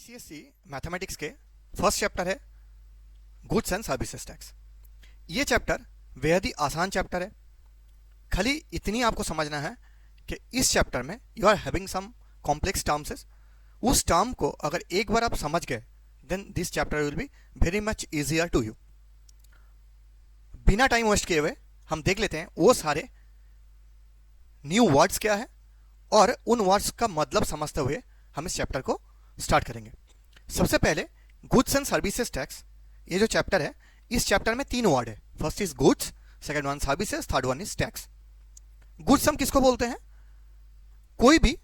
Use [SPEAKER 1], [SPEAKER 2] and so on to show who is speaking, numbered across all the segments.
[SPEAKER 1] ICSC mathematics के first chapter है goods and services tax. ये चैप्टर बेहद ही आसान चैप्टर है। खाली इतनी आपको समझना है कि इस चैप्टर में you are having some complex terms. उस टर्म को अगर एक बार आप समझ गए then this chapter will be very much easier to you. बिना टाइम वेस्ट किए हुए हम देख लेते हैं वो सारे न्यू वर्ड्स क्या है और उन वर्ड्स का मतलब समझते हुए हम इस चैप्टर को स्टार्ट करेंगे। सबसे पहले गुड्स एंड सर्विसेज टैक्स, ये जो चैप्टर है इस चैप्टर में तीन वर्ड है। First is goods, second one services, third one is tax. Goods हम किसको बोलते हैं? कोई भी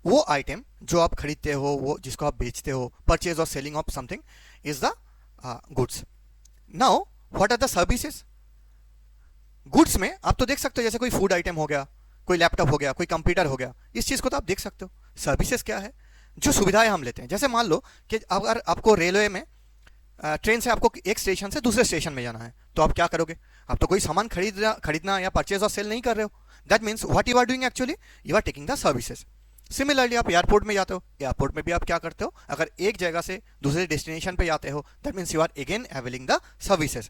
[SPEAKER 1] वो आइटम जो आप खरीदते हो, वो जिसको आप बेचते हो, परचेज और selling of something is the goods. Now what are the services? Goods में आप तो देख सकते हो जैसे कोई फूड आइटम हो गया, कोई लैपटॉप हो गया, कोई कंप्यूटर हो गया, इस चीज को तो आप देख सकते हो। सर्विसेज क्या है? जो सुविधाएं हम लेते हैं। जैसे मान लो कि अगर आपको रेलवे में ट्रेन से आपको एक स्टेशन से दूसरे स्टेशन में जाना है तो आप क्या करोगे? आप तो कोई सामान खरीदना या परचेज और सेल नहीं कर रहे हो। That means what you are doing actually you are taking the services. Similarly आप एयरपोर्ट में जाते हो, एयरपोर्ट में भी आप क्या करते हो? अगर एक जगह से दूसरे डेस्टिनेशन पे जाते हो that means you are again availing the services.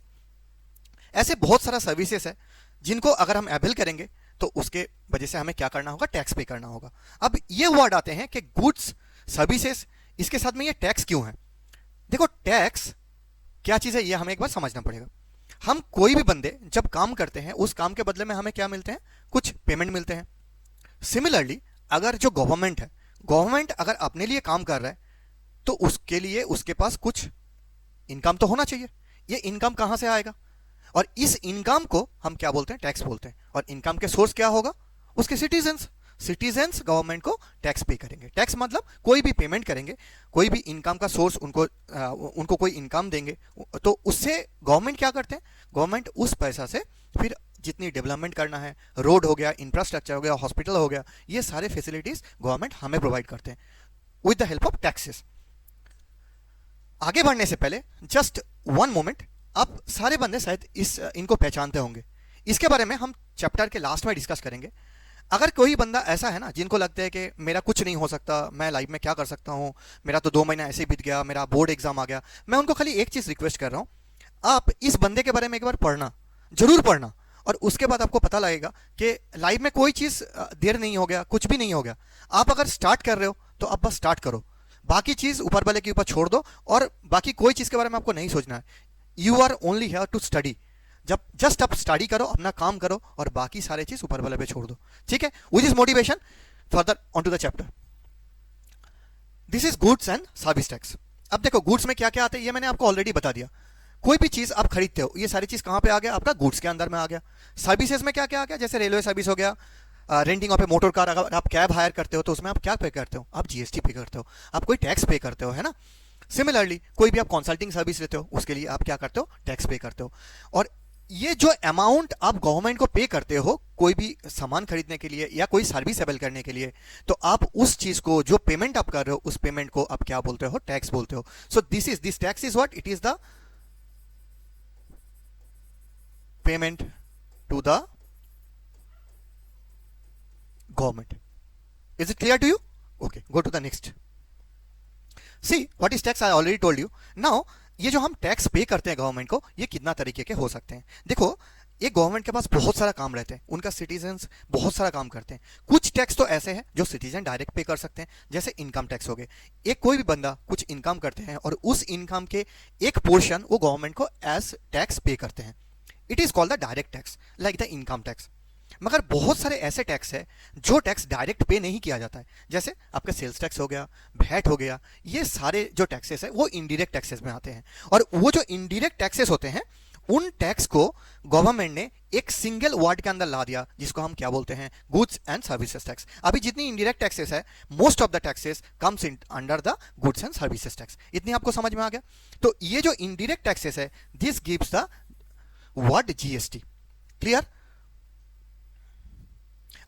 [SPEAKER 1] ऐसे बहुत सारा सर्विसेज है जिनको अगर हम अवेल करेंगे तो उसके वजह से हमें क्या करना होगा? टैक्स पे करना होगा। अब ये वर्ड आते हैं कि गुड्स, सर्विसेज, इसके साथ में ये टैक्स क्यों है? देखो टैक्स क्या चीज है ये हमें एक बार समझना पड़ेगा। हम कोई भी बंदे जब काम करते हैं उस काम के बदले में हमें क्या मिलते हैं? कुछ पेमेंट मिलते हैं। सिमिलरली अगर जो गवर्नमेंट है, गवर्नमेंट अगर अपने लिए काम कर रहा है तो उसके लिए उसके पास कुछ इनकम तो होना चाहिए। ये इनकम कहां से आएगा? और इस इनकम को हम क्या बोलते हैं? टैक्स बोलते हैं। और इनकम के सोर्स क्या होगा? उसके सिटीजन्स। सिटीजन्स गवर्नमेंट को टैक्स पे करेंगे। टैक्स मतलब कोई भी पेमेंट करेंगे, कोई भी इनकम का सोर्स उनको कोई इनकम देंगे तो उससे गवर्नमेंट क्या करते हैं? गवर्नमेंट उस पैसा से फिर जितनी डेवलपमेंट करना है, रोड हो गया, इंफ्रास्ट्रक्चर हो गया, हॉस्पिटल हो गया, ये सारे फैसिलिटीज गवर्नमेंट हमें प्रोवाइड करते हैं with the help of taxes. आगे बढ़ने से पहले जस्ट वन मोमेंट, आप सारे बंदे शायद इनको पहचानते होंगे। इसके बारे में हम चैप्टर के लास्ट में डिस्कस करेंगे। अगर कोई बंदा ऐसा है ना जिनको लगता है कि मेरा कुछ नहीं हो सकता, मैं लाइफ में क्या कर सकता हूँ, मेरा तो 2 महीना ऐसे ही बीत गया, मेरा बोर्ड एग्जाम आ गया, मैं उनको खाली एक चीज रिक्वेस्ट कर रहा हूँ, आप इस बंदे के बारे में एक बार पढ़ना, जरूर पढ़ना। और उसके बाद आपको पता लगेगा कि लाइफ में कोई चीज देर नहीं हो गया, कुछ भी नहीं हो गया। आप अगर स्टार्ट कर रहे हो तो आप बस स्टार्ट करो, बाकी चीज ऊपर वाले के ऊपर छोड़ दो और बाकी कोई चीज के बारे में आपको नहीं सोचना है। You are only here to study. जब जस्ट आप स्टडी करो, अपना काम करो और बाकी सारे चीज ऊपर वाले पे छोड़ दो, ठीक है? Which is motivation further on to the chapter. This is goods and service tax. अब देखो गुड्स में क्या क्या आते हैं ये मैंने आपको ऑलरेडी बता दिया। कोई भी चीज आप खरीदते हो, ये सारी चीज कहां पे आ गया? आपका गुड्स के अंदर में आ गया। सर्विसेज में क्या क्या आ गया? जैसे रेलवे सर्विस हो गया, renting of A motor car, अगर आप कैब हायर करते हो तो उसमें आप क्या पे करते हो? आप जीएसटी पे करते हो, आप कोई टैक्स पे करते हो, है ना? सिमिलरली कोई भी आप कंसल्टिंग सर्विस लेते हो उसके लिए आप क्या करते हो? टैक्स पे करते हो। और ये जो अमाउंट आप गवर्नमेंट को पे करते हो कोई भी सामान खरीदने के लिए या कोई सर्विस अवेल करने के लिए, तो आप उस चीज को जो पेमेंट आप कर रहे हो उस पेमेंट को आप क्या बोलते हो? टैक्स बोलते हो। So this tax is what it is the payment to the government. Is it clear to you? Okay, go to the next. See what is tax? I already told you. Now ये जो हम tax पे करते हैं government को, ये कितना तरीके के हो सकते हैं? देखो ये गवर्नमेंट के पास बहुत सारा काम रहते हैं, उनका सिटीजन्स बहुत सारा काम करते हैं। कुछ टैक्स तो ऐसे हैं जो सिटीजन डायरेक्ट पे कर सकते हैं, जैसे इनकम टैक्स हो गए। एक कोई भी बंदा कुछ इनकम करते हैं और उस इनकम के एक पोर्शन वो गवर्नमेंट को एज टैक्स पे करते हैं। It is called the direct tax like the income tax. मगर बहुत सारे ऐसे टैक्स है जो टैक्स डायरेक्ट पे नहीं किया जाता है, जैसे आपका सेल्स टैक्स हो गया, वैट हो गया। ये सारे जो टैक्सेस है वो इनडायरेक्ट टैक्सेस में आते हैं। और वो जो इनडायरेक्ट टैक्सेस होते हैं उन टैक्स को गवर्नमेंट ने एक सिंगल वर्ड के अंदर ला दिया जिसको हम क्या बोलते हैं? Goods and services tax. अभी जितनी इनडायरेक्ट टैक्सेस है most of the taxes comes in under the goods and services tax. इतनी आपको समझ में आ गया? तो ये जो इनडायरेक्ट टैक्सेस है this gives the word GST. Clear?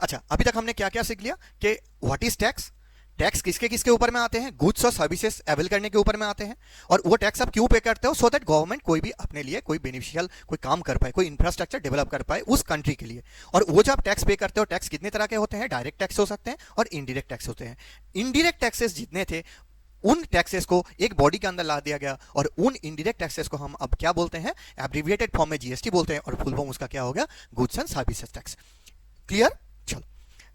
[SPEAKER 1] अच्छा, अभी तक हमने क्या क्या सीख लिया कि व्हाट इज टैक्स, टैक्स किसके किसके ऊपर में आते हैं? गुड्स और सर्विसेज अवेल करने के ऊपर में आते हैं। और वो टैक्स आप क्यों पे करते हो? सो दैट गवर्नमेंट कोई भी अपने लिए कोई बेनिफिशियल कोई काम कर पाए, कोई इंफ्रास्ट्रक्चर डेवलप कर पाए उस कंट्री के लिए। और वो जो आप टैक्स पे करते हो, टैक्स कितने तरह के होते हैं? डायरेक्ट टैक्स हो सकते हैं और इनडायरेक्ट टैक्स होते हैं। इनडायरेक्ट टैक्सेस जितने थे उन टैक्सेस को एक बॉडी के अंदर ला दिया गया और उन इनडायरेक्ट टैक्सेस को हम अब क्या बोलते हैं, एब्रिविएटेड फॉर्म में जीएसटी बोलते हैं और फुल फॉर्म उसका क्या हो गया, goods and services tax. Clear? चलो,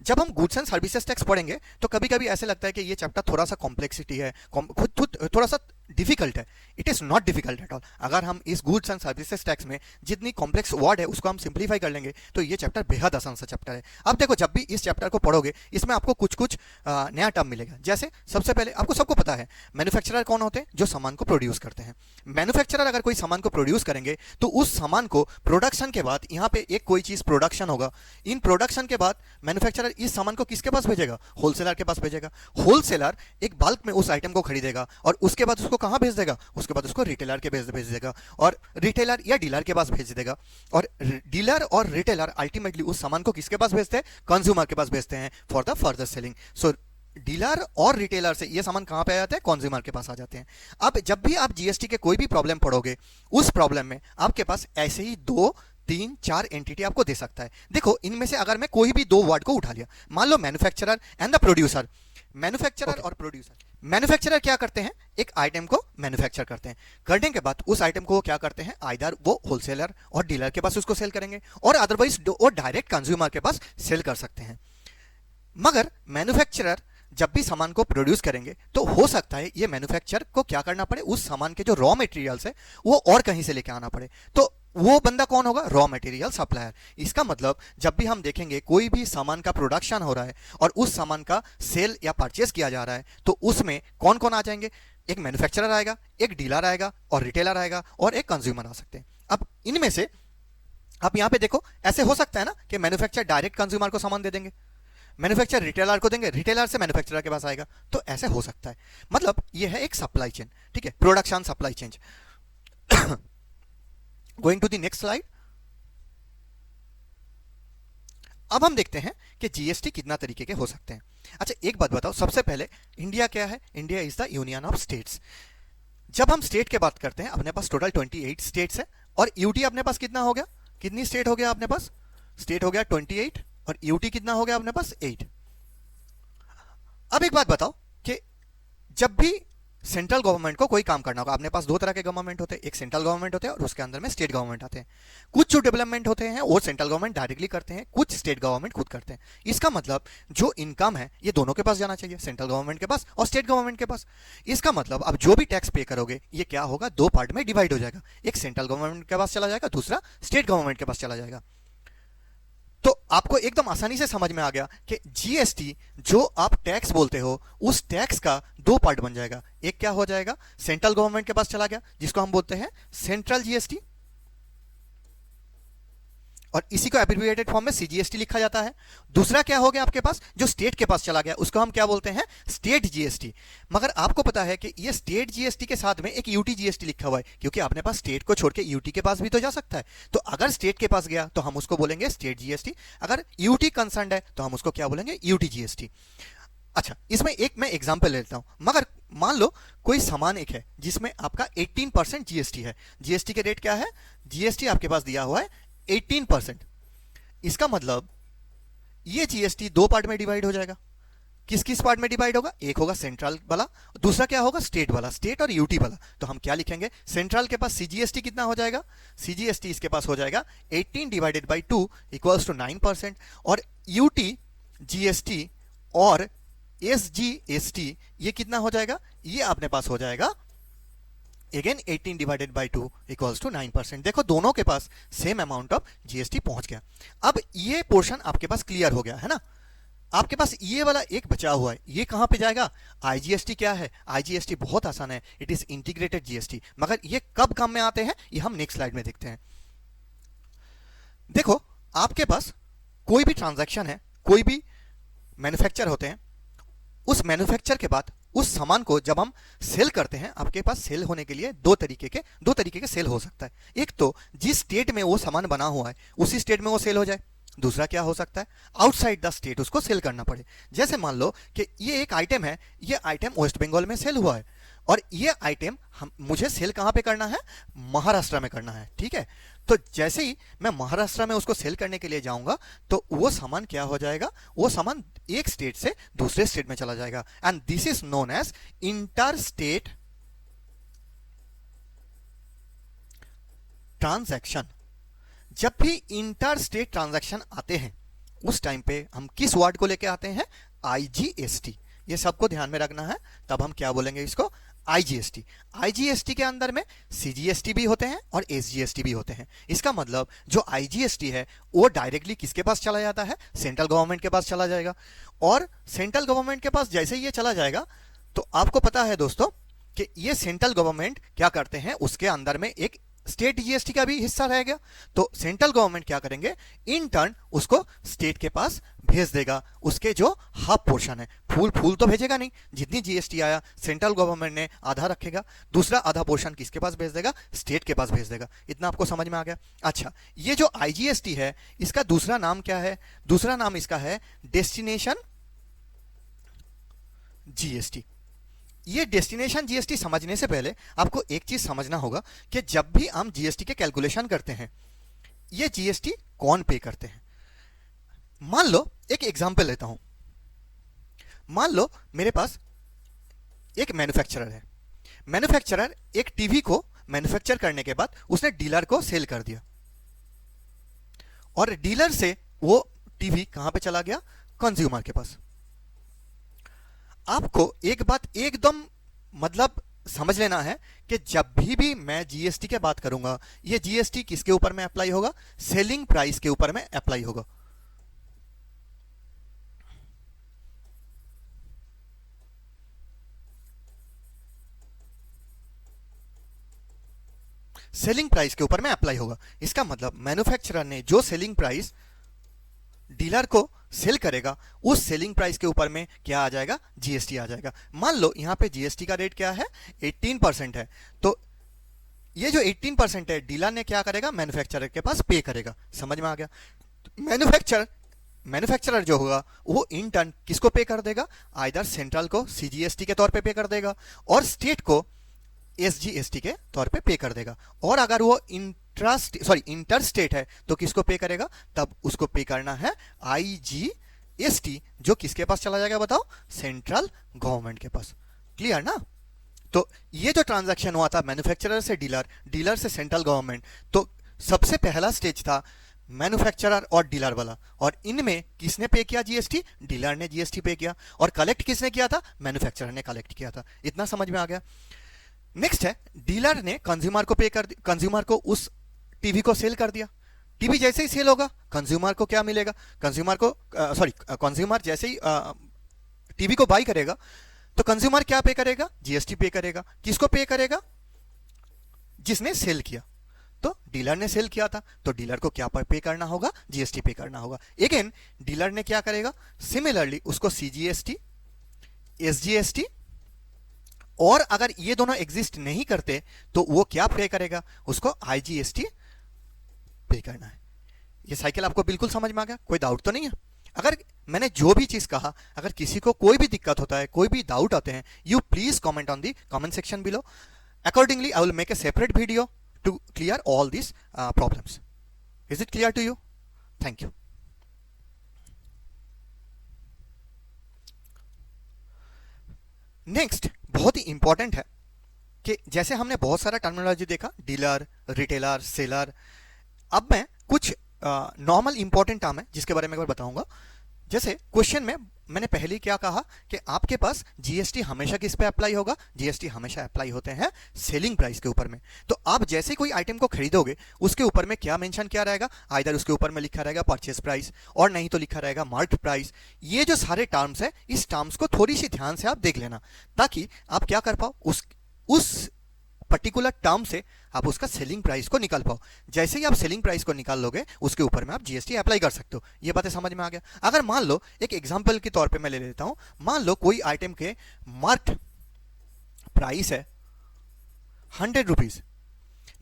[SPEAKER 1] जब हम गुड्स एंड सर्विसेज टैक्स पढ़ेंगे तो कभी कभी ऐसे लगता है कि ये चैप्टर थोड़ा सा कॉम्प्लेक्सिटी है, थोड़ा सा डिफिकल्ट है। It is not difficult at all. अगर हम इस गुड्स एंड सर्विसेज टैक्स में जितनी कॉम्प्लेक्स वर्ड है उसको हम सिंप्लीफाई कर लेंगे तो ये चैप्टर बेहद आसान सा चैप्टर है। अब देखो, जब भी इस चैप्टर को पढ़ोगे इसमें आपको कुछ कुछ नया टर्म मिलेगा। जैसे सबसे पहले आपको सबको पता है मैन्युफैक्चरर कौन होते हैं, जो सामान को प्रोड्यूस करते हैं। मैन्युफैक्चरर अगर कोई सामान को प्रोड्यूस करेंगे तो उस सामान को प्रोडक्शन के बाद यहाँ पे एक कोई चीज प्रोडक्शन होगा, इन प्रोडक्शन के बाद मैन्युफैक्चरर इस सामान को किसके पास भेजेगा, होलसेलर के पास भेजेगा। होलसेलर एक बल्क में उस आइटम को खरीदेगा और उसके बाद उसको कहां भेज देगा, उसके बाद उसको रिटेलर के भेज देगा और रिटेलर या डीलर के पास भेज देगा। और डीलर और रिटेलर अल्टीमेटली उस सामान को किसके पास भेजते हैं, कंज्यूमर के पास भेजते हैं for the further selling. So dealer और रिटेलर से ये सामान कहां पे आ जाते हैं, कंज्यूमर के पास आ जाते हैं। अब जब भी आप जीएसटी के कोई भी प्रॉब्लम पढ़ोगे उस प्रॉब्लम में आपके पास ऐसे ही 2, 3, 4 एंटिटी आपको दे सकता है। देखो, इनमें से अगर मैं कोई भी 2 वर्ड को उठा लिया, मान लो manufacturer and the producer. Manufacturer और प्रोड्यूसर, मैन्युफैक्चरर क्या करते हैं, एक आइटम को मैन्युफैक्चर करते हैं, करने के बाद उस आइटम को क्या करते हैं, आइदर वो होलसेलर और डीलर के पास उसको सेल करेंगे और अदरवाइज वो डायरेक्ट कंज्यूमर के पास सेल कर सकते हैं। मगर मैन्युफैक्चरर जब भी सामान को प्रोड्यूस करेंगे तो हो सकता है ये मैन्युफैक्चरर को क्या करना पड़े, उस सामान के जो रॉ मटेरियल्स है वो और कहीं से लेके आना पड़े। तो वो बंदा कौन होगा, रॉ मटेरियल सप्लायर। इसका मतलब जब भी हम देखेंगे कोई भी सामान का प्रोडक्शन हो रहा है और उस सामान का सेल या परचेस किया जा रहा है तो उसमें कौन कौन आ जाएंगे, एक मैन्युफैक्चरर आएगा, एक डीलर आएगा और रिटेलर आएगा और एक कंज्यूमर आ सकते हैं। अब इनमें से आप यहां पे देखो, ऐसे हो सकता है ना कि मैन्युफैक्चरर डायरेक्ट कंज्यूमर को सामान दे देंगे, मैन्युफैक्चरर रिटेलर को देंगे, रिटेलर से मैन्युफैक्चरर के पास आएगा, तो ऐसे हो सकता है। मतलब ये है एक सप्लाई चेन, ठीक है, production supply chain. Going to the next slide. अब हम देखते हैं कि जीएसटी कितना तरीके के हो सकते हैं। अच्छा, एक बात बताओ, सबसे पहले इंडिया क्या है, India is the union of states. जब हम स्टेट की बात करते हैं अपने पास टोटल 28 स्टेट्स है और यूटी अपने पास कितना हो गया, कितनी स्टेट हो गया अपने पास, स्टेट हो गया 28 और यूटी कितना हो गया अपने पास 8। अब एक बात बताओ कि जब भी सेंट्रल गवर्नमेंट को कोई काम करना होगा, अपने पास 2 तरह के गवर्नमेंट होते हैं, एक सेंट्रल गवर्नमेंट होते हैं और उसके अंदर में स्टेट गवर्नमेंट आते हैं। कुछ जो डेवलपमेंट होते हैं वो सेंट्रल गवर्नमेंट डायरेक्टली करते हैं, कुछ स्टेट गवर्नमेंट खुद करते हैं। इसका मतलब जो इनकम है ये दोनों के पास जाना चाहिए, सेंट्रल गवर्नमेंट के पास और स्टेट गवर्नमेंट के पास। इसका मतलब अब जो भी टैक्स पे करोगे ये क्या होगा, 2 पार्ट में डिवाइड हो जाएगा, एक सेंट्रल गवर्नमेंट के पास चला जाएगा, दूसरा स्टेट गवर्नमेंट के पास चला जाएगा। तो आपको एकदम आसानी से समझ में आ गया कि जीएसटी जो आप टैक्स बोलते हो उस टैक्स का 2 पार्ट बन जाएगा। एक क्या हो जाएगा, सेंट्रल गवर्नमेंट के पास चला गया जिसको हम बोलते हैं सेंट्रल जीएसटी और इसी को एब्रिविएटेड फॉर्म में सीजीएसटी लिखा जाता है। दूसरा क्या हो गया आपके पास, जो स्टेट के पास चला गया उसको हम क्या बोलते हैं, स्टेट जीएसटी। मगर आपको पता है कि ये स्टेट जीएसटी के साथ में एक यूटी जीएसटी लिखा हुआ है, क्योंकि आपने पास स्टेट को छोड़ के यूटी के पास भी तो जा सकता है। तो अगर स्टेट के पास गया तो हम उसको बोलेंगे स्टेट जीएसटी, अगर यूटी कंसर्न है तो हम उसको क्या बोलेंगे, यूटी जीएसटी। अच्छा, इसमें एक मैं एग्जांपल लेता हूं। मगर मान लो कोई सामान एक है जिसमें आपका 18% जीएसटी है। जीएसटी के रेट क्या है, जीएसटी आपके पास दिया हुआ है 18%। इसका मतलब ये जीएसटी 2 पार्ट में डिवाइड हो जाएगा। किस किस पार्ट में डिवाइड होगा, एक होगा सेंट्रल वाला, दूसरा क्या होगा स्टेट वाला, स्टेट और यूटी वाला। तो हम क्या लिखेंगे, सेंट्रल के पास सीजीएसटी कितना हो जाएगा, सीजीएसटी इसके पास हो जाएगा 18 डिवाइडेड बाई 2 इक्वल्स टू 9%। और यूटी जीएसटी और एसजीएसटी ये कितना हो जाएगा, ये अपने पास हो जाएगा again 18 divided by 2 equals to 9%। देखो दोनों के पास सेम अमाउंट ऑफ जीएसटी पहुंच गया। अब ये पोर्शन आपके पास क्लियर हो गया है ना। आपके पास ये वाला एक बचा हुआ है, ये कहां पे जाएगा, आईजीएसटी क्या है, आईजीएसटी बहुत आसान है, इट इज इंटीग्रेटेड जीएसटी। मगर ये कब काम में आते हैं ये हम नेक्स्ट स्लाइड में देखते हैं। देखो आपके पास कोई भी ट्रांजैक्शन है, कोई भी मैन्युफैक्चर होते हैं, उस मैन्युफैक्चर के बाद उस सामान को जब हम सेल करते हैं, आपके पास सेल होने के लिए दो तरीके के सेल हो सकता है। एक तो जिस स्टेट में वो सामान बना हुआ है उसी स्टेट में वो सेल हो जाए। दूसरा क्या हो सकता है, आउटसाइड द स्टेट उसको सेल करना पड़े। जैसे मान लो कि ये एक आइटम है, ये आइटम वेस्ट बंगाल में सेल हुआ है, और ये आइटम हम मुझे सेल कहाँ पे करना है, महाराष्ट्र में करना है, ठीक है। तो जैसे ही मैं महाराष्ट्र में उसको सेल करने के लिए जाऊंगा तो वो सामान क्या हो जाएगा, वो सामान एक स्टेट से दूसरे स्टेट में चला जाएगा, and this is known as inter state transaction. जब भी इंटर स्टेट ट्रांजैक्शन आते हैं उस टाइम पे हम किस वर्ड को लेके आते हैं, आईजीएसटी। ये सबको ध्यान में रखना है, तब हम क्या बोलेंगे इसको, आईजीएसटी। आईजीएसटी के अंदर में सीजीएसटी भी होते हैं और एसजीएसटी भी होते हैं। इसका मतलब जो आईजीएसटी है वो डायरेक्टली किसके पास चला जाता है, सेंट्रल गवर्नमेंट के पास चला जाएगा। और सेंट्रल गवर्नमेंट के पास जैसे ही ये चला जाएगा तो आपको पता है दोस्तों कि ये सेंट्रल गवर्नमेंट क्या करते हैं, उसके अंदर में एक स्टेट जीएसटी का भी हिस्सा रह गया। तो सेंट्रल गवर्नमेंट क्या करेंगे, इन टर्न उसको स्टेट के पास भेज देगा, उसके जो हाफ पोर्शन है। फूल तो भेजेगा नहीं, जितनी जीएसटी आया सेंट्रल गवर्नमेंट ने आधा रखेगा, दूसरा आधा पोर्शन किसके पास भेज देगा, स्टेट के पास भेज देगा। इतना आपको समझ में आ गया। अच्छा, ये जो आईजीएसटी है इसका दूसरा नाम क्या है, दूसरा नाम इसका है डेस्टिनेशन जीएसटी। ये डेस्टिनेशन जीएसटी समझने से पहले आपको एक चीज समझना होगा कि जब भी हम जीएसटी के कैलकुलेशन करते हैं, ये जीएसटी कौन पे करते हैं। मान लो एक एग्जांपल लेता हूं, मान लो मेरे पास एक मैन्युफैक्चरर है। मैन्युफैक्चरर एक टीवी को मैन्युफैक्चर करने के बाद उसने डीलर को सेल कर दिया, और डीलर से वो टीवी कहां पे चला गया, कंज्यूमर के पास। आपको एक बात एकदम मतलब समझ लेना है कि जब भी मैं जीएसटी की बात करूंगा, ये जीएसटी किसके ऊपर में अप्लाई होगा, सेलिंग प्राइस के ऊपर में अप्लाई होगा। सेलिंग प्राइस के ऊपर में अप्लाई होगा। इसका मतलब मैन्युफैक्चरर ने जो सेलिंग प्राइस डीलर को सेल करेगा, उस सेलिंग प्राइस के ऊपर में क्या आ जाएगा, जीएसटी आ जाएगा। मान लो यहां पे जीएसटी का रेट क्या है, 18% है। तो ये जो 18% है डीलर ने क्या करेगा, मैन्युफैक्चरर के पास पे करेगा। समझ में आ गया। मैन्युफैक्चरर जो होगा वो इन टर्न किसको पे कर देगा, आइदर सेंट्रल को सीजीएसटी के तौर पे कर देगा, और स्टेट को एसजीएसटी के तौर पे कर देगा। और अगर वो इंटर स्टेट है तो किसको पे करेगा, तब उसको पे करना है आईजीएसटी, जो किसके पास चला जाएगा बताओ, सेंट्रल गवर्नमेंट के पास। क्लियर ना। तो ये जो ट्रांजैक्शन हुआ था मैन्युफैक्चरर से डीलर, डीलर से सेंट्रल गवर्नमेंट, तो सबसे पहला स्टेज था मैन्युफैक्चरर और डीलर वाला, और इनमें किसने पे किया जीएसटी, डीलर ने जीएसटी पे किया, और कलेक्ट किसने किया था, मैन्युफैक्चरर ने कलेक्ट किया था। इतना समझ में आ गया। नेक्स्ट है, डीलर ने कंज्यूमर को पे कर दिया, कंज्यूमर को उस टीवी को सेल कर दिया। टीवी जैसे ही सेल होगा कंज्यूमर को क्या मिलेगा, कंज्यूमर जैसे ही टीवी को बाई करेगा तो कंज्यूमर क्या पे करेगा, जीएसटी पे करेगा। किसको पे करेगा, जिसने सेल किया। तो डीलर ने सेल किया था तो डीलर को क्या पे करना होगा, जीएसटी पे करना होगा। अगेन डीलर ने क्या करेगा, सिमिलरली उसको सीजीएसटी, एसजीएसटी, और अगर ये दोनों एग्जिस्ट नहीं करते तो वो क्या पे करेगा, उसको आईजीएसटी पे करना है। ये साइकिल आपको बिल्कुल समझ में आ गया, कोई डाउट तो नहीं है। अगर मैंने जो भी चीज कहा, अगर किसी को कोई भी दिक्कत होता है, कोई भी डाउट आते हैं, you please comment on the comment section below. Accordingly I will make a separate video to clear all this problems. Is it clear to you? Thank you. Next बहुत ही इंपॉर्टेंट है कि जैसे हमने बहुत सारा टर्मिनोलॉजी देखा, डीलर, रिटेलर, सेलर। अब मैं कुछ नॉर्मल इंपॉर्टेंट टर्म है जिसके बारे में एक बार बताऊंगा। जैसे क्वेश्चन में मैंने पहले क्या कहा कि आपके पास जीएसटी हमेशा किस पे अप्लाई होगा, जीएसटी हमेशा अप्लाई होते हैं सेलिंग प्राइस के ऊपर में। तो आप जैसे कोई आइटम को खरीदोगे उसके ऊपर में क्या मेंशन किया रहेगा, आइदर उसके ऊपर में लिखा रहेगा परचेस प्राइस, और नहीं तो लिखा रहेगा मार्केट प्राइस। ये जो सारे टर्म्स है, इस टर्म्स को थोड़ी सी ध्यान से आप देख लेना, ताकि आप क्या कर पाओ, उस पर्टिकुलर टर्म से आप उसका सेलिंग प्राइस को निकाल पाओ। जैसे ही आप सेलिंग प्राइस को निकाल लोगे उसके ऊपर में आप जीएसटी अप्लाई कर सकते हो। ये बातें समझ में आ गया। अगर मान लो एक एग्जांपल के तौर पे मैं ले लेता हूं, मान लो कोई आइटम के मार्केट प्राइस है 100 रुपीज,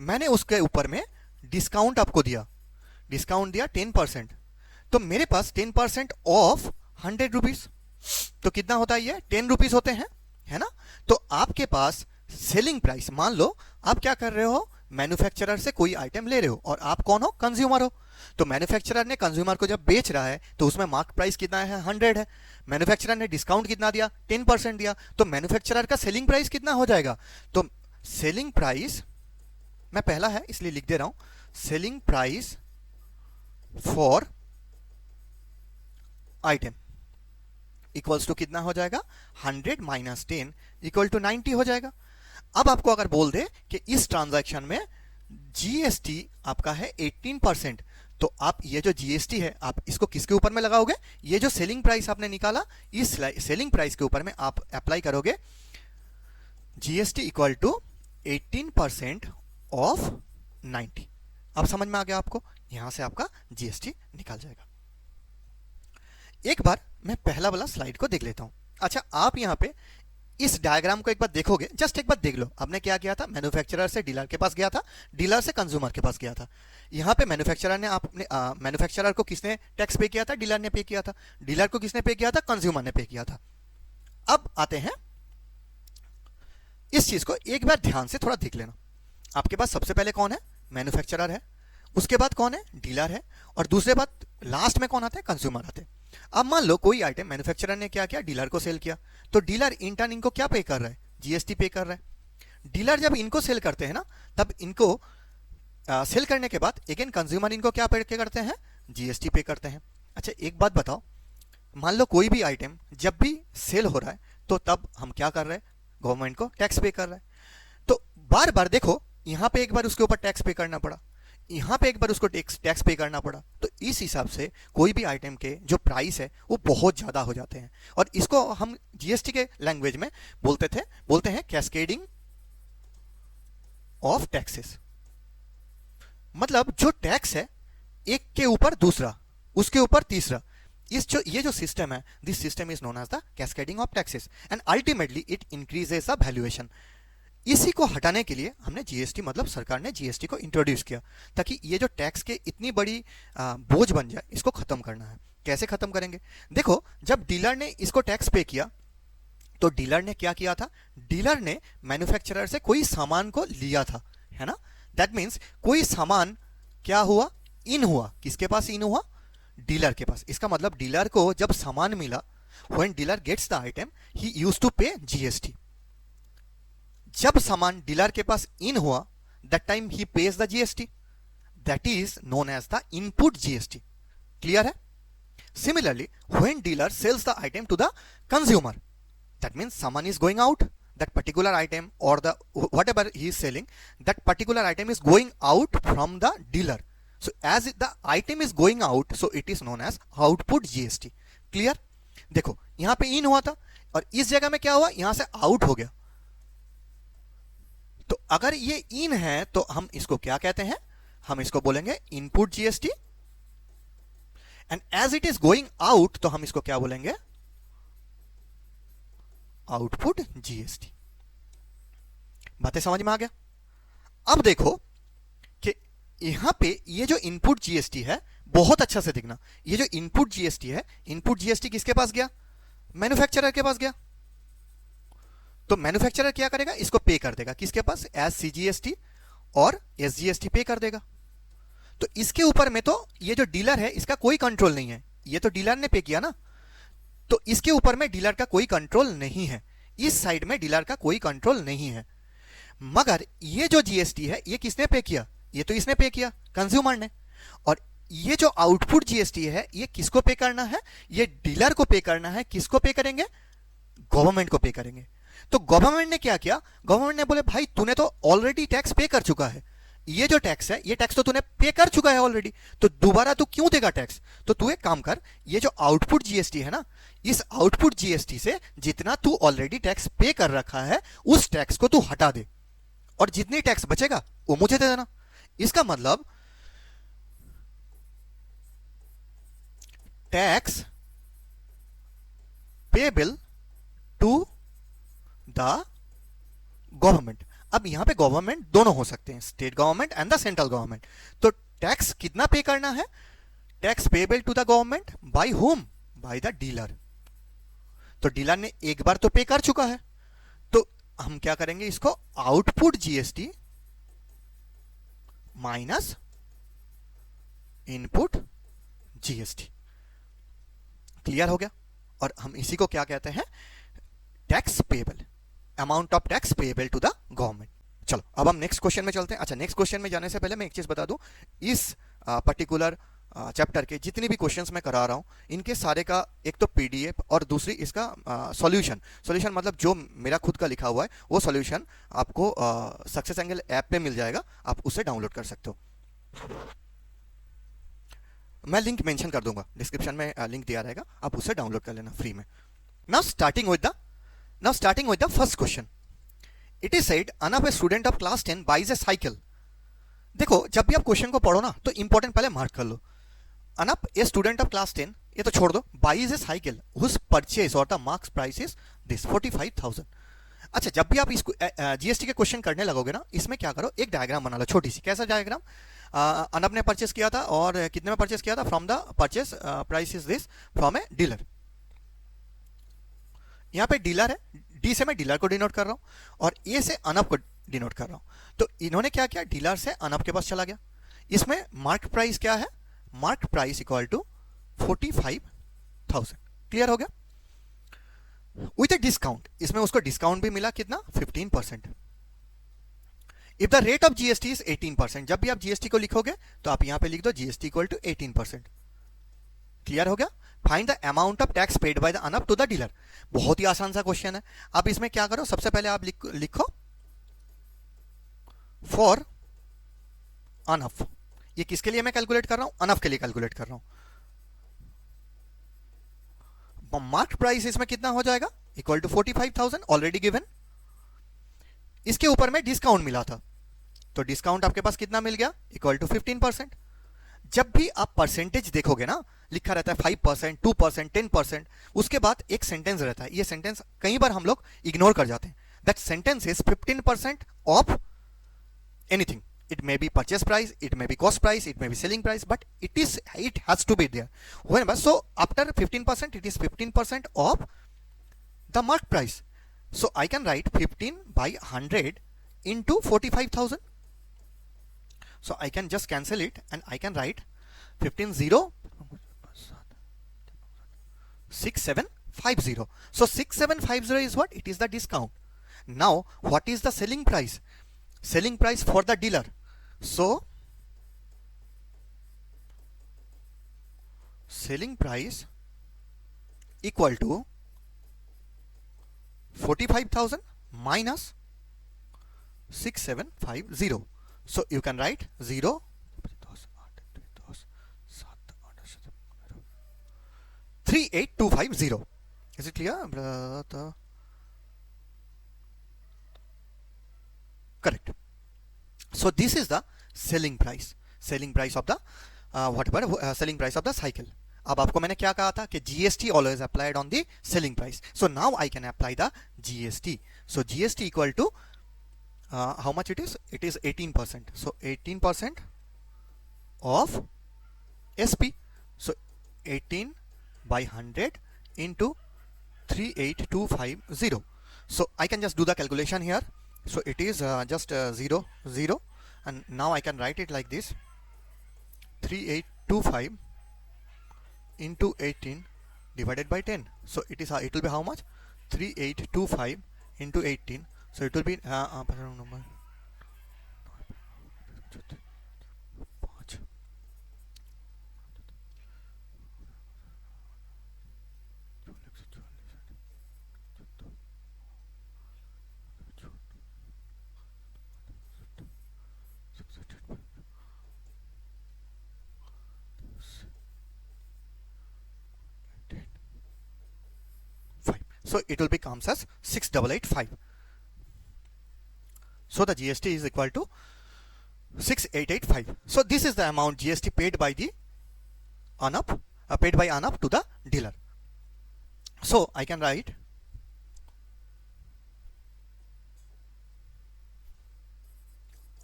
[SPEAKER 1] मैंने उसके ऊपर में डिस्काउंट आपको दिया, डिस्काउंट दिया 10%, तो मेरे पास 10% ऑफ 100 रुपीज, तो कितना होता है, ये 10 रुपीज होते हैं, है ना। तो आपके पास सेलिंग प्राइस, मान लो आप क्या कर रहे हो, मैन्युफैक्चरर से कोई आइटम ले रहे हो और आप कौन हो, कंज्यूमर हो। तो मैन्युफैक्चरर ने कंज्यूमर को जब बेच रहा है तो उसमें मार्क प्राइस कितना है, 100 है। मैन्युफैक्चरर ने डिस्काउंट कितना दिया, 10% दिया, तो मैन्युफैक्चरर का सेलिंग प्राइस कितना हो जाएगा। तो सेलिंग प्राइस, मैं पहला है इसलिए लिख दे रहा हूं, selling price for item equals to कितना हो जाएगा, 100 माइनस 10 इक्वल टू 90 हो जाएगा। अब आपको अगर बोल दे कि इस ट्रांजैक्शन में जीएसटी आपका है 18%, तो आप ये जो जीएसटी है आप इसको किसके ऊपर में लगाओगे, ये जो सेलिंग प्राइस आपने निकाला इस सेलिंग प्राइस के ऊपर में आप अप्लाई करोगे जीएसटी इक्वल टू 18% ऑफ 90। अब समझ में आ गया आपको, यहां से आपका जीएसटी निकल जाएगा। एक बार मैं पहला वाला स्लाइड को देख लेता हूं। अच्छा, आप यहां पे इस डायग्राम को एक बार देखोगे, जस्ट एक बार देख लो। आपने क्या किया था, मैन्युफैक्चरर से डीलर के पास गया था, डीलर से कंज्यूमर के पास गया था। यहां पे मैन्युफैक्चरर को किसने टैक्स पे किया था, डीलर ने पे किया था। डीलर को किसने पे किया था, कंज्यूमर ने पे किया था। अब आते हैं इस चीज को एक बार ध्यान से थोड़ा देख लेना। आपके पास सबसे पहले कौन है, मैन्युफैक्चरर है, उसके बाद कौन है, डीलर है, और दूसरे बाद लास्ट में कौन आता है, कंज्यूमर आते हैं। अब मान लो कोई आइटम मैन्युफैक्चरर ने क्या किया, डीलर को सेल किया, तो डीलर इन टर्न इनको क्या पे कर रहा है, जीएसटी पे कर रहा है। डीलर जब इनको सेल करते हैं ना, तब इनको सेल करने के बाद अगेन कंज्यूमर इनको क्या पे करते हैं, जीएसटी पे करते हैं। अच्छा, एक बात बताओ, मान लो कोई भी आइटम जब भी सेल हो रहा है तो तब हम क्या कर रहे हैं, गवर्नमेंट को टैक्स पे कर रहा है। तो बार बार देखो, यहां पे एक बार उसके ऊपर टैक्स पे करना पड़ा, यहां पे एक बार उसको टैक्स पे करना पड़ा। तो इस हिसाब से कोई भी आइटम के जो प्राइस है वो बहुत ज्यादा हो जाते हैं, और इसको हम जीएसटी के लैंग्वेज में बोलते हैं कैस्केडिंग ऑफ टैक्सेस। मतलब जो टैक्स है एक के ऊपर दूसरा, उसके ऊपर तीसरा, ये जो सिस्टम है, this system is known as the cascading of taxes and ultimately it increases the valuation. इसी को हटाने के लिए हमने जीएसटी, मतलब सरकार ने जीएसटी को इंट्रोड्यूस किया, ताकि ये जो टैक्स के इतनी बड़ी बोझ बन जाए, इसको खत्म करना है। कैसे खत्म करेंगे, देखो, जब डीलर ने इसको टैक्स पे किया तो डीलर ने क्या किया था, डीलर ने मैन्युफैक्चरर से कोई सामान को लिया था, है ना। दैट मीन्स कोई सामान क्या हुआ, इन हुआ, किसके पास इन हुआ, डीलर के पास। इसका मतलब डीलर को जब सामान मिला, when dealer gets the item he used to pay GST. जब सामान डीलर के पास इन हुआ, that time he pays the GST, that is known as the input GST. Clear है। Similarly when dealer sells the item to the consumer, that means सामान is going out, that particular item or the whatever he is selling, that particular item is going out from the dealer. So as the item is going out, so it is known as output GST. Clear? देखो, यहां पे इन हुआ था और इस जगह में क्या हुआ, यहां से आउट हो गया। तो अगर ये इन है तो हम इसको क्या कहते हैं, हम इसको बोलेंगे input GST, and as it is going out तो हम इसको क्या बोलेंगे, आउटपुट जीएसटी। बातें समझ में आ गया। अब देखो कि यहां पे ये जो इनपुट जीएसटी है, बहुत अच्छा से देखना, ये जो इनपुट जीएसटी है, इनपुट जीएसटी किसके पास गया, मैन्युफैक्चरर के पास गया। तो मैन्युफैक्चरर क्या करेगा, इसको पे कर देगा किसके पास, एज सीजीएसटी और एसजीएसटी पे कर देगा। तो इसके ऊपर में तो ये जो डीलर है इसका कोई कंट्रोल नहीं है, ये तो डीलर ने पे किया ना, तो इसके ऊपर में डीलर का कोई कंट्रोल नहीं है, इस साइड में डीलर का कोई कंट्रोल नहीं है। मगर ये जो जीएसटी है ये किसने पे किया, ये तो इसने पे किया, कंज्यूमर ने। और ये जो आउटपुट जीएसटी है ये किसको पे करना है, ये डीलर को पे करना है। किसको पे करेंगे, गवर्नमेंट को पे करेंगे। तो गवर्नमेंट ने क्या किया, गवर्नमेंट ने बोले भाई तूने तो ऑलरेडी टैक्स पे कर चुका है, ये जो टैक्स है ये टैक्स तो तूने पे कर चुका है ऑलरेडी, तो दोबारा तू क्यों देगा टैक्स। तो तू एक काम कर, ये जो आउटपुट जीएसटी है ना, इस आउटपुट जीएसटी से जितना तू ऑलरेडी टैक्स पे कर रखा है उस टैक्स को तू हटा दे, और जितनी टैक्स बचेगा वो मुझे दे देना। इसका मतलब tax payable to the government. अब यहां पे गवर्नमेंट दोनों हो सकते हैं, state government and the central government. तो टैक्स कितना पे करना है, tax payable to the government by whom, by the dealer. तो डीलर ने एक बार तो पे कर चुका है, तो हम क्या करेंगे, इसको output GST minus input GST. Clear हो गया? और हम इसी को क्या कहते हैं, tax payable, amount of tax payable to the government. चलो अब हम नेक्स्ट क्वेश्चन में चलते हैं। अच्छा, नेक्स्ट क्वेश्चन में जाने से पहले मैं एक चीज बता दूं, इस पर्टिकुलर चैप्टर के जितने भी क्वेश्चंस मैं करा रहा हूं, इनके सारे का एक तो पीडीएफ और दूसरी इसका सॉल्यूशन मतलब जो मेरा खुद का लिखा हुआ है वो सॉल्यूशन आपको सक्सेस एंगल ऐप पे मिल जाएगा, आप उसे डाउनलोड कर सकते हो। मैं लिंक मेंशन कर दूंगा, डिस्क्रिप्शन में लिंक दिया रहेगा, आप उसे डाउनलोड कर लेना फ्री में। Now starting with the first question, it is said अनफ a student of class 10 buys a cycle. देखो, जब भी आप क्वेश्चन को पढ़ो ना तो इंपॉर्टेंट पहले मार्क कर लो। अनफ ए स्टूडेंट ऑफ क्लास 10, ये तो छोड़ दो, buys a cycle whose purchase और the marks price is this 45,000। अच्छा, जब भी आप इसको जीएसटी के क्वेश्चन करने लगोगे ना, इसमें क्या करो, एक डायग्राम बना लो छोटी सी। कैसा डायग्राम? अनब ने परचेस किया था और कितने में परचेस किया था, from the purchase price is this from a dealer. यहां पे डीलर है, डी से मैं डीलर को डिनोट कर रहा हूं और ए से अनब को डिनोट कर रहा हूं। तो इन्होंने क्या किया, डीलर से अनब के पास चला गया। इसमें मार्क प्राइस क्या है, mark price equal to 45,000। Clear हो गया? विथ ए डिस्काउंट, इसमें उसको डिस्काउंट भी मिला, कितना, 15%। If the rate of GST is 18%, जब भी आप जीएसटी को लिखोगे तो आप यहां पे लिख दो जीएसटी इक्वल टू 18%। क्लियर हो गया? Find the amount of tax paid by the अनब टू द डीलर। बहुत ही आसान सा क्वेश्चन है। आप इसमें क्या करो, सबसे पहले आप लिखो फॉर अनब। ये किसके लिए मैं कैलकुलेट कर रहा हूं, अनब के लिए कैलकुलेट कर रहा हूं। मार्क प्राइस इसमें कितना हो जाएगा, इक्वल टू 45,000 ऑलरेडी गिवन। इसके ऊपर में डिस्काउंट मिला था, तो डिस्काउंट आपके पास कितना मिल गया, इक्वल टू 15%। जब भी आप परसेंटेज देखोगे ना, लिखा रहता है 5%, 2%, 10%, उसके बाद एक सेंटेंस रहता है। ये सेंटेंस कई बार हम लोग इग्नोर कर जाते हैं। That sentence is 15% of anything. It may be purchase price, it may be cost price, it may be selling price, but it has to be there. Whenever, so after 15%, it is 15% of the mark price. So I can write 15 by 100 into 45,000. So I can just cancel it and I can write 6750. So 6750 is what? It is the discount. Now what is the selling price? Selling price for the dealer. So selling price equal to 45,000 minus 6750. So you can write 0 38250. Is it clear, brother? Correct. So this is the selling price of the selling price of the cycle. अब आपको मैंने क्या कहा था कि GST always applied on the selling price. So now I can apply the GST. So GST equal to how much it is? It is 18%. So 18% of SP. So 18 by 100 into 38250. So I can just do the calculation here. So it is just 0 0, and now I can write it like this: 3825 into 18 divided by 10. So it will be how much? 3825 into 18. So it will be so it will be comes as 6885. So the GST is equal to 6885. So this is the amount GST paid by the ANAP, paid by ANAP to the dealer. So I can write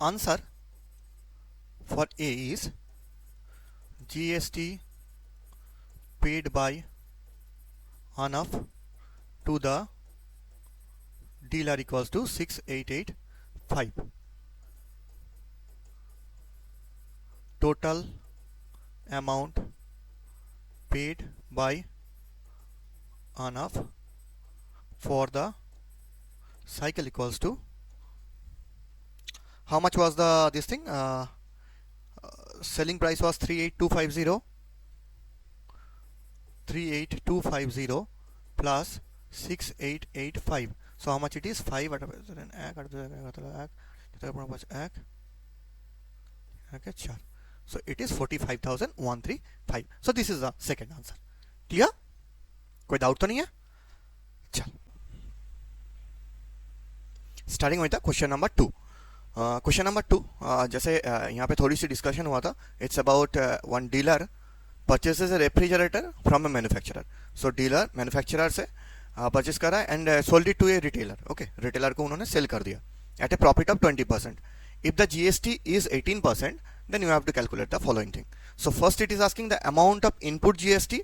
[SPEAKER 1] answer for A is GST paid by ANAP to the dealer equals to 6885. Total amount paid by Arnav for the cycle equals to, how much was the this thing, selling price was 38250 plus 6885. So how much it is? 5 so it is 45,135. so this is the second answer. Clear? कोई doubt तो नहीं है? चल, starting with the question number 2. Question number 2, जैसे यहाँ पे थोड़ी सी डिस्कशन हुआ था. It's about one dealer purchases a refrigerator from a manufacturer. So dealer manufacturer से परचेस करा and sold it to a retailer. Okay, retailer को उन्होंने सेल कर दिया at a profit of 20%. If the GST is 18%, then you have to calculate the following thing. So first it is asking the amount of input GST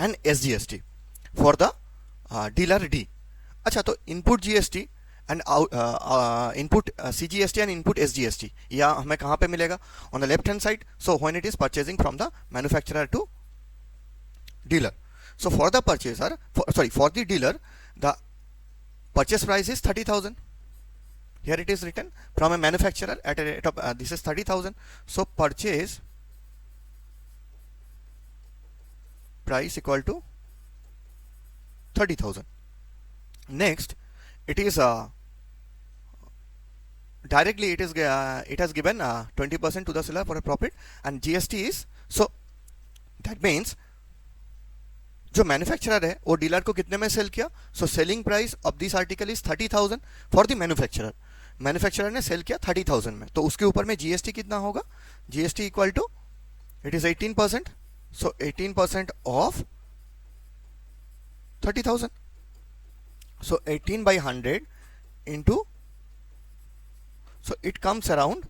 [SPEAKER 1] and SGST for the dealer D. अच्छा, तो input GST and input CGST and input SGST या हमें कहाँ पे मिलेगा? On the left hand side. So when it is purchasing from the manufacturer to dealer. So for the purchaser, for the dealer, the purchase price is 30,000. Here it is written from a manufacturer at a rate of this is 30,000. So purchase price equal to 30,000. Next, it is directly it has given 20% to the seller for a profit, and GST is, so that means जो manufacturer है वो dealer को कितने में cell किया? So selling price of this article is 30,000 for the manufacturer. Manufacturer ने cell किया 30,000 में, तो उसके ऊपर में जीएसटी कितना होगा? GST equal to, it is 18%. So 18% of 30,000. So 18 by 100 into, so it comes around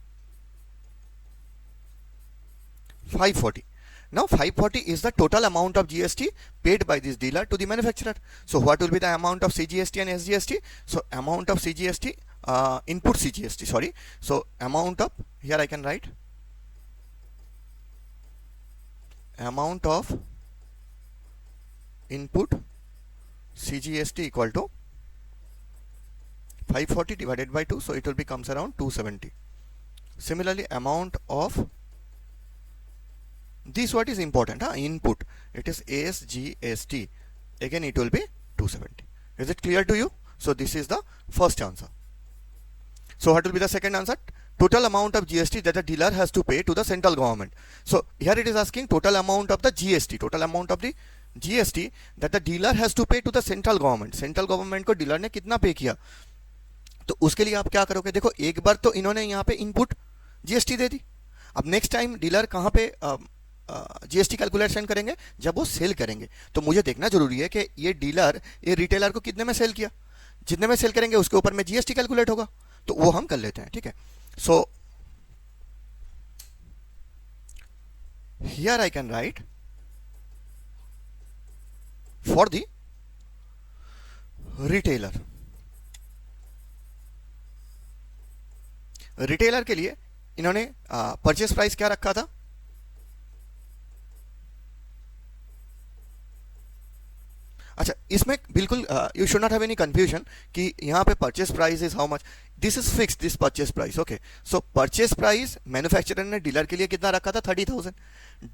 [SPEAKER 1] 540. Now 540 is the total amount of GST paid by this dealer to the manufacturer. So what will be the amount of CGST and SGST? So amount of CGST, input CGST, sorry. So amount of, here I can write amount of input CGST equal to 540 divided by 2. So it will be comes around 270. Similarly, amount of this, what is important, input, it is SGST, again it will be 270. Is it clear to you? So this is the first answer. So what will be the second answer? Total amount of GST that the dealer has to pay to the central government. So here it is asking total amount of the GST, total amount of the GST that the dealer has to pay to the central government. Central government को dealer ने कितना pay किया? तो उसके लिए आप क्या करोगे? देखो, एक बार तो इन्होंने यहाँ पे इनपुट जीएसटी दे दी. अब नेक्स्ट टाइम डीलर कहाँ पे जीएसटी कैलकुलेशन करेंगे? जब वो सेल करेंगे. तो मुझे देखना जरूरी है कि ये डीलर ये रिटेलर को कितने में सेल किया. जितने में सेल करेंगे उसके ऊपर में जीएसटी कैलकुलेट होगा. तो वो हम कर लेते हैं, ठीक है. So here I can right for the retailer. Retailer के लिए इन्होंने परचेस प्राइस क्या रखा था? अच्छा, इसमें बिल्कुल you should not have any confusion कि यहाँ पे purchase price is how much. This is fix, this purchase price. Okay, so purchase price manufacturer ने डीलर के लिए कितना रखा था? 30,000.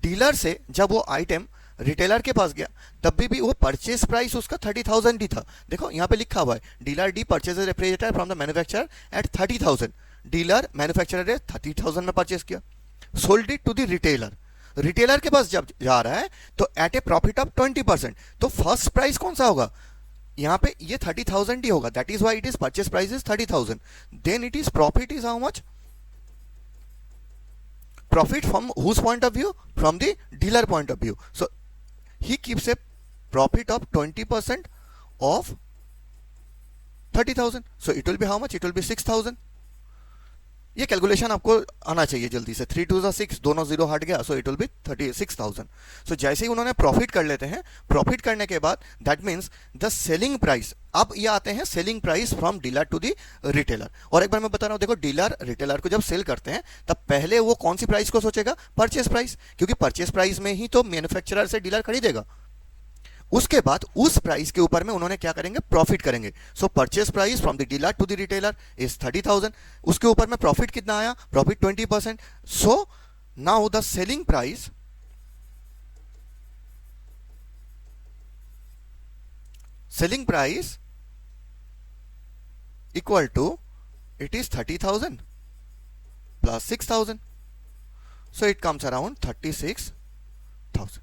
[SPEAKER 1] डीलर से जब वो आइटम रिटेलर के पास गया तब भी वो परचेस प्राइस उसका 30,000 ही था. देखो यहाँ पे लिखा हुआ है dealer the purchase refrigerator from the manufacturer at 30,000. Dealer manufacturer ने 30,000 में परचेस किया, sold it to the retailer. Retailer के पास जब जा रहा है तो एट ए प्रॉफिट ऑफ 20%. तो फर्स्ट प्राइस कौन सा होगा? यहाँ पे ये 30,000 ही होगा. That is why it is purchase price is 30,000. Then it is profit is how much? Profit from whose point of view? From the dealer point of view. So he keeps a profit of 20% of 30,000. So it will be how much? It will be 6,000. ये calculation आपको आना चाहिए जल्दी से। 3 2 6, दोनों zero हट गया, so it will B 36,000। सो जैसे ही उन्होंने प्रॉफिट कर लेते हैं, प्रॉफिट करने के बाद that means the selling price, अब ये आते हैं selling price from dealer to the retailer. और एक बार मैं बता रहा हूँ, देखो डीलर रिटेलर को जब सेल करते हैं तब पहले वो कौन सी प्राइस को सोचेगा? परचेस प्राइस, क्योंकि परचेस प्राइस में ही तो मैन्युफैक्चरर से डीलर खरीदेगा। उसके बाद उस प्राइस के ऊपर में उन्होंने क्या करेंगे? प्रॉफिट करेंगे। So purchase price from the dealer to the retailer is 30,000। उसके ऊपर में प्रॉफिट कितना आया? Profit 20%। So now the selling price equal to, it is 30,000 plus 6,000, so it comes around 36,000।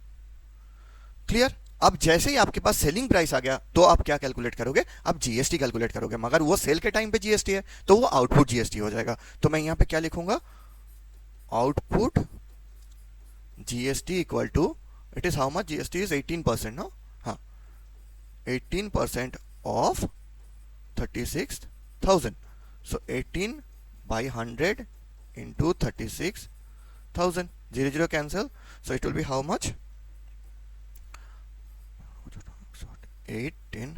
[SPEAKER 1] Clear? अब जैसे ही आपके पास सेलिंग प्राइस आ गया तो आप क्या कैलकुलेट करोगे? आप जीएसटी कैलकुलेट करोगे, मगर वो सेल के टाइम पे जीएसटी है तो वो आउटपुट जीएसटी हो जाएगा। तो मैं यहां पे क्या लिखूंगा? Output GST equal to, it is how much? GST is 18%, no? हाँ, 18% of 36,000। So 18 by 100 into 36,000, 0 0 cancel, so it will be how much? 8 10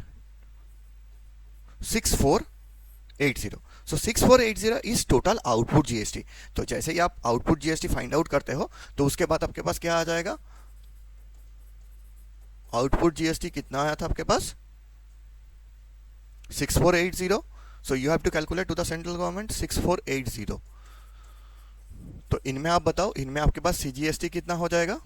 [SPEAKER 1] 6480। So 6480 is total output GST. तो जैसे ही आप आउटपुट जीएसटी फाइंड आउट करते हो तो उसके बाद आपके पास क्या आ जाएगा? आउटपुट जीएसटी कितना आया था आपके पास? 6480। So you have to calculate to the central government 6480। तो इनमें आप बताओ, इनमें आपके पास सीजीएसटी कितना हो जाएगा?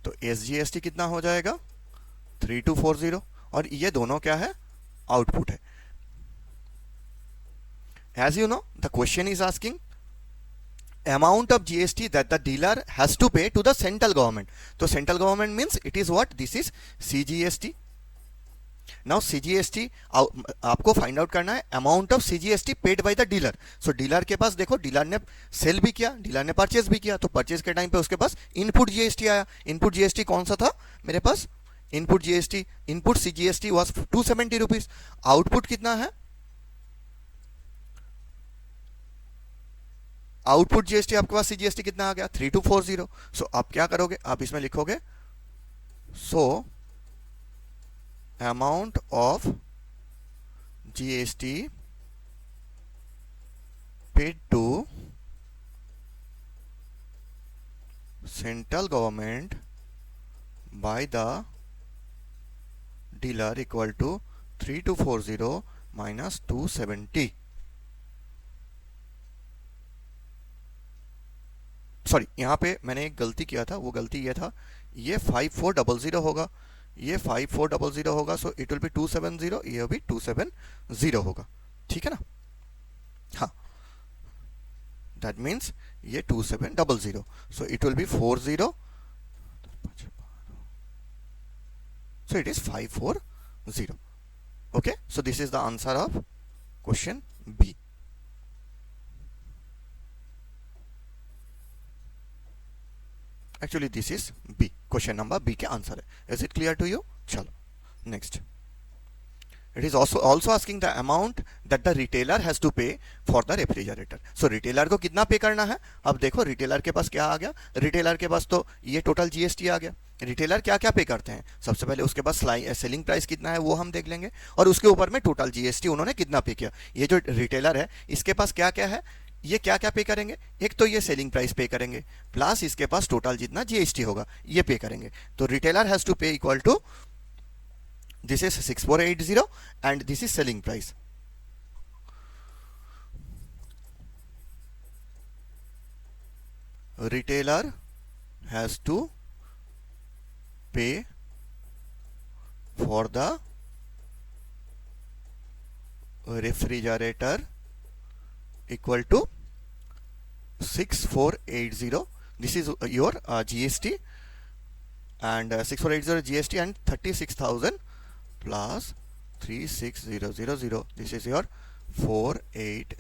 [SPEAKER 1] तो एसजीएसटी कितना हो जाएगा? 3240। और ये दोनों क्या है? आउटपुट है। As you know, the question is asking amount of GST that the dealer has to pay to the central government. तो central government means it is what? This is CGST. Now CGST आपको find out करना है amount of CGST paid by the dealer. So dealer के पास देखो, dealer ने cell भी किया, dealer ने परचेज भी किया, तो परचेज के टाइम पे उसके पास इनपुट जीएसटी आया। इनपुट जीएसटी कौन सा था मेरे पास? Input GST, input CGST was 270 rupees. Output कितना है? आउटपुट जीएसटी आपके पास सीजीएसटी कितना आ गया? 3240। सो आप क्या करोगे? आप इसमें लिखोगे so amount of GST paid to central government by the dealer equal to 3240 minus 270। Sorry, यहां पे मैंने एक गलती किया था, वो गलती ये था, ये 5400 होगा, ये 5400 होगा। सो इट विल बी 270, ये भी 270 होगा। ठीक है ना? हाँ, दैट मीन्स ये 2700, सो it will B 40, so it is 540. Okay, so this is the answer of question B. Actually this is B, question number B के आंसर है। Is it clear to you? चलो next. It is also asking the amount that the retailer has to pay for the refrigerator. So retailer को कितना pay करना है? अब देखो retailer के पास क्या आ गया? रिटेलर के पास तो ये टोटल जीएसटी आ गया। रिटेलर क्या क्या पे करते हैं? सबसे पहले उसके पास सेलिंग प्राइस कितना है वो हम देख लेंगे, और उसके ऊपर में टोटल जीएसटी उन्होंने कितना पे किया। ये जो रिटेलर है इसके पास क्या क्या है? ये क्या क्या पे करेंगे? एक तो ये सेलिंग प्राइस पे करेंगे, प्लस इसके पास टोटल जितना जीएसटी होगा ये पे करेंगे। तो रिटेलर हैज टू पे equal to, this is 6480 and this is selling price. Retailer has to pay for the refrigerator equal to 6480. This is your GST, and 6480 GST and 36,000 plus 36000. This is your 480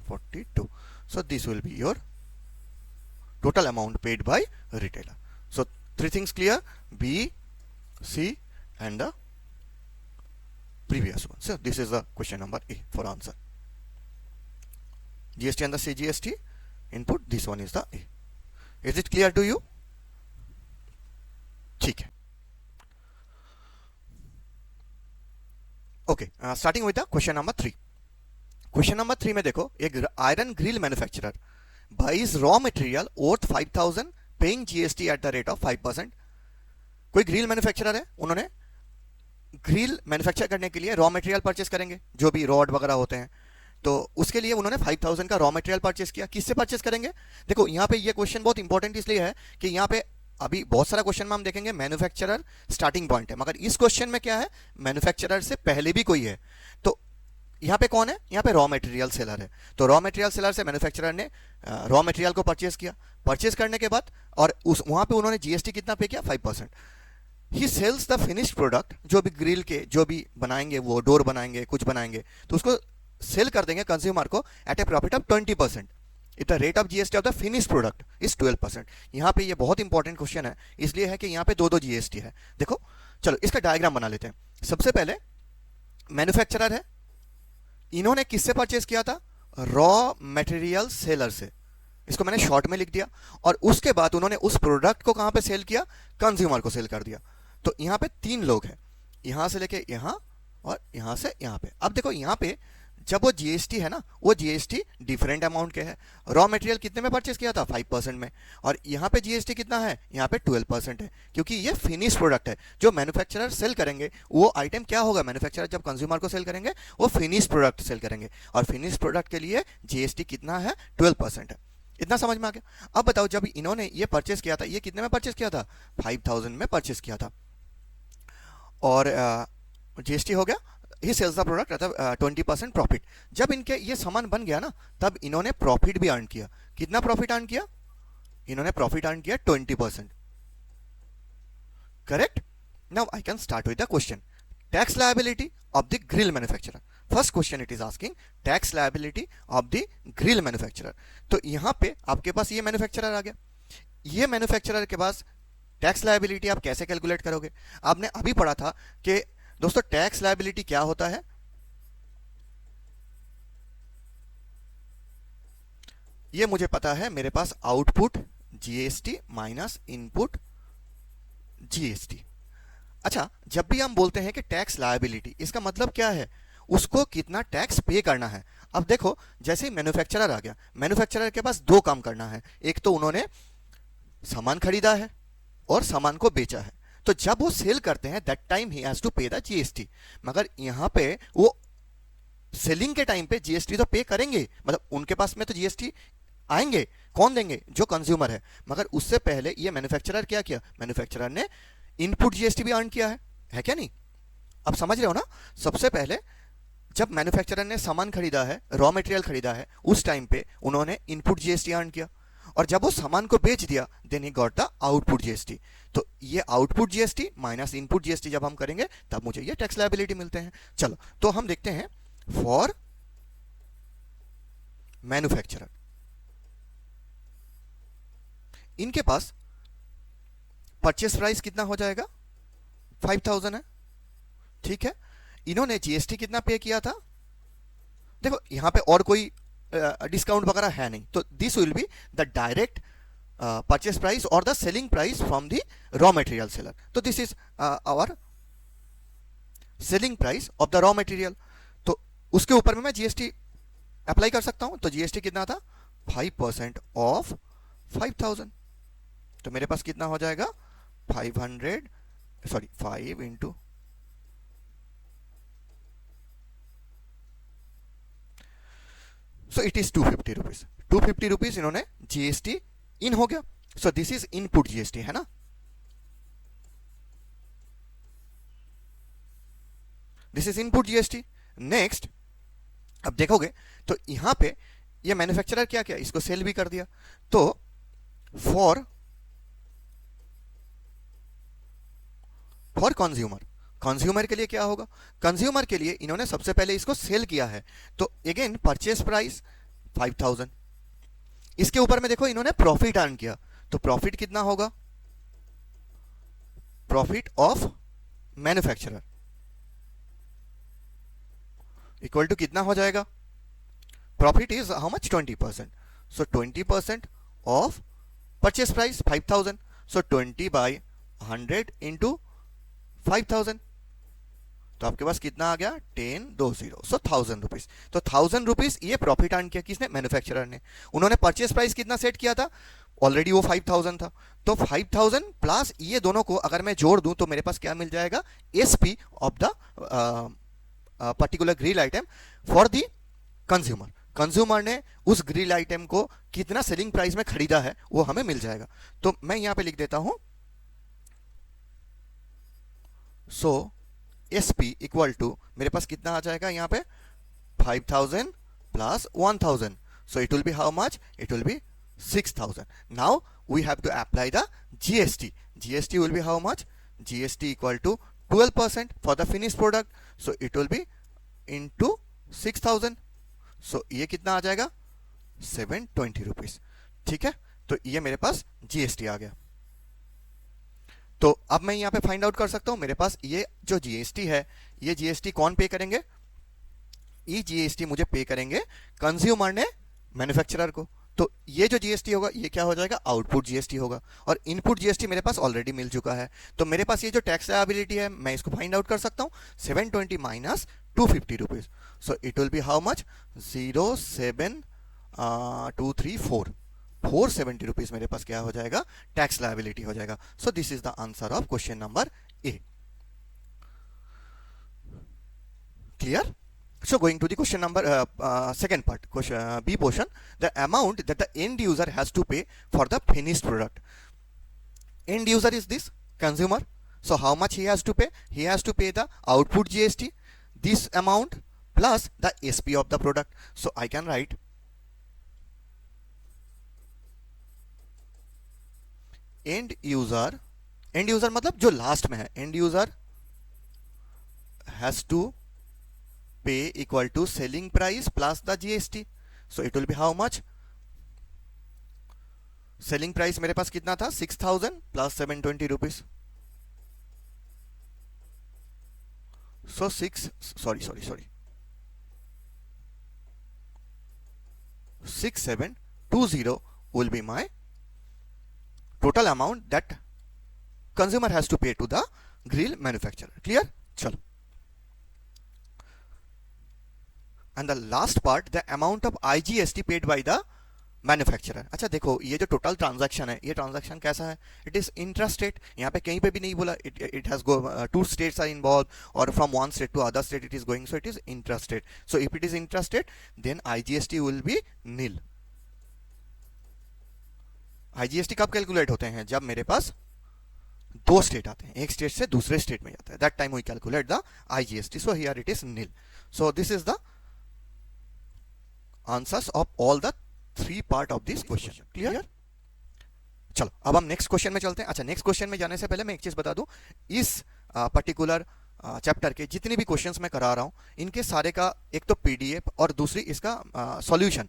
[SPEAKER 1] 42. So this will be your total amount paid by retailer. So three things clear: B, C and the previous one. So this is the question number A for answer. GST and the CGST input, this one is the A. Is it clear to you? ठीक है. Okay, starting with the question number 3. Question number 3 में देखो, एक iron grill manufacturer buys raw material worth 5,000 paying GST at the rate of 5%. कोई grill manufacturer है, उन्होंने grill manufacture करने के लिए रॉ मटेरियल परचेस करेंगे, जो भी रॉड वगैरह होते हैं, तो उसके लिए उन्होंने 5,000 का रॉ मटेरियल परचेस किया. किससे परचेस करेंगे? देखो यहाँ पे ये क्वेश्चन बहुत इंपॉर्टेंट इसलिए है कि यहाँ पे अभी बहुत सारा क्वेश्चन में हम देखेंगे मैन्युफैक्चरर स्टार्टिंग पॉइंट है, मगर इस क्वेश्चन में क्या है, मैन्युफैक्चरर से पहले भी कोई है. तो यहाँ पे कौन है? यहाँ पे रॉ मटेरियल सेलर है. तो रॉ मटेरियल सेलर से मैन्युफैक्चरर ने रॉ मटेरियल को परचेस किया. परचेस करने के बाद और उस वहाँ पे उन्होंने जीएसटी कितना पे किया? 5%. ही सेल्स द फिनिश्ड प्रोडक्ट, जो भी ग्रिल के जो भी बनाएंगे, वो डोर बनाएंगे, कुछ बनाएंगे, तो उसको सेल कर देंगे कंज्यूमर को at a profit of 20%. If the rate of GST of the finished product is 12%. यहाँ पे ये बहुत इंपॉर्टेंट क्वेश्चन है, इसलिए है कि यहाँ पे दो जीएसटी है. देखो चलो इसका डायग्राम बना लेते हैं. सबसे पहले मैन्युफैक्चरर है, इन्होंने किससे परचेस किया था? रॉ मटेरियल सेलर से. इसको मैंने शॉर्ट में लिख दिया. और उसके बाद उन्होंने उस प्रोडक्ट को कहां पे सेल किया? कंज्यूमर को सेल कर दिया. तो यहां पे 3 लोग हैं, यहां से लेके यहां और यहां से यहां पे. अब देखो यहां पे जब वो जीएसटी है ना, वो जीएसटी डिफरेंट अमाउंट के है. रॉ मटेरियल कितने में परचेस किया था? 5% में. और यहाँ पे जीएसटी कितना है? यहाँ पे 12% है, क्योंकि ये फिनिश प्रोडक्ट है. जो मैन्युफैक्चरर सेल करेंगे वो आइटम क्या होगा? मैन्युफैक्चरर जब कंज्यूमर को सेल करेंगे वो फिनिश प्रोडक्ट सेल करेंगे, और फिनिश प्रोडक्ट के लिए जीएसटी कितना है? 12% है. इतना समझ में आ गया? अब बताओ, जब इन्होंने ये परचेस किया था, ये कितने में परचेस किया था? 5,000 में परचेस किया था. और जीएसटी हो गया, ही सेल्स द प्रोडक्ट अर्थात 20% प्रॉफिट. जब इनके ये सामान बन गया ना, तब इन्होंने प्रॉफिट भी अर्न किया. कितना प्रॉफिट अर्न किया? इन्होंने प्रॉफिट अर्न किया 20%. Correct? Now I can start with the question. Tax liability of the grill manufacturer. First question it is asking tax liability of the grill manufacturer. तो यहां पे आपके पास ये मैन्युफैक्चरर आ गया. ये मैन्युफैक्चरर के पास टैक्स लायबिलिटी आप कैसे कैलकुलेट करोगे? आपने अभी पढ़ा था कि दोस्तों टैक्स लायबिलिटी क्या होता है? ये मुझे पता है, मेरे पास output GST minus input GST. अच्छा, जब भी हम बोलते हैं कि टैक्स लायबिलिटी, इसका मतलब क्या है? उसको कितना टैक्स पे करना है. अब देखो, जैसे ही मैन्युफैक्चरर आ गया, मैन्युफैक्चरर के पास 2 काम करना है. एक तो उन्होंने सामान खरीदा है और सामान को बेचा है. तो जब वो सेल करते हैं that time he has to pay the GST. मगर यहां पे वो सेलिंग के टाइम पे जीएसटी तो पे करेंगे, मतलब उनके पास में तो जीएसटी आएंगे. कौन देंगे? जो कंज्यूमर है. मगर उससे पहले ये मैन्युफैक्चरर क्या किया? मैन्युफैक्चरर ने इनपुट जीएसटी भी अर्न किया है क्या नहीं? अब समझ रहे हो ना? सबसे पहले जब मैन्युफैक्चरर ने सामान खरीदा है, रॉ मटेरियल खरीदा है, उस टाइम पे उन्होंने इनपुट जीएसटी अर्न किया. और जब वो सामान को बेच दिया, then he got the output GST. तो ये output GST minus input GST जब हम करेंगे, तब मुझे ये टैक्स लायबिलिटी मिलते हैं. चलो तो हम देखते हैं फॉर मैन्युफैक्चरर. इनके पास परचेस प्राइस कितना हो जाएगा? 5,000 है. ठीक है, इन्होंने जीएसटी कितना पे किया था? देखो यहां पे और कोई डिस्काउंट वगैरह है नहीं, तो this will be the direct purchase price और the selling price from the raw material seller. तो this is our selling price of the raw material. तो उसके ऊपर में मैं जीएसटी अप्लाई कर सकता हूं. तो जीएसटी कितना था? 5% ऑफ 5,000. तो मेरे पास कितना हो जाएगा? 5 into so it is 250 rupees. 250 rupees इन्होंने जीएसटी इन हो गया. सो दिस इज इनपुट जीएसटी, है ना? This is input GST. Next अब देखोगे तो यहां पे ये मैन्युफैक्चरर क्या किया? इसको सेल भी कर दिया. तो फॉर कंज्यूमर, कंज्यूमर के लिए क्या होगा? कंज्यूमर के लिए इन्होंने सबसे पहले इसको सेल किया है, तो अगेन परचेस प्राइस 5,000. इसके ऊपर में देखो इन्होंने प्रॉफिट अर्न किया, तो प्रॉफिट कितना होगा? Profit of manufacturer. Equal to कितना हो जाएगा, profit is how much 20%, so 20% of purchase price 5000, so 20/100 into 5000, तो आपके पास कितना आ गया 1020, सो 1000 रुपीज। तो 1000 रुपीज ये प्रॉफिट अर्न किया किसने, मैन्युफैक्चरर ने। उन्होंने परचेस प्राइस कितना सेट किया था, ऑलरेडी वो 5000 था, तो 5000 प्लस ये दोनों को अगर मैं जोड़ दूं तो मेरे पास क्या मिल जाएगा, SP of the particular grill item for the consumer. Consumer ने उस ग्रिल आइटम को कितना सेलिंग प्राइस में खरीदा है वो हमें मिल जाएगा। तो मैं यहां पे लिख देता हूं, सो एसपी इक्वल टू मेरे पास कितना आ जाएगा यहाँ पे 5000 plus 1000, so it will be how much, it will be 6000. Now we have to apply the GST. GST will be how much, GST equal to 12% for the finished product, so it will be into 6000, so ये कितना आ जाएगा 720 rupees. ठीक है, तो ये मेरे पास GST आ गया। तो अब मैं यहां पे फाइंड आउट कर सकता हूं, मेरे पास ये जो जीएसटी है, ये जीएसटी कौन पे करेंगे, ये जीएसटी मुझे पे करेंगे कंज्यूमर ने मैन्युफैक्चरर को। तो ये जो जीएसटी होगा ये क्या हो जाएगा, आउटपुट जीएसटी होगा, और इनपुट जीएसटी मेरे पास ऑलरेडी मिल चुका है। तो मेरे पास ये जो टैक्स लायबिलिटी है मैं इसको फाइंड आउट कर सकता हूं, 720 minus 250 rupees, so it will be how much 07234, 470 rupees मेरे पास क्या हो जाएगा, टैक्स लायबिलिटी हो जाएगा। सो this is the answer of question number A. Clear? So going to the question number second part, question B portion, the amount that the end user has to pay for the finished product. End user is this consumer. So how much he has to pay? He has to pay the output GST, this amount plus the SP of the product. So I can write end user मतलब जो last में है, end user has to pay equal to selling price plus the GST. So it will be how much? Selling price मेरे पास कितना था 6000 plus 720 rupees. So 6720 will be my total amount that consumer has to pay to the grill manufacturer. Clear? चलो, and the last part, the amount of IGST paid by the manufacturer. अच्छा देखो, ये जो total transaction है, ये transaction कैसा है, it is intrastate. यहाँ पे कहीं पे भी नहीं बोला it has go to states are involve और from one state to other state it is going, so it is intrastate. So if it is intrastate then IGST will be nil. IGST कब calculate होते हैं, जब मेरे पास दो state आते हैं, एक स्टेट से दूसरे स्टेट में जाता है, that time we calculate the IGST। So here it is nil. So this is the answers of all the 3 part of this question. Clear? चलो अब हम नेक्स्ट क्वेश्चन में चलते हैं। अच्छा, नेक्स्ट क्वेश्चन में जाने से पहले मैं एक चीज बता दूं, इस पर्टिकुलर चैप्टर के जितने भी क्वेश्चंस मैं करा रहा हूं, इनके सारे का एक तो PDF और दूसरी इसका सॉल्यूशन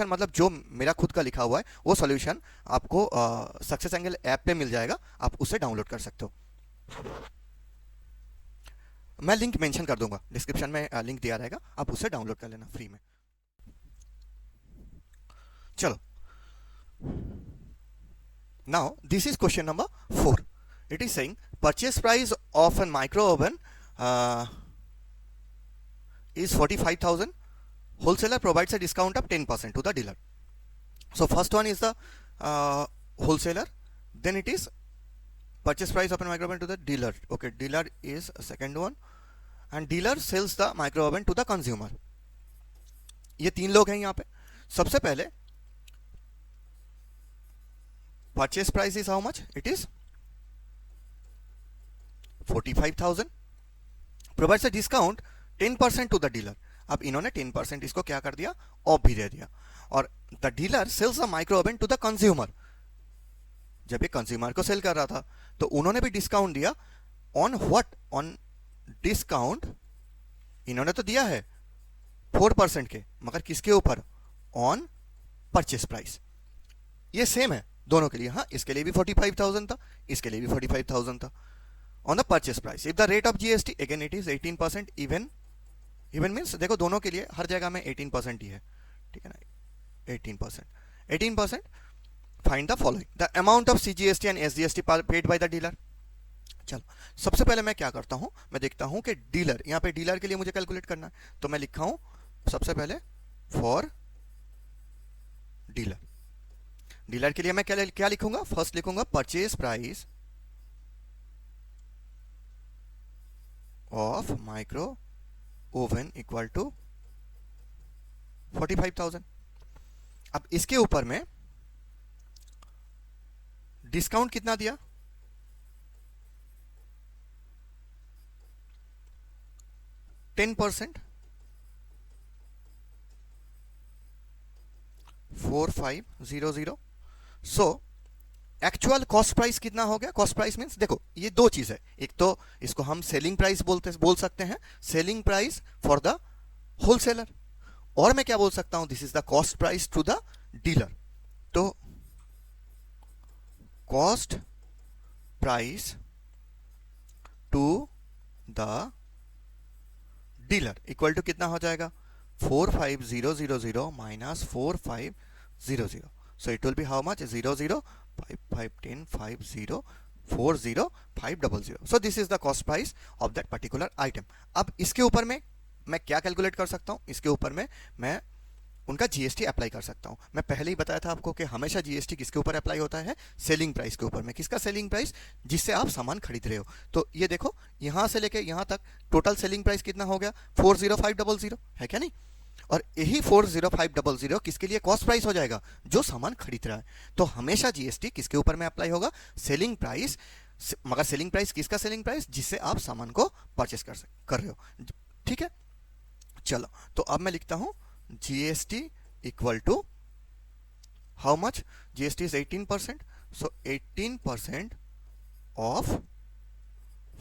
[SPEAKER 1] मतलब जो मेरा खुद का लिखा हुआ है वो सॉल्यूशन आपको सक्सेस एंगल ऐप पे मिल जाएगा, आप उसे डाउनलोड कर सकते हो। मैं लिंक मेंशन कर दूंगा, डिस्क्रिप्शन में लिंक दिया रहेगा, आप उसे डाउनलोड कर लेना फ्री में। चलो, now this is question number 4. It is saying purchase price of a micro oven is 45,000. Wholesaler provides a discount of 10% to the dealer. So first one is the wholesaler, then it is purchase price of a micro oven to the dealer. Okay, dealer is a second one, and dealer sells the micro oven to the consumer. ये तीन लोग हैं यहाँ पे। सबसे पहले purchase price is how much? It is 45,000. Provides a discount 10% to the dealer. अब इन्होंने 10% इसको क्या कर दिया, ऑफ भी दे दिया। और the dealer sells a micro oven to the consumer. जब ये कंज्यूमर को सेल कर रहा था तो उन्होंने भी डिस्काउंट दिया। On what? ऑन डिस्काउंट इन्होंने तो दिया है 4% के, मगर किसके ऊपर? On purchase price. ये सेम है दोनों के लिए। हाँ, इसके लिए भी 45,000 था, इसके लिए भी 45,000 था। On the purchase price if the rate of GST again it is 18%, even even means देखो दोनों के लिए हर जगह में 18% ही है, ठीक है ना, 18%। 18% find the following, the amount of CGST and SGST paid by the dealer. चलो सबसे पहले मैं क्या करता हूं, मैं देखता हूं कि डीलर, यहां पे डीलर के लिए मुझे कैलकुलेट करना है, तो मैं लिखा हूं सबसे पहले फॉर डीलर। डीलर के लिए मैं क्या लिखूंगा, फर्स्ट लिखूंगा purchase price of micro oven equal to 45,000। अब इसके ऊपर में डिस्काउंट कितना दिया, 10%, 4500। सो एक्चुअल कॉस्ट प्राइस कितना हो गया, कॉस्ट प्राइस मींस देखो ये दो चीज है, एक तो इसको हम सेलिंग प्राइस बोल सकते हैं, selling price for the wholesaler, और मैं क्या बोल सकता हूं, this is the cost price to the dealer. तो cost price to the dealer equal to कितना हो जाएगा, 45,000 minus 4500, so it will be how much, 00 5 5 10 50 40 500। so this is the cost price of that particular item। अब इसके ऊपर में मैं क्या कैलकुलेट कर सकता हूं, इसके ऊपर में मैं उनका जीएसटी अप्लाई कर सकता हूं। मैं पहले ही बताया था आपको कि हमेशा जीएसटी किसके ऊपर अप्लाई होता है, सेलिंग प्राइस के ऊपर में। किसका सेलिंग प्राइस, जिससे आप सामान खरीद रहे हो। तो ये देखो यहां से लेके यहां तक टोटल सेलिंग प्राइस कितना हो गया, 40500 है क्या नहीं, और यही 40500 किसके लिए कॉस्ट प्राइस हो जाएगा, जो सामान खरीद रहा है। तो हमेशा जीएसटी किसके ऊपर में अप्लाई होगा, सेलिंग प्राइस, मगर सेलिंग प्राइस किसका सेलिंग प्राइस, जिससे आप सामान को परचेस कर रहे हो, ठीक है। चलो तो अब मैं लिखता हूं GST equal to how much, GST is 18%, so 18% of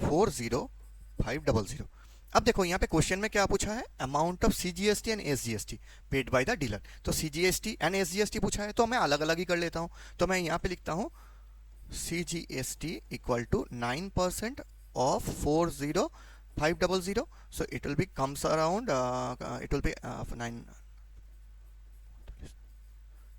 [SPEAKER 1] 40500। अब देखो यहाँ पे क्वेश्चन में क्या पूछा है, amount of CGST and SGST paid by the dealer. तो CGST एंड SGST पूछा है, तो मैं अलग अलग ही कर लेता हूँ। तो मैं यहाँ पे लिखता हूँ CGST equal to 9% of 40500, so it will be comes around it will be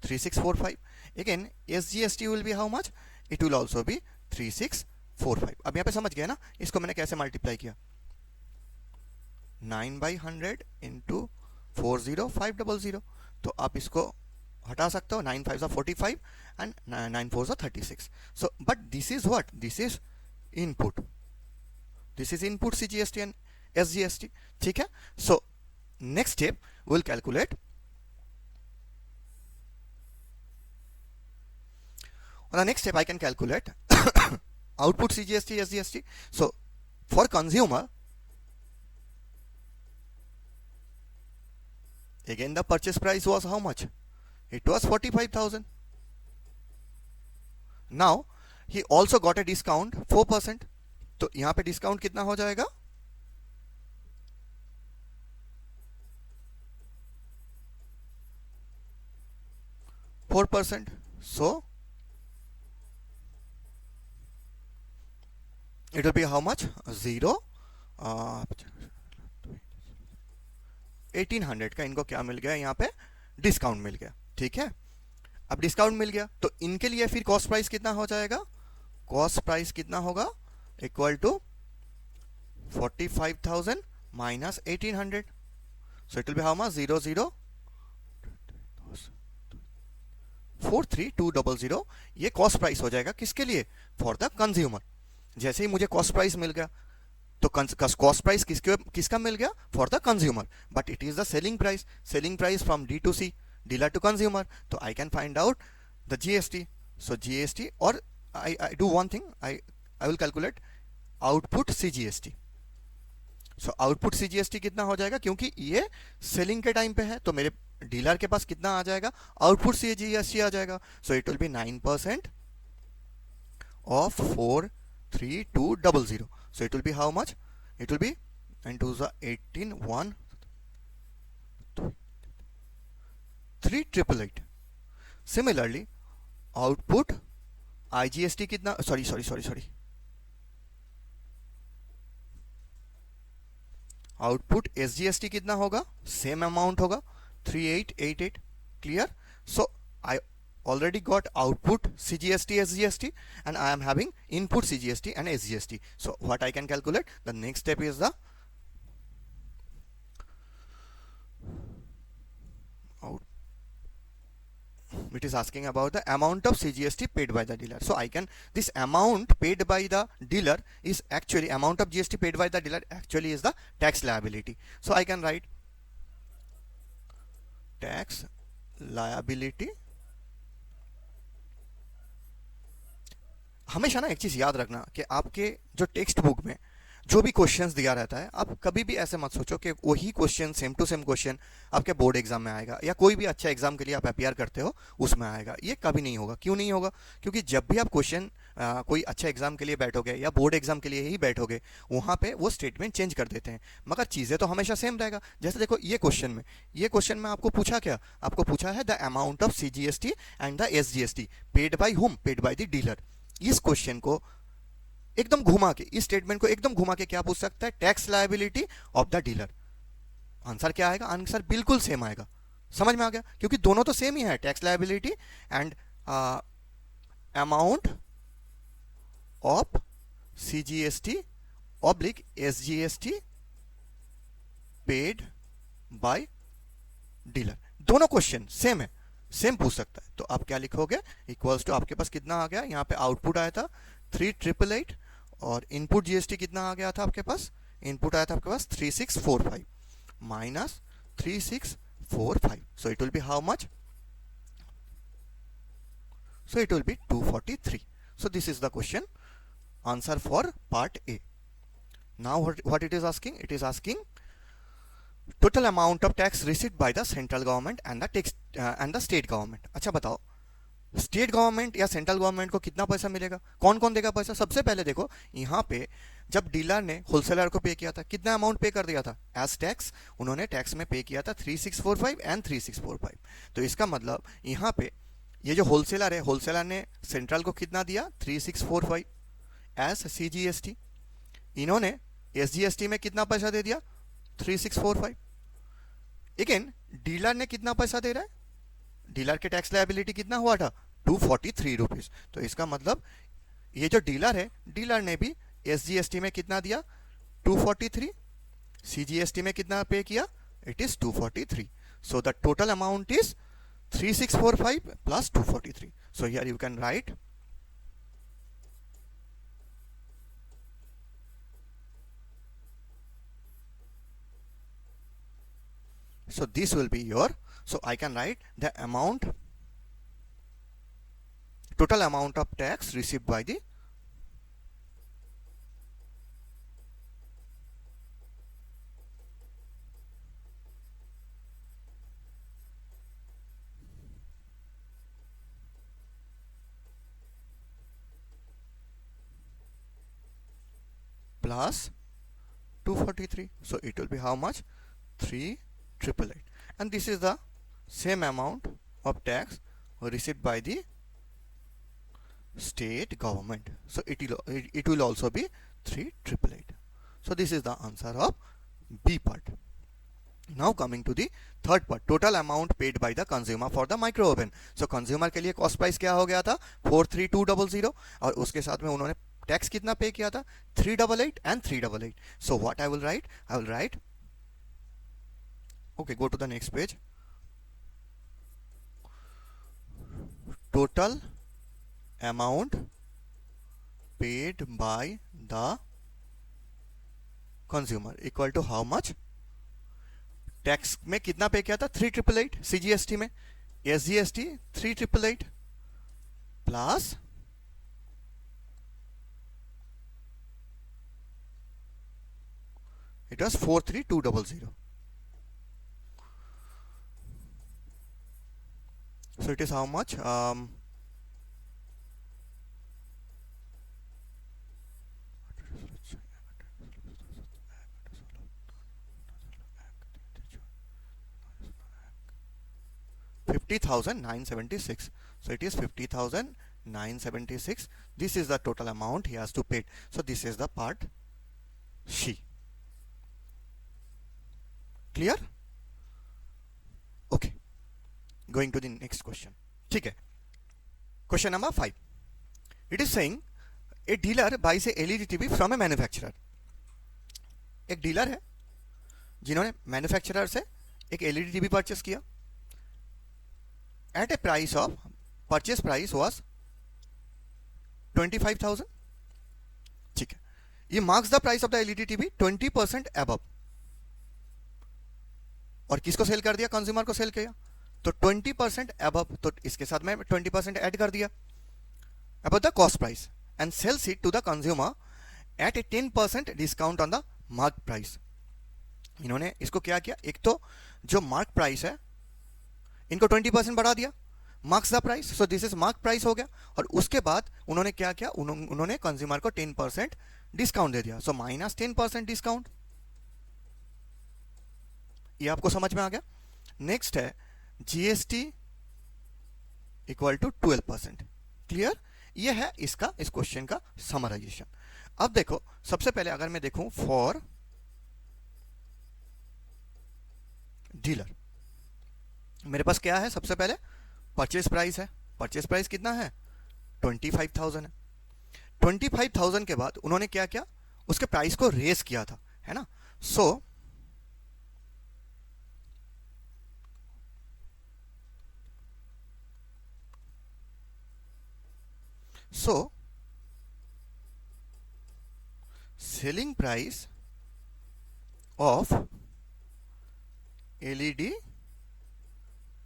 [SPEAKER 1] 3645। again SGST will be how much, it will also be 3645। अब यहाँ पे समझ गया ना, इसको मैंने कैसे मल्टीप्लाई किया, 9/100 इंटू 40500। तो आप इसको हटा सकते हो, 9 5 45 and 9 4 36। So but this is what, this is input, this is input CGST and SGST, ठीक है। So next step will calculate, on the next step I can calculate output CGST SGST। so for consumer again the purchase price was how much, it was 45,000। now he also got a discount 4%, तो यहां पे discount कितना हो जाएगा, 4%, so it will be how much, 1800 का इनको क्या मिल गया, यहाँ पे डिस्काउंट मिल गया, ठीक है। अब डिस्काउंट मिल गया तो इनके लिए फिर कॉस्ट प्राइस कितना हो जाएगा, कॉस्ट प्राइस कितना होगा, equal to 45,000 minus 1800, so it will be how much, 00 43200। ये कॉस्ट प्राइस हो जाएगा किसके लिए, फॉर द कंज्यूमर। जैसे ही मुझे कॉस्ट प्राइस मिल गया तो कॉस्ट प्राइस किसका मिल गया, for the consumer, but it is the selling price from D to C, dealer to consumer. तो I can find out the GST, so GST, और I do one thing, I will calculate output CGST। So output CGST कितना हो जाएगा, क्योंकि ये selling के time पे है, तो मेरे डीलर के पास कितना आ जाएगा, आउटपुट CGST आ जाएगा। सो it will B 9% of 43200, so it will be how much, it will be 9 2 18 1 3888। similarly output IGST कितना, सॉरी आउटपुट SGST कितना होगा, सेम अमाउंट होगा 3888. Clear? So I already got output CGST SGST and I am having input CGST and SGST. So what I can calculate, the next step is the out. It is asking about the amount of CGST paid by the dealer. So I can, this amount paid by the dealer is actually, amount of GST paid by the dealer actually is the tax liability. So I can write tax liability. हमेशा ना एक चीज़ याद रखना कि आपके जो text book में जो भी क्वेश्चंस दिया रहता है, आप कभी भी ऐसे मत सोचो कि वही question same to same question आपके बोर्ड एग्जाम में आएगा या कोई भी अच्छा एग्जाम के लिए आप अपियर करते हो उसमें आएगा. ये कभी नहीं होगा. क्यों नहीं होगा? क्योंकि जब भी आप क्वेश्चन कोई अच्छा एग्जाम के लिए बैठोगे या बोर्ड एग्जाम के लिए ही बैठोगे, वहाँ पे वो स्टेटमेंट चेंज कर देते हैं, मगर चीज़ें तो हमेशा सेम रहेगा. जैसे देखो ये क्वेश्चन में आपको पूछा क्या, आपको पूछा है the amount of CGST and the SGST paid by हुम, पेड बाई द डीलर. इस क्वेश्चन को एकदम घुमा के, इस स्टेटमेंट को एकदम घुमा के क्या पूछ सकता है, tax liability of the dealer. Answer क्या आएगा? आंसर बिल्कुल सेम आएगा. समझ में आ गया? क्योंकि दोनों तो सेम ही है, tax liability and amount of CGST oblique SGST paid by dealer. दोनों क्वेश्चन सेम है, सेम पूछ सकता है. तो आप क्या लिखोगे, इक्वल्स टू, आपके पास कितना आ गया, यहाँ पे आउटपुट आया था 3888 और इनपुट GST कितना आ गया था आपके पास, इनपुट आया था आपके पास 3645 minus 3645. So it will be how much? So it will B 243. So this is the question answer for part A. Now what it is asking, it is asking total amount of tax received by the central government and the state government. अच्छा बताओ, state government या central government को कितना पैसा मिलेगा, कौन कौन देगा पैसा? सबसे पहले देखो यहाँ पे जब डीलर ने होलसेलर को पे किया था, कितना अमाउंट पे कर दिया था एज टैक्स, उन्होंने टैक्स में पे किया था 3645 एंड 3645. तो इसका मतलब यहाँ पे ये जो होलसेलर है, होलसेलर ने सेंट्रल को कितना दिया, 3645 एज CGST. इन्होंने SGST में कितना पैसा दे दिया, 3645. अगेन डीलर ने कितना पैसा दे रहा है, डीलर के टैक्स लायबिलिटी कितना हुआ था, 243 रुपीज. तो इसका मतलब ये जो डीलर है, डीलर ने भी SGST में कितना दिया, 243. CGST में कितना पे किया, it is 243. So the total amount is 3645 plus 243. So here you can write so this will be your, so I can write the amount, total amount of tax received by the plus 243. So it will be how much, 3888. And this is the same amount of tax received by the state government. So it will also be 3888. So this is the answer of B part. Now coming to the third part, total amount paid by the consumer for the micro oven. So consumer के लिए cost price क्या हो गया था, 43200 और उसके साथ में उन्होंने टैक्स कितना पे किया था, 388 and 388. So what I will write, I will write, okay, go to the next page. Total amount paid by the consumer equal to how much, tax में कितना पे किया था, 3888, CGST में, SGST 3888 plus it was 43200. So it is how much, $50,976. So it is 50,976. This is the total amount he has to pay. So this is the part C. Clear? Okay, going to the next question. ठीक है, question number 5. It is saying a dealer buys a LED TV from a manufacturer. एक डीलर है जिन्होंने manufacturer से एक LED TV purchase किया at a price of, purchase price was 25,000. ठीक है, ये marks the price of the LED TV 20% above. और किसको सेल कर दिया? कंज्यूमर को सेल किया. तो 20% अबव, तो इसके साथ में 20% ऐड कर दिया above the cost price and sells it to the consumer at a 10% discount on the mark price. इन्होंने इसको क्या किया? एक तो जो मार्क प्राइस है इनको 20% बढ़ा दिया, marks the price, so this is mark price हो गया. और उसके बाद उन्होंने क्या किया? उन्होंने कंज्यूमर को 10% डिस्काउंट दे दिया, सो माइनस 10% डिस्काउंट. ये आपको समझ में आ गया. नेक्स्ट है जीएसटी इक्वल टू 12%. क्लियर? ये है इसका, इस क्वेश्चन का समराइजेशन. अब देखो, सबसे पहले अगर मैं देखूं फॉर डीलर, मेरे पास क्या है? सबसे पहले परचेस प्राइस है. परचेस प्राइस कितना है? 25,000 है. 25,000 के बाद उन्होंने क्या किया? उसके प्राइस को रेस किया था, है ना. सो selling price of LED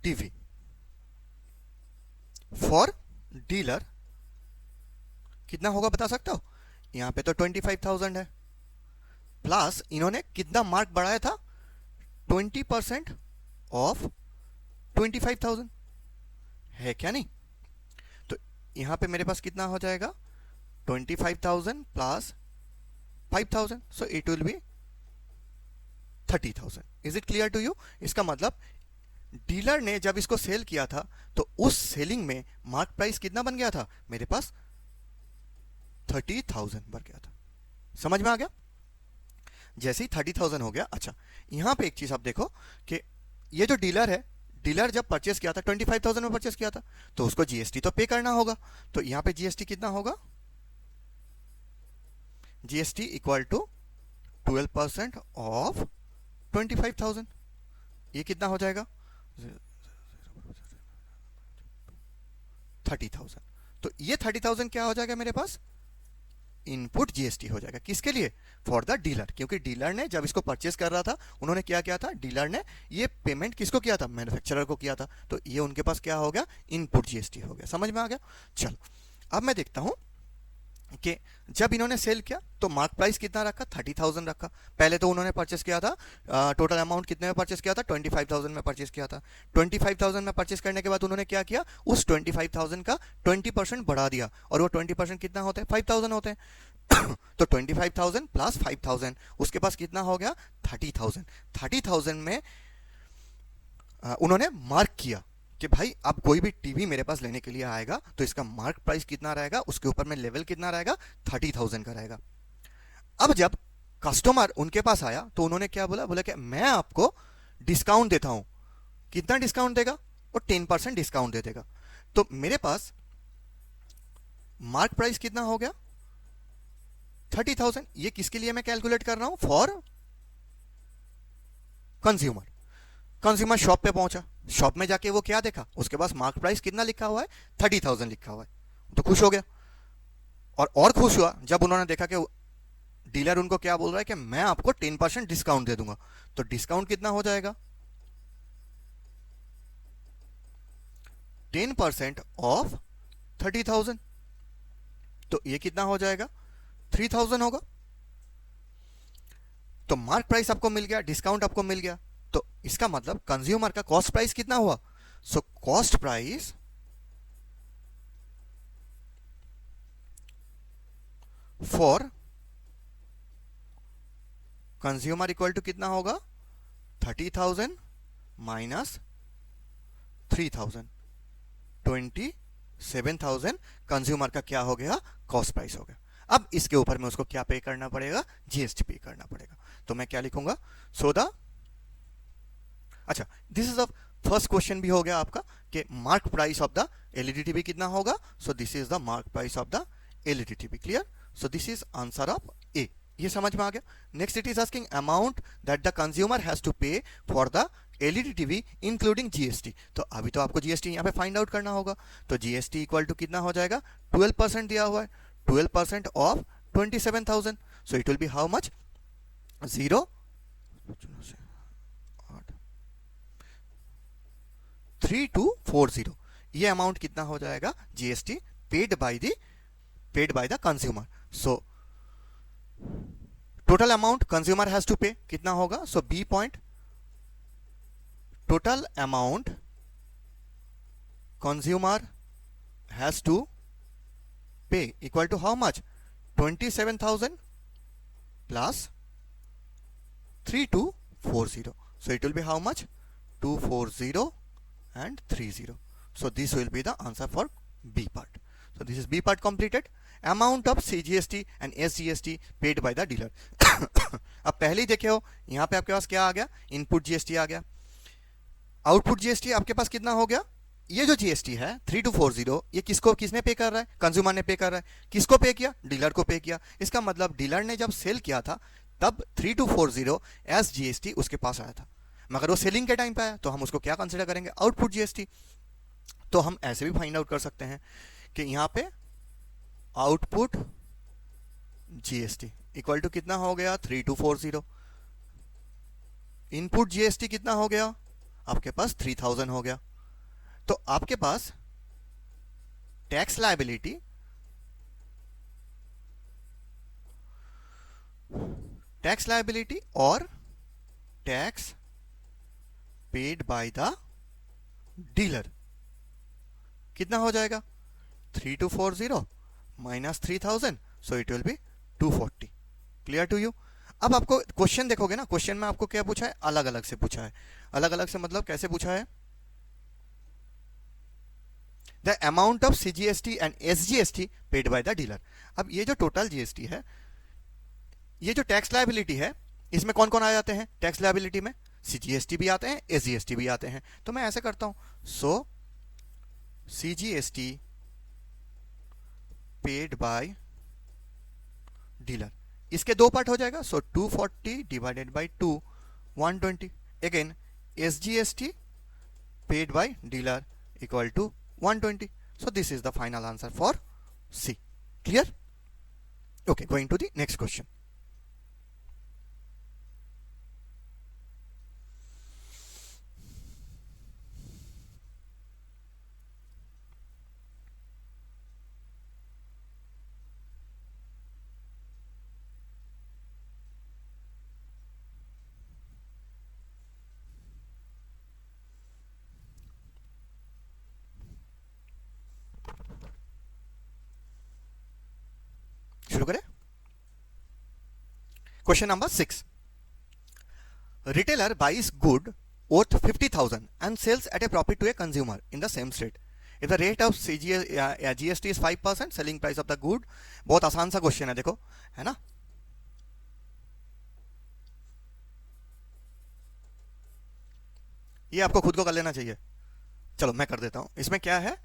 [SPEAKER 1] TV for dealer कितना होगा बता सकते हो? यहां पे तो 25,000 है, प्लस इन्होंने कितना मार्क बढ़ाया था? 20% ऑफ 25,000 है क्या नहीं? तो यहां पे मेरे पास कितना हो जाएगा? 25,000 plus 5,000, so it will be 30,000. Is it clear to you? इसका मतलब डीलर ने जब इसको सेल किया था तो उस सेलिंग में मार्क प्राइस कितना बन गया था? मेरे पास 30,000 बन गया था. समझ में आ गया? जैसे ही 30,000 हो गया. अच्छा, यहां पे एक चीज आप देखो कि ये जो डीलर है, डीलर जब परचेस किया था 25,000 में परचेस किया था, तो उसको जीएसटी तो पे करना होगा. तो यहां पे जीएसटी कितना होगा? GST equal to 12% of 25,000. ये कितना हो जाएगा? 30,000. तो ये 30,000 क्या हो जाएगा मेरे पास? इनपुट जीएसटी हो जाएगा. किसके लिए? For the dealer. क्योंकि डीलर ने जब इसको परचेस कर रहा था, उन्होंने क्या किया था? डीलर ने ये पेमेंट किसको किया था? मैन्युफैक्चरर को किया था. तो ये उनके पास क्या हो गया? इनपुट जीएसटी हो गया. समझ में आ गया? चलो, अब मैं देखता हूं कि जब इन्होंने सेल किया तो मार्क प्राइस कितना रखा? 30,000 रखा. पहले तो उन्होंने परचेस किया था, टोटल अमाउंट कितने में परचेस किया था? 25,000 में परचेस किया था. 25,000 में परचेस करने के बाद उन्होंने क्या किया? उस 25,000 का 20% बढ़ा दिया. और वो 20% कितना होता है? 5,000 होते हैं. तो 25,000 प्लस 5,000, उसके पास कितना हो गया? 30,000. 30,000 में उन्होंने मार्क किया कि भाई अब कोई भी टीवी मेरे पास लेने के लिए आएगा तो इसका मार्क प्राइस कितना रहेगा? उसके ऊपर में लेवल कितना रहेगा? 30,000 का रहेगा. अब जब कस्टमर उनके पास आया तो उन्होंने क्या बोला? बोला कि मैं आपको डिस्काउंट देता हूं. कितना डिस्काउंट देगा? वो 10% डिस्काउंट दे देगा. तो मेरे पास मार्क प्राइस कितना हो गया? 30,000. ये किसके लिए मैं कैलकुलेट कर रहा हूं? For consumer. कंज्यूमर शॉप पे पहुंचा, शॉप में जाके वो क्या देखा? उसके पास मार्क प्राइस कितना लिखा हुआ है? 30,000 लिखा हुआ है. तो खुश हो गया. और खुश हुआ जब उन्होंने देखा कि डीलर उनको क्या बोल रहा है कि मैं आपको 10% डिस्काउंट दे दूंगा. तो डिस्काउंट कितना हो जाएगा? 10% ऑफ 30,000. तो ये कितना हो जाएगा? 3,000 होगा. तो मार्क प्राइस आपको मिल गया, डिस्काउंट आपको मिल गया. तो इसका मतलब कंज्यूमर का कॉस्ट प्राइस कितना हुआ? So cost price for consumer equal to कितना होगा? 30,000 माइनस 3,000, 27,000 कंज्यूमर का क्या हो गया? कॉस्ट प्राइस हो गया. अब इसके ऊपर में उसको क्या पे करना पड़ेगा? जीएसटी पे करना पड़ेगा. तो मैं क्या लिखूंगा? सो द अच्छा, this is the first question भी हो गया आपका कि mark price of the LED TV कितना होगा. So this is the mark price of the LED TV. Clear. So this is answer of A. ये समझ में आ गया. Next it is asking amount that the consumer has to pay for the LED TV including GST. तो अभी तो आपको GST यहाँ पे फाइंड आउट करना होगा. तो जीएसटी इक्वल टू कितना हो जाएगा, 12% दिया हुआ है. 12% of 27,000. So it will be how much, 0.3240. ये अमाउंट कितना हो जाएगा, GST paid by the consumer. So total amount consumer has to pay कितना होगा. So B point total amount consumer has to pay equal to how much, 27,000 plus 3240. So it will be how much, 240 and 30. So this will be the answer for B part. So this is B part completed. Amount of CGST and SGST paid by the dealer. अब पहले ही देखे हो यहाँ पे आपके पास क्या आ गया, input GST आ गया. आउटपुट जीएसटी आपके पास कितना हो गया. ये जो जीएसटी है 3240, ये किसने पे कर रहा है, कंज्यूमर ने पे कर रहा है. किसको पे किया, डीलर को पे किया. इसका मतलब डीलर ने जब सेल किया था तब 3240 एस जीएसटी उसके पास आया था, मगर वो सेलिंग के टाइम पे आया तो हम उसको क्या कंसिडर करेंगे, आउटपुट जीएसटी. तो हम ऐसे भी फाइंड आउट कर सकते हैं कि यहाँ पे आउटपुट जीएसटी इक्वल टू कितना हो गया, 3240. इनपुट जीएसटी कितना हो गया, आपके पास 3000 हो गया. तो आपके पास टैक्स लायबिलिटी और tax paid by the dealer कितना हो जाएगा, 3240 minus 3000. So it will be 240. Clear to you. अब आपको क्वेश्चन देखोगे ना, क्वेश्चन में आपको क्या पूछा है, अलग अलग से पूछा है. अलग अलग से मतलब कैसे पूछा है, the amount of CGST and SGST paid by the dealer. अब ये जो टोटल जीएसटी है, ये जो टैक्स लायबिलिटी है, इसमें कौन कौन आ जाते हैं टैक्स लायबिलिटी में, सीजीएसटी भी आते हैं, एसजीएसटी भी आते हैं. तो मैं ऐसे करता हूं, so CGST paid by dealer, इसके दो पार्ट हो जाएगा. So 240 divided by 2, 120. Again SGST paid by dealer equal to 120. So this is the final answer for C. Clear. Okay, going to the next question. शुरू करें. Question number 6. Retailer buys good worth 50,000 and sells at a profit to a consumer in the same state. If the rate of GST is 5%, selling price of the good. बहुत आसान सा question है, देखो, है ना. ये आपको खुद को कर लेना चाहिए. चलो मैं कर देता हूं. इसमें क्या है,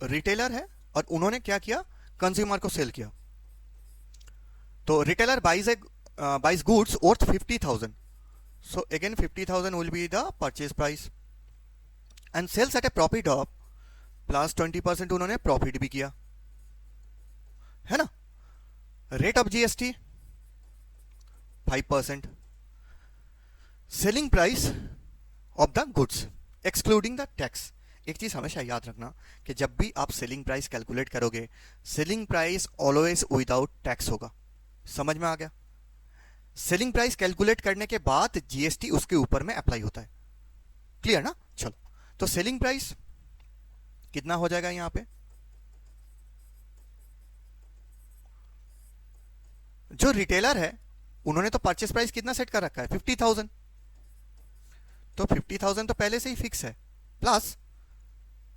[SPEAKER 1] रिटेलर है और उन्होंने क्या किया, कंज्यूमर को सेल किया. तो retailer buys goods worth 50,000. So again 50,000 will be the purchase price and sells at a profit of plus 20%. उन्होंने प्रॉफिट भी किया, है ना. Rate of GST 5%. Selling price of the goods excluding the tax. एक चीज हमेशा याद रखना कि जब भी आप सेलिंग प्राइस कैलकुलेट करोगे, selling price always without tax होगा. समझ में आ गया. सेलिंग प्राइस कैलकुलेट करने के बाद जीएसटी उसके ऊपर में अप्लाई होता है. क्लियर ना. चलो, तो सेलिंग प्राइस कितना हो जाएगा यहां पे, जो रिटेलर है उन्होंने तो परचेस प्राइस कितना सेट कर रखा है, 50,000. तो 50,000 तो पहले से ही फिक्स है, प्लस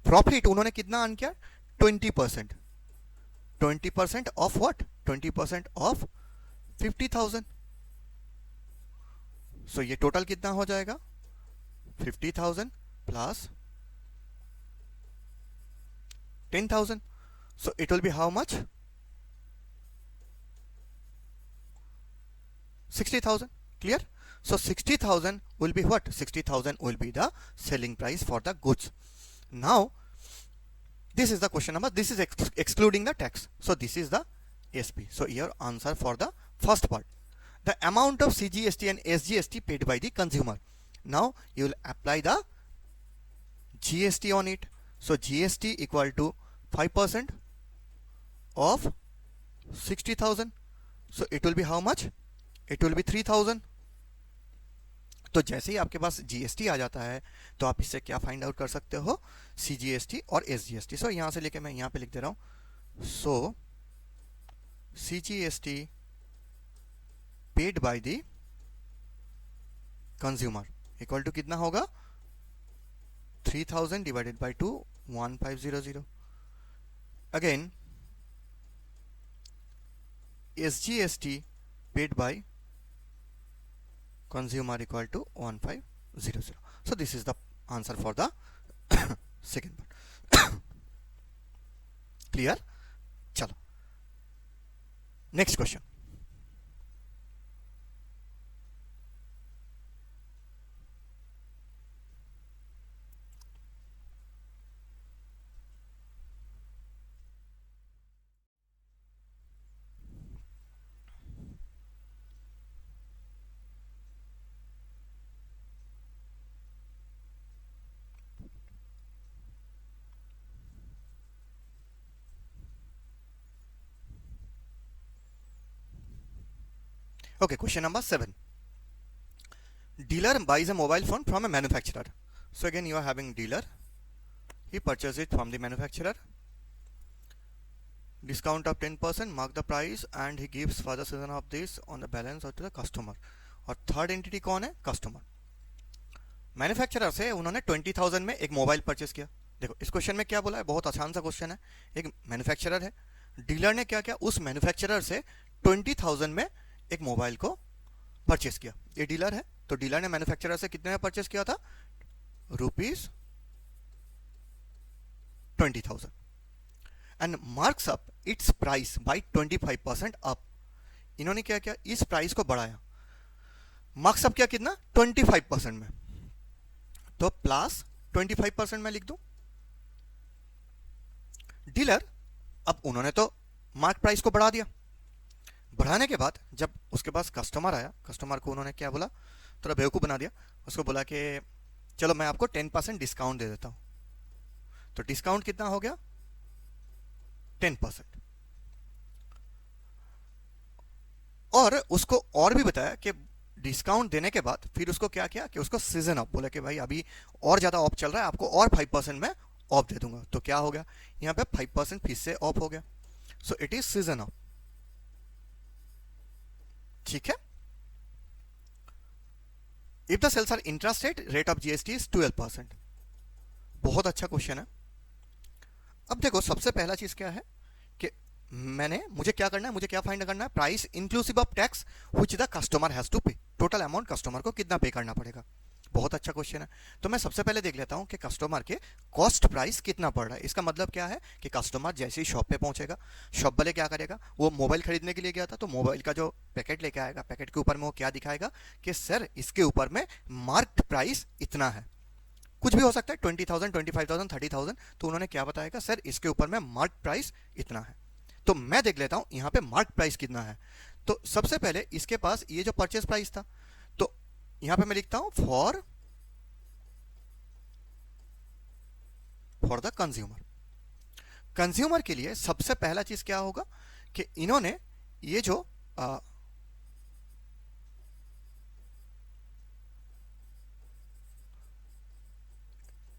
[SPEAKER 1] प्रॉफिट उन्होंने कितना अर्न किया, 20%. 20% ऑफ व्हाट, 20% ऑफ 50,000. सो ये टोटल कितना हो जाएगा 50,000 plus 10,000. So it will be how much? 60,000. Clear? So 60,000 will be what? 60,000 will be the selling price for the goods. Now this is the question number. This is excluding the tax. So this is the SP. So your answer for the first part. The amount of CGST and SGST paid by the consumer. Now you will apply the GST on it. So GST equal to 5% of 60,000. So it will be how much? It will be 3,000. तो जैसे ही आपके पास GST आ जाता है तो आप इससे क्या find out कर सकते हो, सीजीएसटी और एसजीएसटी. सो यहां से लेके मैं यहां पे लिख दे रहा हूं. So CGST paid by the consumer equal to कितना होगा 3,000 divided by 2 1500. Again SGST paid by consumer equal to 1500. So this is the answer for the second part. Clear? चलो next question. Okay, question number 7. Dealer buys a mobile phone from a manufacturer. So again you are having dealer, he purchases it from the manufacturer, discount of 10%, mark the price, and he gives further season of this on the balance or to the customer. और third entity कौन है? Customer. Manufacturer से उन्होंने 20,000 में एक mobile purchase किया. देखो इस क्वेश्चन में क्या बोला है, बहुत आसान सा क्वेश्चन है. एक मैन्युफैक्चरर है, डीलर ने क्या किया, उस मैन्युफैक्चरर से 20,000 में एक मोबाइल को परचेस किया. ये डीलर है, तो डीलर ने मैन्युफैक्चरर से कितने में परचेस किया था? ₹20,000 and marks up it's price by 25% up. इन्होंने क्या किया, इस प्राइस को बढ़ाया. मार्क्स अप क्या कितना? 25% में. तो प्लस 25% में लिख दूं. डीलर, अब उन्होंने तो मार्क प्राइस को बढ़ा दिया. बढ़ाने के बाद जब उसके पास कस्टमर आया, कस्टमर को उन्होंने क्या बोला, थोड़ा बेवकूफ़ बना दिया. उसको बोला कि चलो मैं आपको 10% डिस्काउंट दे देता हूं. तो डिस्काउंट कितना हो गया? 10%. और उसको और भी बताया कि डिस्काउंट देने के बाद फिर उसको क्या किया कि उसको सीजन ऑफ बोला कि भाई अभी और ज़्यादा ऑफ चल रहा है, आपको और 5% में ऑफ दे दूंगा. तो क्या हो गया, यहाँ पे 5% फिर से ऑफ हो गया. So it is season off. ठीक है. If the sales are intrastate, rate of GST is 12%. बहुत अच्छा क्वेश्चन है. अब देखो सबसे पहला चीज क्या है कि मुझे क्या करना है, मुझे क्या फाइंड करना है, price inclusive of tax which the customer has to pay. Total amount customer को कितना पे करना पड़ेगा. बहुत अच्छा क्वेश्चन है. तो मैं सबसे पहले देख लेता हूं कि कस्टमर के कॉस्ट प्राइस कितना पड़ रहा है. इसका मतलब क्या है कि कस्टमर जैसे ही शॉप पे पहुंचेगा, शॉप वाले क्या करेगा, वो मोबाइल खरीदने के लिए गया था तो मोबाइल का जो पैकेट लेके आएगा, पैकेट के ऊपर में वो क्या दिखाएगा कि सर इसके ऊपर में मार्क्ड प्राइस इतना है. कुछ भी हो सकता है, 20,000, 25,000, 30,000. तो उन्होंने क्या बताएगा, सर इसके ऊपर में मार्क प्राइस इतना है. तो मैं देख लेता हूं यहां पे मार्क प्राइस कितना है. तो सबसे पहले इसके पास ये जो परचेस प्राइस था, तो यहां पे मैं लिखता हूं फॉर द कंज्यूमर. कंज्यूमर के लिए सबसे पहला चीज क्या होगा कि इन्होंने ये जो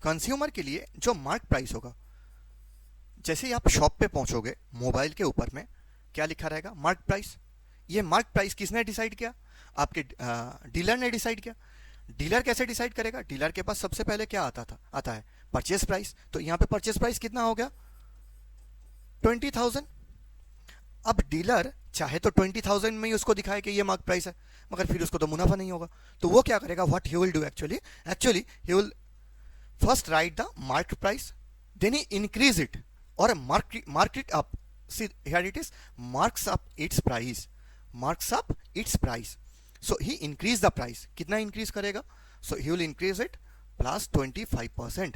[SPEAKER 1] कंज्यूमर के लिए जो मार्क प्राइस होगा, जैसे ही आप शॉप पे पहुंचोगे मोबाइल के ऊपर में क्या लिखा रहेगा, मार्क प्राइस. ये मार्क प्राइस किसने डिसाइड किया? आपके डीलर ने डिसाइड किया. डीलर कैसे डिसाइड करेगा? डीलर के पास सबसे पहले क्या आता है परचेस प्राइस. तो यहां पे परचेस प्राइस कितना हो गया? 20,000. अब डीलर चाहे तो 20,000 में ही उसको दिखाए कि ये मार्क प्राइस है, मगर फिर उसको तो मुनाफा नहीं होगा। तो वो क्या करेगा, what he will do actually, he will first write the market price, then he increase it or mark it up. See here it is, marks up its price. So he increase the price, कितना increase करेगा, so he will increase it plus 25%.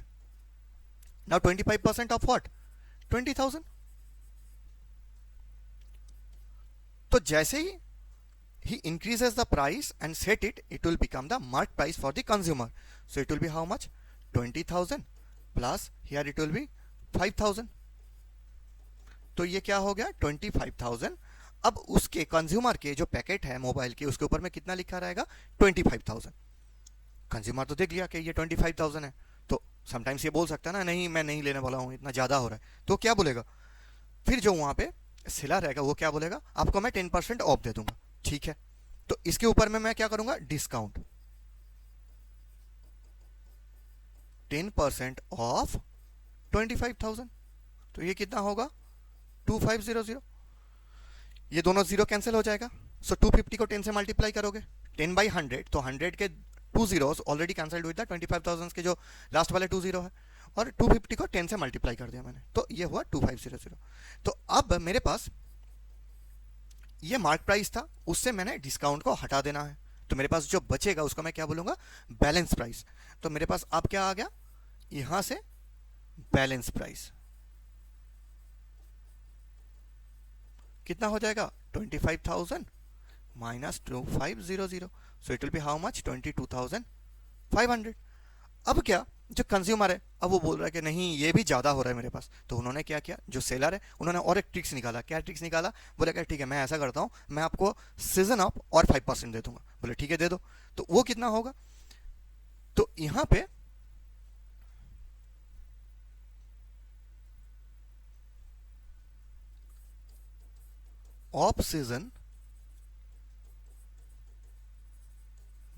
[SPEAKER 1] Now 25% of what, 20,000. तो जैसे ही he increases the price and set it, it will become the mark price for the consumer. So it will be how much, 20,000 plus here it will be 5,000. तो ये क्या हो गया, 25,000. अब उसके consumer के जो पैकेट है मोबाइल के, उसके ऊपर में कितना लिखा रहेगा, 25,000. कंज्यूमर तो देख लिया कि ये 25,000 है, तो समटाइम्स ये बोल सकता है ना, नहीं मैं नहीं लेने वाला हूँ, इतना ज़्यादा हो रहा है. तो क्या बोलेगा, फिर जो वहाँ पे सेलर रहेगा वो क्या बोलेगा, आपको मैं 10% ऑफ दे दूंगा. ठीक है, तो इसके ऊपर में मैं क्या करूंगा, डिस्काउंट 10% ऑफ 25,000. तो ये कितना होगा, 2500. ये दोनों जीरो कैंसिल हो जाएगा. सो 250 को 10 से मल्टीप्लाई करोगे, 10 बाई 100, तो 100 के 2 जीरोस ऑलरेडी कैंसिल्ड हुई था, 25,000 के जो लास्ट वाले 2 जीरो है, और 250 को 10 से मल्टीप्लाई कर दिया मैंने, तो ये हुआ 2500. तो अब मेरे पास ये मार्क प्राइस था, उससे मैंने डिस्काउंट को हटा देना है, तो मेरे पास जो बचेगा उसको मैं क्या बोलूंगा, बैलेंस प्राइस. तो मेरे पास अब क्या आ गया, यहां से बैलेंस प्राइस कितना हो जाएगा, 25,000 minus 2500. So it will be how much, 22,500. अब क्या, जो कंज्यूमर है अब वो बोल रहा है कि नहीं ये भी ज़्यादा हो रहा है मेरे पास. तो उन्होंने क्या किया, जो सेलर है उन्होंने और एक ट्रिक्स निकाला. क्या ट्रिक्स निकाला, बोले क्या ठीक है मैं ऐसा करता हूँ, मैं आपको सीजन अप और 5% दे दूंगा. बोले ठीक है दे दो. तो वो कितना होगा, तो यहां पे off season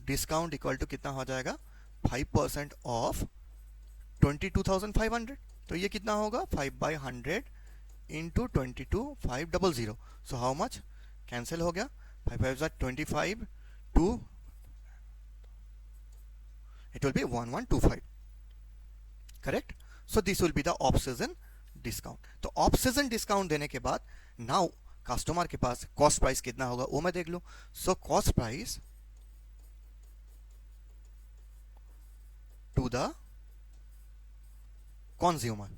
[SPEAKER 1] discount equal to कितना हो जाएगा, 5% ऑफ 22,500. तो ये कितना होगा, 5/100 into 22,500. So how much, cancel हो गया, 5 5 25 two, it will be 1125. Correct. So this will be the off season discount. तो ऑफ सीजन डिस्काउंट देने के बाद नाउ कस्टमर के पास कॉस्ट प्राइस कितना होगा वो मैं देख लूं. So cost price to the consumer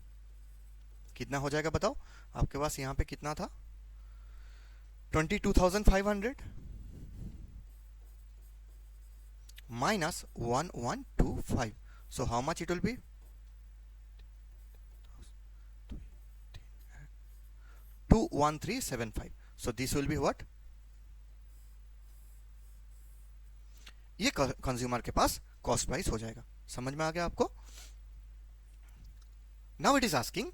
[SPEAKER 1] कितना हो जाएगा बताओ, आपके पास यहां पे कितना था, 22,500 minus 1125. So how much it will B, 21375. So this will be what, ये कंज्यूमर के पास कॉस्ट प्राइस हो जाएगा. समझ में आ गया आपको. Now it is asking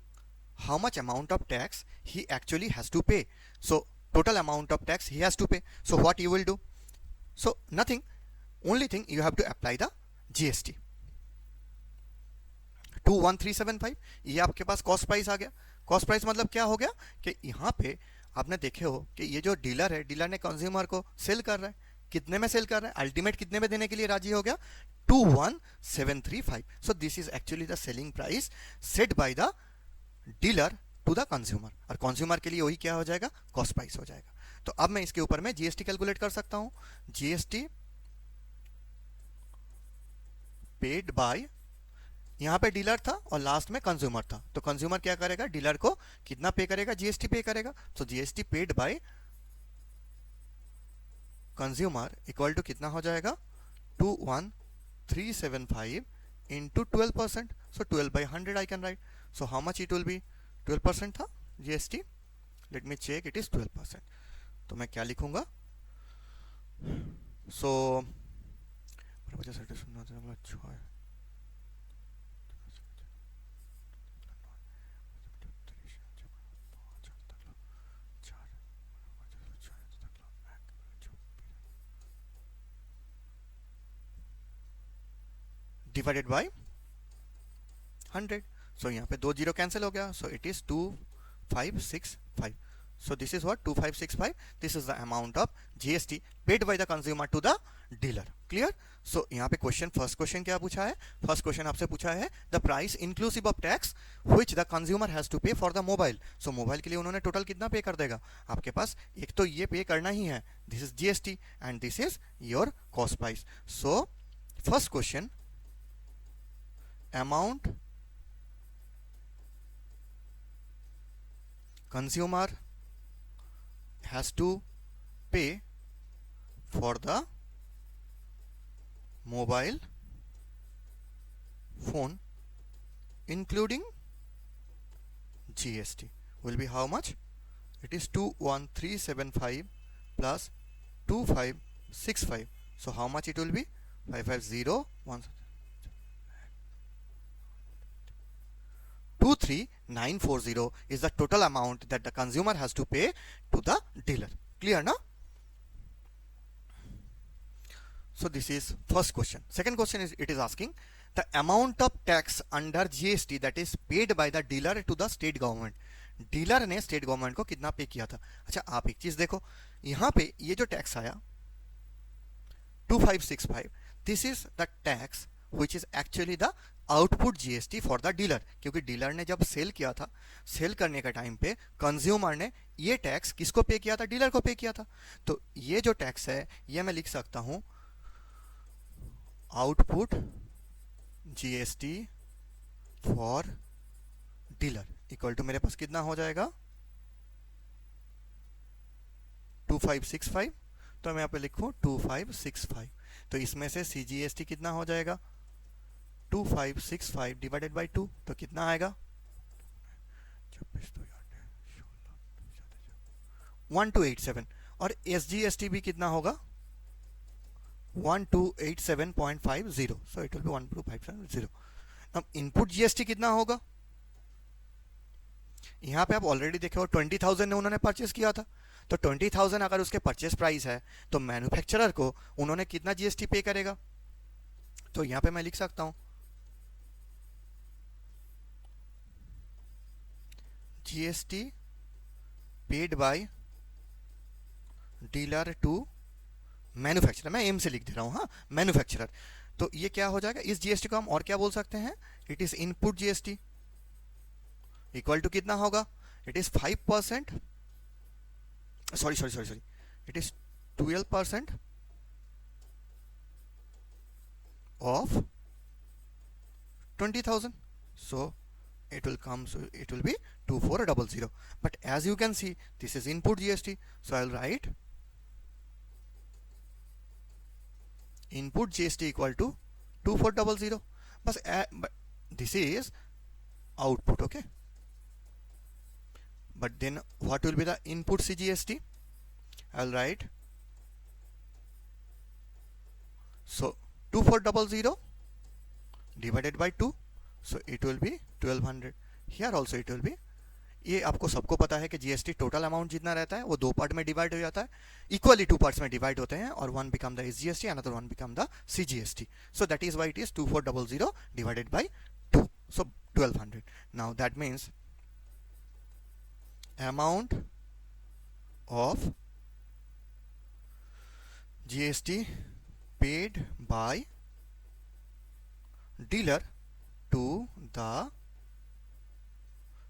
[SPEAKER 1] how much amount of tax he actually has to pay. So total amount of tax he has to pay. So what you will do? So nothing. Only thing you have to apply the GST. 21375 ये आपके पास cost price आ गया. Cost price मतलब क्या हो गया कि यहाँ पे आपने देखे हो कि ये जो डीलर है, डीलर ने कंज्यूमर को सेल कर रहा है, कितने में सेल कर रहा है, अल्टीमेट कितने में देने के लिए राजी हो गया, 21,735. So this is actually the selling price set by the dealer to the consumer. और कंज्यूमर के लिए वही क्या हो जाएगा, कॉस्ट प्राइस हो जाएगा. तो अब मैं इसके ऊपर में जीएसटी कैलकुलेट कर सकता हूं. जीएसटी पेड बाय, यहां पे डीलर था और लास्ट में कंज्यूमर था, तो कंज्यूमर क्या करेगा, डीलर को कितना पे करेगा, जीएसटी पे करेगा. तो GST paid by consumer equal to कितना हो जाएगा, 21,375 into 12%. So 12/100 I can write. So how much it will be, 12% था GST. Let me check, it is 12%. तो मैं क्या लिखूंगा, so डिवाइडेड बाय 100. सो यहाँ पे 2 जीरो कैंसिल हो गया, so it is 2565. So this is what 2565. This is the amount of GST paid by the consumer to the dealer. Clear? So यहाँ पे क्वेश्चन, फर्स्ट क्वेश्चन क्या पूछा है? फर्स्ट क्वेश्चन आपसे पूछा है the price inclusive of tax which the consumer has to pay for the mobile. So mobile के लिए उन्होंने टोटल कितना पे कर देगा? आपके पास एक तो ये पे करना ही है, this is GST and this is your cost price. So first question, amount consumer has to pay for the mobile phone including GST will be how much? It is 21375 plus 2565. So how much it will be? 5501 23940 is the total amount that the consumer has to pay to the dealer. Clear now? So this is first question. Second question is, it is asking the amount of tax under GST that is paid by the dealer to the state government. Dealer ने state government को कितना pay किया था? अच्छा, आप एक चीज देखो, यहाँ पे ये जो टैक्स आया 2565, this is the tax which is actually the output GST for the dealer. क्योंकि डीलर ने जब सेल किया था, सेल करने के टाइम पे कंज्यूमर ने ये टैक्स किसको पे किया था? डीलर को पे किया था. तो ये जो टैक्स है ये मैं लिख सकता हूं output GST for dealer equal to, मेरे पास कितना हो जाएगा? 2565. तो मैं यहाँ पे लिखूं 2565. तो इसमें से CGST कितना हो जाएगा? 2565 डिवाइडेड बाई 2, तो कितना आएगा? 1287. और SGST भी कितना होगा? 1287.50. सो इट विल बी 12570. अब इनपुट GST कितना होगा? यहाँ पे आप ऑलरेडी देखे हो 20,000 ने उन्होंने परचेस किया था. तो 20,000 अगर उसके परचेस प्राइस है तो मैन्युफैक्चरर को उन्होंने कितना GST पे करेगा? तो यहाँ पे मैं लिख सकता हूं GST paid by dealer to manufacturer. मैं एम से लिख दे रहा हूं, हाँ, मैन्युफैक्चरर. तो ये क्या हो जाएगा? इस GST को हम और क्या बोल सकते हैं? It is input GST equal to कितना होगा? It is 5%, sorry, it is 12% of 20,000. So it will come, so it will be 2400. But as you can see, this is input GST, so I'll write input GST equal to 2400. but this is output, okay? But then what will be the input CGST? I'll write, so 2400 divided by 2, so it will be 1200. Here also it will be, ये आपको सबको पता है कि GST total amount जितना रहता है वो दो पार्ट में डिवाइड हो जाता है, इक्वली टू पार्ट्स में डिवाइड होते हैं, और one become the SGST, another one become the CGST. So that is why it is 2400 divided by 2, so 1200. Now that means amount of GST paid by dealer to the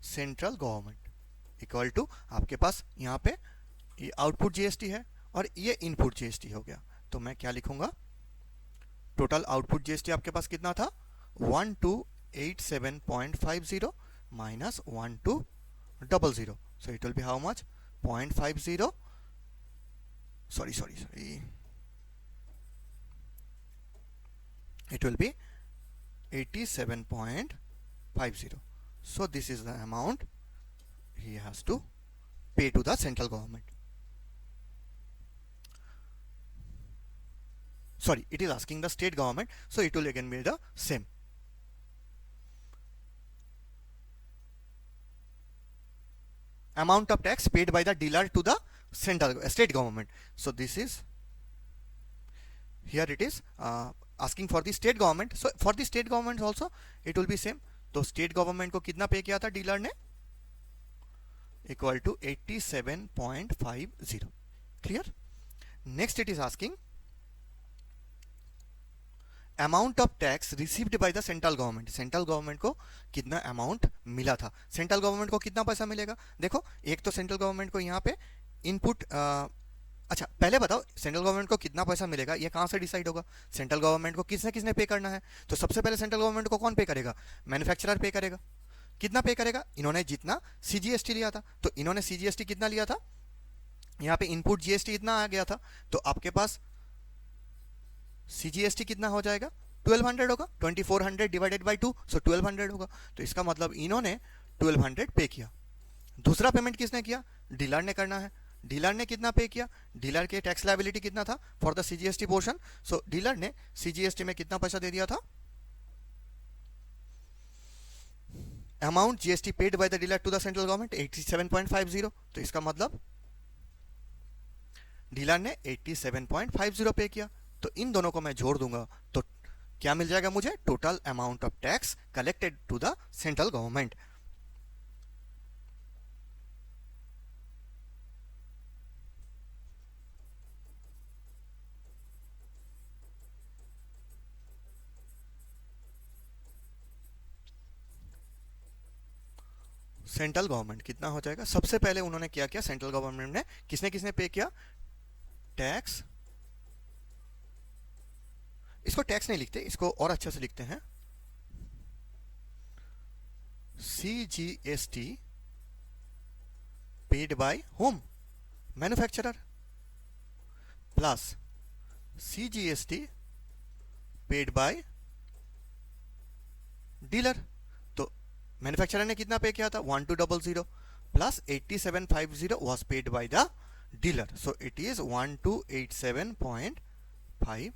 [SPEAKER 1] central government equal to, आपके पास यहाँ पे ये output GST है और ये input GST हो गया. तो मैं क्या लिखूंगा? टोटल आउटपुट GST आपके पास कितना था? 1287.50 minus 1200. So it will be how much? 0.50. Sorry. It will be 87.50. So this is the amount he has to pay to the central government. Sorry, it is asking the state government, so it will again be the same. Amount of tax paid by the dealer to the central state government. So this is, here it is asking for the state government. So for the state government also it will be same. तो state government को कितना pay किया था dealer ने? Equal to 87.50. Clear? Next it is asking amount of tax received by the central government. Central government को कितना amount मिला था? सेंट्रल गवर्नमेंट को कितना पैसा मिलेगा? देखो, एक तो सेंट्रल गवर्नमेंट को यहाँ पे इनपुट, अच्छा पहले बताओ सेंट्रल गवर्नमेंट को कितना पैसा मिलेगा ये कहाँ से डिसाइड होगा? सेंट्रल गवर्नमेंट को किसने किसने पे करना है? तो सबसे पहले सेंट्रल गवर्नमेंट को कौन पे करेगा? मैन्युफैक्चरर पे करेगा. कितना पे करेगा? इन्होंने जितना सीजीएसटी लिया था, तो इन्होंने सीजीएसटी कितना लिया था? यहाँ पे इनपुट जीएसटी इतना आ गया था, तो आपके पास सीजीएसटी कितना हो जाएगा? 1200 होगा. 2400 डिवाइडेड बाई 2, सो 1200 होगा. तो इसका मतलब इन्होंने 1200 पे किया. दूसरा पेमेंट किसने किया? डीलर ने करना है. डीलर ने कितना पे किया? डीलर के टैक्स लायबिलिटी कितना था for the CGST portion? So dealer ने सीजीएसटी में कितना पैसा दे दिया था? Amount GST paid by the dealer to the central government 87.50. तो इसका मतलब डीलर ने 87.50 पे किया. तो इन दोनों को मैं जोड़ दूंगा तो क्या मिल जाएगा मुझे? Total amount of tax collected to the central government. Central government कितना हो जाएगा? सबसे पहले उन्होंने क्या किया? सेंट्रल गवर्नमेंट ने किसने किसने पे किया? टैक्स. इसको टैक्स नहीं लिखते, इसको और अच्छे से लिखते हैं. CGST paid bye home? Manufacturer. Plus CGST paid by dealer. तो मैन्युफैक्चरर ने कितना पे किया था? 1200 plus 8750 was paid by the dealer. So it is 1287.50.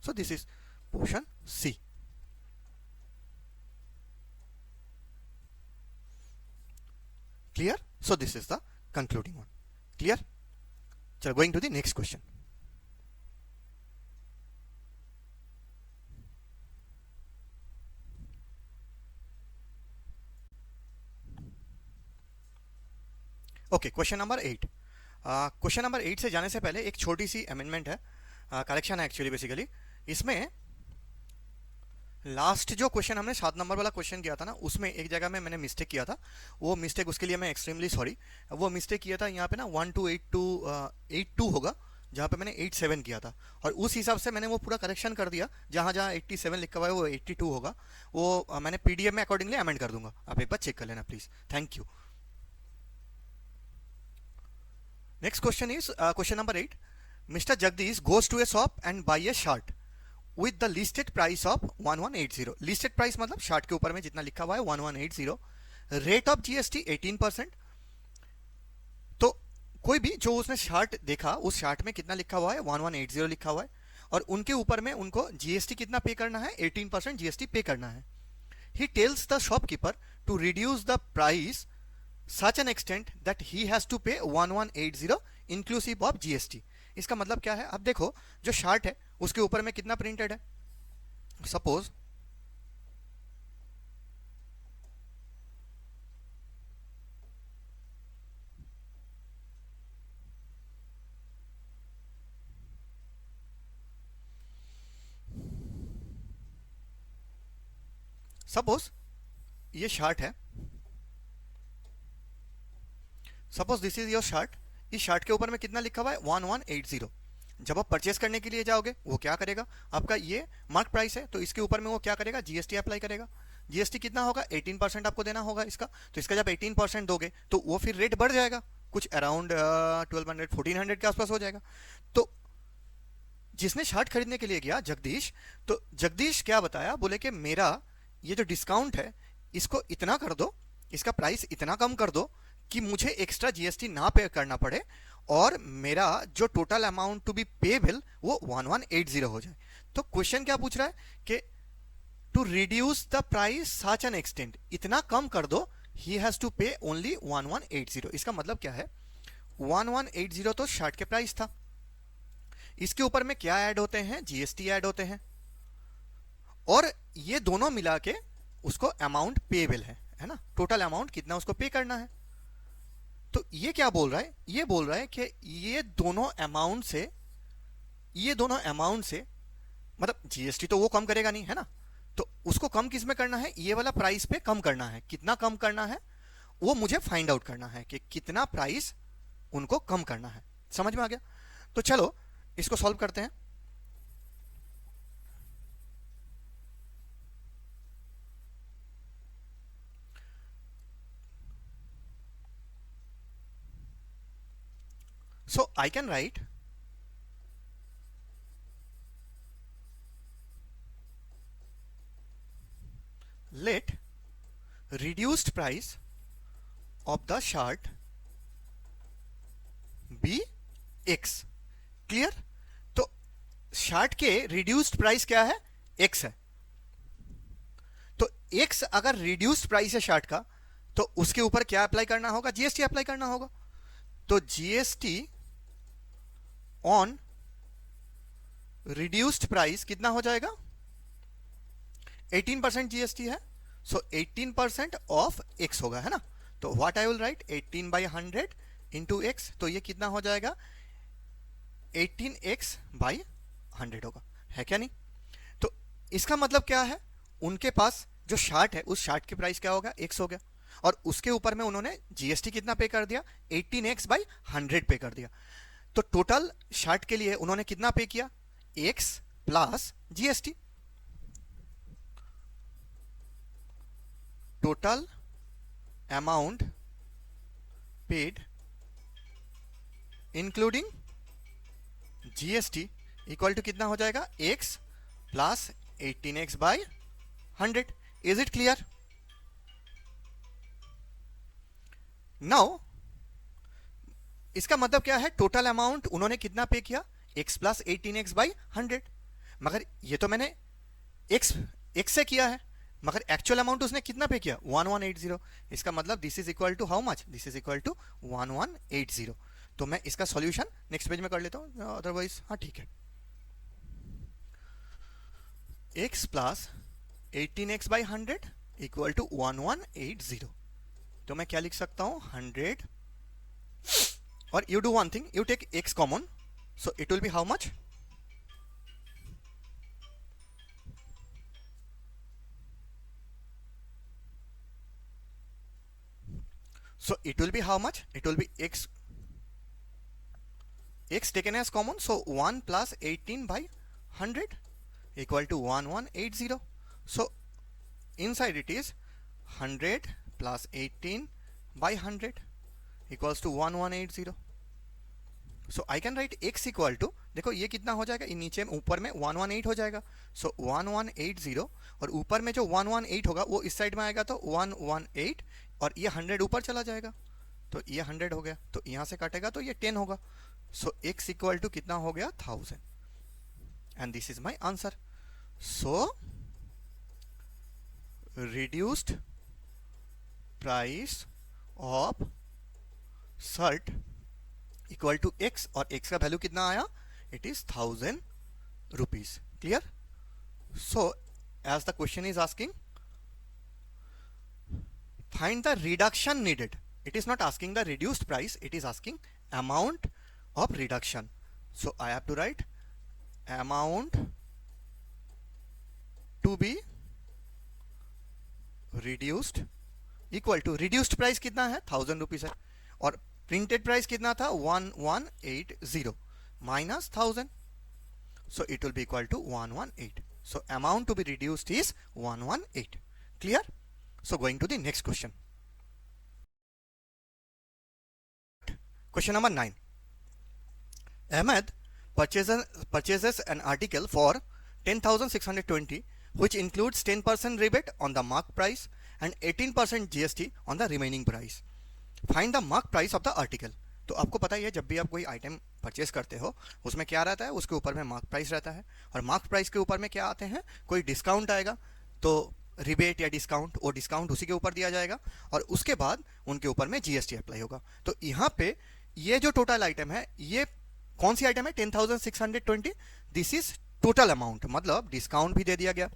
[SPEAKER 1] So this is portion C. Clear? So this is the concluding one. Clear? So going to the next question. Okay, question number 8. Question number 8 से जाने से पहले एक छोटी सी amendment है, correction है actually. Basically इसमें last जो क्वेश्चन हमने 7 नंबर वाला क्वेश्चन किया था ना, उसमें एक जगह में मैंने मिस्टेक किया था. वो मिस्टेक, उसके लिए मैं एक्सट्रीमली सॉरी. वो मिस्टेक किया था यहाँ पे ना 1282 होगा, जहाँ पे मैंने 87 किया था. और उस हिसाब से मैंने वो पूरा करेक्शन कर दिया. जहाँ जहाँ 87 लिखा हुआ है वो 82 होगा. वो मैंने पीडीएफ में अकॉर्डिंगली अमेंड कर दूंगा. आप एक बार चेक कर लेना please. Thank you. Next question is question number 8. Mr. Jagdish goes to a shop and buy a shirt with the listed price of 1180. Listed price मतलब शर्ट के ऊपर में जितना लिखा हुआ है 1180. Rate of GST 18%. तो कोई भी जो उसने शर्ट देखा, उस शर्ट में कितना लिखा हुआ है? 1180 लिखा हुआ है. और उनके ऊपर में उनको जीएसटी कितना पे करना है? 18% जीएसटी पे करना है. He tells the shopkeeper to reduce the price such an extent that he has to pay 1180 inclusive of GST. इसका मतलब क्या है? अब देखो, जो शर्ट है उसके ऊपर में कितना प्रिंटेड है? सपोज ये शर्ट है. Suppose this is your shirt. इस शर्ट के ऊपर में कितना लिखा हुआ है? 1180. जब आप परचेस करने के लिए जाओगे, वो क्या करेगा? आपका ये मार्क प्राइस है, तो इसके ऊपर में वो क्या करेगा? जीएसटी अप्लाई करेगा. जीएसटी कितना होगा? 18% आपको देना होगा इसका. तो इसका जब 18% दोगे तो वो फिर रेट बढ़ जाएगा, कुछ अराउंड 1200-1400 के आसपास हो जाएगा. तो जिसने शर्ट खरीदने के लिए गया जगदीश, तो जगदीश क्या बताया? बोले कि मेरा ये जो डिस्काउंट है इसको इतना कर दो, इसका प्राइस इतना कम कर दो कि मुझे एक्स्ट्रा जीएसटी ना पे करना पड़े, और मेरा जो total amount to be payable वो 1180 हो जाए. तो क्वेश्चन क्या पूछ रहा है कि to reduce the price such an extent, इतना कम कर दो, he has to pay only 1180. इसका मतलब क्या है? 1180 तो शर्ट के प्राइस था. इसके ऊपर में क्या ऐड होते हैं? जीएसटी ऐड होते हैं, और ये दोनों मिला के उसको अमाउंट पेबल है ना. टोटल अमाउंट कितना उसको पे करना है. तो ये क्या बोल रहा है, ये बोल रहा है कि ये दोनों अमाउंट से मतलब जीएसटी तो वो कम करेगा नहीं, है ना। तो उसको कम किस में करना है, ये वाला प्राइस पे कम करना है। कितना कम करना है वो मुझे फाइंड आउट करना है कि कितना प्राइस उनको कम करना है। समझ में आ गया। तो चलो इसको सॉल्व करते हैं। So I can write let reduced price of the chart be x। Clear. तो शार्ट के रिड्यूस्ड प्राइस क्या है, x है। तो x अगर रिड्यूस्ड प्राइस है शार्ट का, तो उसके ऊपर क्या अप्लाई करना होगा, जीएसटी अप्लाई करना होगा। तो जीएसटी ऑन रिड्यूस्ड प्राइस कितना हो जाएगा, 18% जीएसटी है, सो 18% ऑफ x होगा, है ना। तो what I will write, 18/100 into x, तो ये कितना हो जाएगा, 18x/100 होगा, है क्या नहीं। तो इसका मतलब क्या है, उनके पास जो शार्ट है उस शार्ट की प्राइस क्या होगा, x हो गया, और उसके ऊपर में उन्होंने जीएसटी कितना पे कर दिया, 18x/100 पे कर दिया। तो टोटल शार्ट के लिए उन्होंने कितना पे किया, x plus GST. Total amount paid including GST equal to कितना हो जाएगा, x plus 18x/100। Is it clear. Now इसका मतलब क्या है, टोटल अमाउंट उन्होंने कितना पे किया, x प्लस 18x/100। मगर ये तो मैंने x से किया है, मगर एक्चुअल अमाउंट उसने कितना पे किया, 1180। इसका मतलब this is equal to how much, this is equal to 1180। तो मैं इसका सॉल्यूशन नेक्स्ट पेज में कर लेता हूं, अदरवाइज हाँ ठीक है। x plus 18x/100 equal to 1180। तो मैं क्या लिख सकता हूं, 100, और you do one thing, you take x common, so it will be how much, so it will be how much, it will be x taken as common, so 1 plus 18/100 equal to 1180. So inside it is 100 plus 18/100 equals to 1180. So I can write x equal to, देखो ये कितना हो जाएगा, नीचे में ऊपर में 118 हो जाएगा, so 1180, और ऊपर में जो 118 होगा वो इस साइड में आएगा तो 118, और ये 100 ऊपर चला जाएगा तो ये 100 हो गया, तो यहाँ से काटेगा तो ये 10 होगा। सो x इक्वल टू कितना हो गया, 1000, and this is my answer. So reduced price of shirt equal to x, और x का वैल्यू कितना आया, it is 1000 rupees. Clear. So as the question is asking find the reduction needed, it is not asking the reduced price, it is asking amount of reduction. So I have to write amount to be reduced equal to reduced price कितना है, 1000 rupees है, और printed price कितना था, 1180 minus 1000, so it will be equal to 118. So amount to be reduced is 118. Clear. So going to the next question. Question number 9. Ahmed purchases an article for 10,620 which includes 10% rebate on the mark price and 18% GST on the remaining price. Find the mark price of the article. तो आपको पता ही है, जब भी आप कोई item purchase करते हो उसमें क्या रहता है, उसके ऊपर में मार्क प्राइस रहता है, और मार्क प्राइस के ऊपर में क्या आते हैं, कोई डिस्काउंट आएगा तो रिबेट या डिस्काउंट, वो डिस्काउंट उसी के ऊपर दिया जाएगा, और उसके बाद उनके ऊपर में जीएसटी अप्लाई होगा। तो यहाँ पे ये जो टोटल आइटम है, ये कौन सी आइटम है, 10,620, दिस इज टोटल अमाउंट, मतलब डिस्काउंट भी दे दिया गया,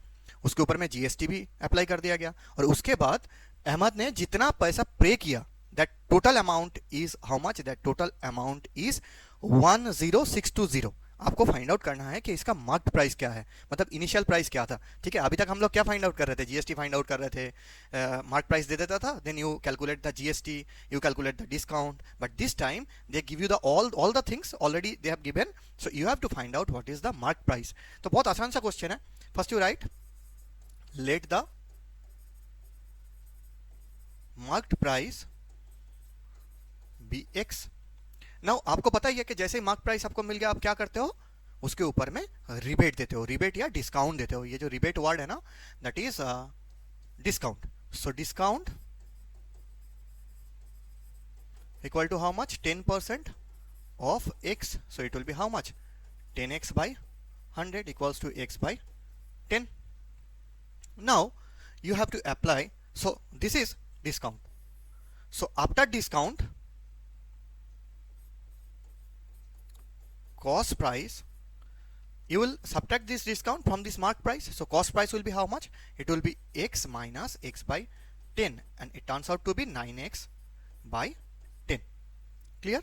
[SPEAKER 1] उसके ऊपर में जीएसटी भी अप्लाई कर दिया गया, और उसके बाद अहमद ने जितना पैसा पे किया that total amount is how much? That total amount is 10620. आपको फाइंड आउट करना है कि इसका मार्क्ड प्राइस क्या है, मतलब इनिशियल प्राइस क्या था। ठीक है, अभी तक हम लोग क्या फाइंड आउट कर रहे थे? जीएसटी फाइंड आउट कर रहे थे। मार्क प्राइस दे देता था, then you calculate the GST, you calculate the discount, but this time they give you the all the things already they have given, so you have to find out what is the mark price. तो बहुत आसान सा question है। First you write let the marked price be x. Now आपको पता ही है कि जैसे ही मार्क प्राइस आपको मिल गया, आप क्या करते हो? उसके ऊपर में रिबेट देते हो, रिबेट या डिस्काउंट देते हो। ये जो रिबेट वर्ड है ना, that is discount. So discount equal to how much? 10% of x, so it will be how much? 10x by 100 equals to x by 10. Now you have to apply, so this is discount. So after discount, cost price, you will subtract this discount from this mark price. So cost price will be how much? It will be x minus x by 10, and it turns out to be 9x by 10. Clear?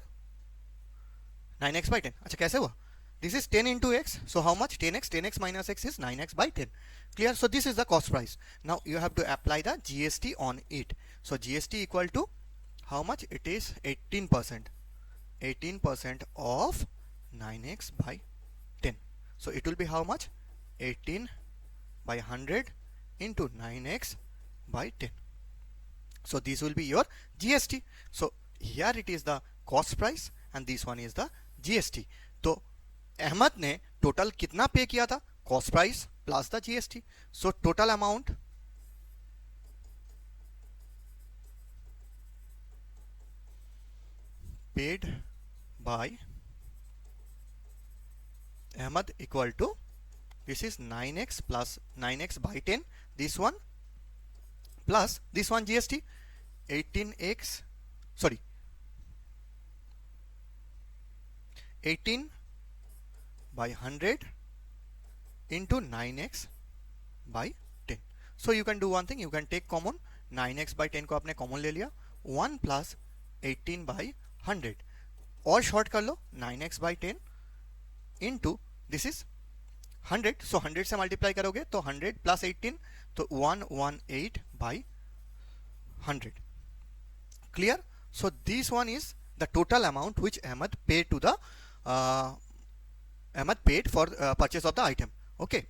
[SPEAKER 1] 9x by 10. अच्छा, कैसे हुआ? This is 10 into x, so how much? 10x. 10x minus x is 9x by 10. Clear? So this is the cost price. Now you have to apply the GST on it. So GST equal to how much? It is 18%. 18% of 9x by 10. So it will be how much? 18 by 100 into 9x by 10. So this will be your GST. So here it is the cost price and this one is the GST. तो अहमद ने total कितना pay किया था? Cost price plus the GST. So total amount paid bye Ahmed equal to, this is 9x plus 9x by 10, this one plus this one GST 18x, sorry 18 by 100 into 9x by 10. So you can do one thing, you can take common 9x by 10 को आपने common ले लिया, 1 plus 18 by 100 और short कर लो 9x by 10 into this is 100, so 100 से multiply करोगे तो 100 plus 18 तो 118 by 100. Clear? So this one is the total amount which Ahmed paid to the Ahmed paid for purchase of the item. Okay,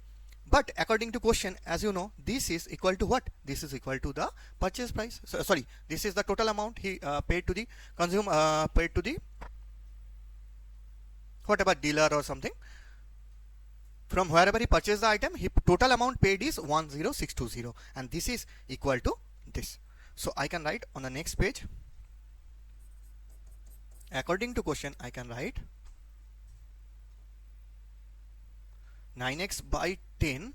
[SPEAKER 1] but according to question, as you know, this is equal to what? This is equal to the purchase price. So, sorry, this is the total amount he paid to the consumer, paid to the whatever dealer or something, from wherever he purchased the item. He total amount paid is 10620, and this is equal to this. So I can write on the next page, according to question, I can write 9x by 10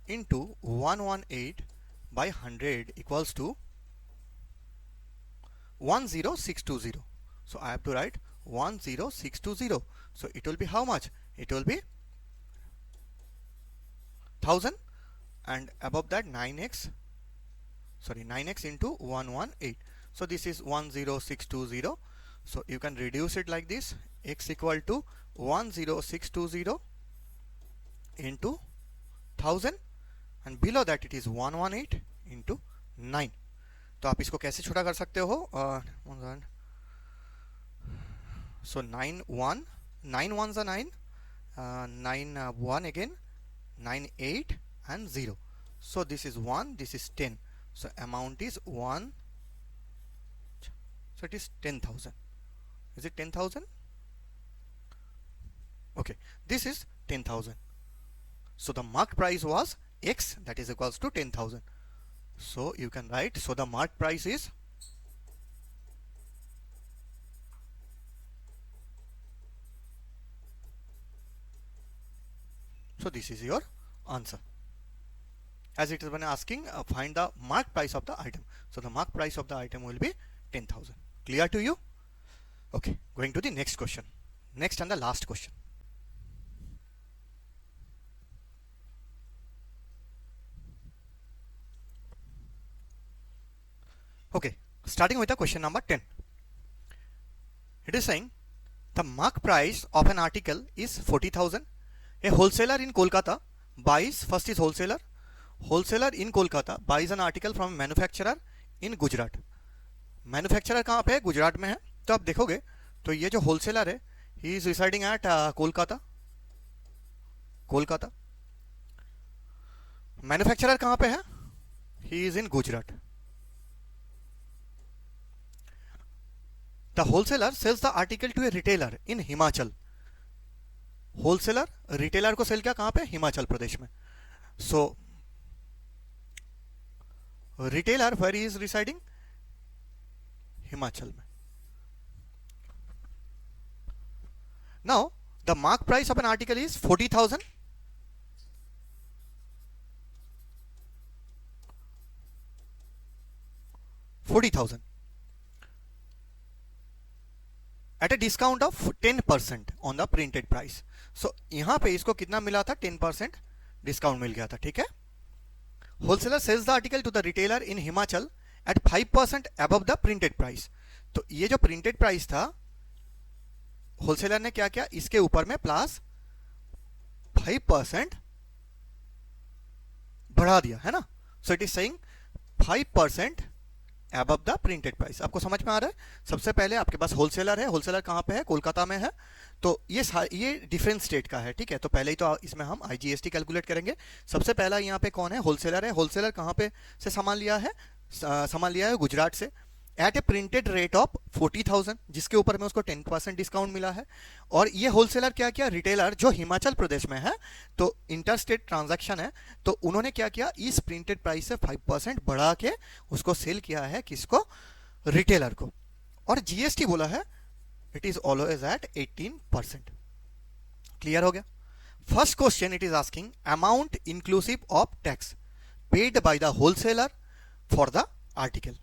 [SPEAKER 1] into 118 by 100 equals to 10620. So I have to write 10620. So it will be how much? It will be 1000, and above that 9x, sorry 9x into 118. So this is 10620. So you can reduce it like this, x equal to 10620 into 1000, and below that it is 118 into 9. तो आप इसको कैसे छोटा कर सकते हो? So 9 ones are 9, 9 1 again, 9 8 and 0. So this is 1, this is 10. So amount is 1. So it is 10,000. Is it 10,000? Okay, this is 10,000. So the mark price was x, that is equals to 10,000. So you can write, so the mark price is so this is your answer. As it is when asking find the mark price of the item. So the mark price of the item will be 10,000. Clear to you? Okay, going to the next question. Next and the last question. Okay, starting with the question number 10. It is saying the mark price of an article is 40,000. A wholesaler in Kolkata buys, first is wholesaler. Wholesaler in Kolkata buys an article from a manufacturer in Gujarat. Manufacturer कहाँ पे है? गुजरात में है. तो आप देखोगे तो ये जो होलसेलर है he is residing at Kolkata. Kolkata. Manufacturer कहाँ पे है? He is in Gujarat. The wholesaler sells the article to a retailer in Himachal. Wholesaler retailer को सेल किया कहां पे? हिमाचल प्रदेश में. So retailer where is residing? Himachal में. Now the mark price of an article is 40,000. At a discount of 10% on the printed price. So यहां पे इसको कितना मिला था? 10% डिस्काउंट मिल गया था. ठीक है. Wholesaler sells the article to the retailer in Himachal at 5% above the printed price. तो ये जो प्रिंटेड प्राइस था होलसेलर ने क्या किया? इसके ऊपर में प्लस 5% बढ़ा दिया है ना. सो it is saying 5% above the printed price. आपको समझ में आ रहा है? सबसे पहले आपके पास होलसेलर है. होलसेलर कहां पे है? कोलकाता में है. तो ये डिफरेंट स्टेट का है. ठीक है. तो पहले ही तो इसमें हम आईजीएसटी कैलकुलेट करेंगे. सबसे पहला यहाँ पे कौन है? होलसेलर है. होलसेलर कहां पे से सामान लिया है? सामान लिया है गुजरात से at a printed rate of 40,000, जिसके ऊपर में उसको 10% डिस्काउंट मिला है. और ये होलसेलर क्या किया? रिटेलर जो हिमाचल प्रदेश में है, तो इंटर स्टेट ट्रांजैक्शन है, तो उन्होंने क्या किया? इस प्रिंटेड प्राइस से 5% बढ़ा के उसको सेल किया है. किसको? रिटेलर को. और जीएसटी बोला है it is always at 18%. Clear हो गया? First question it is asking amount inclusive of tax paid by the wholesaler for the article.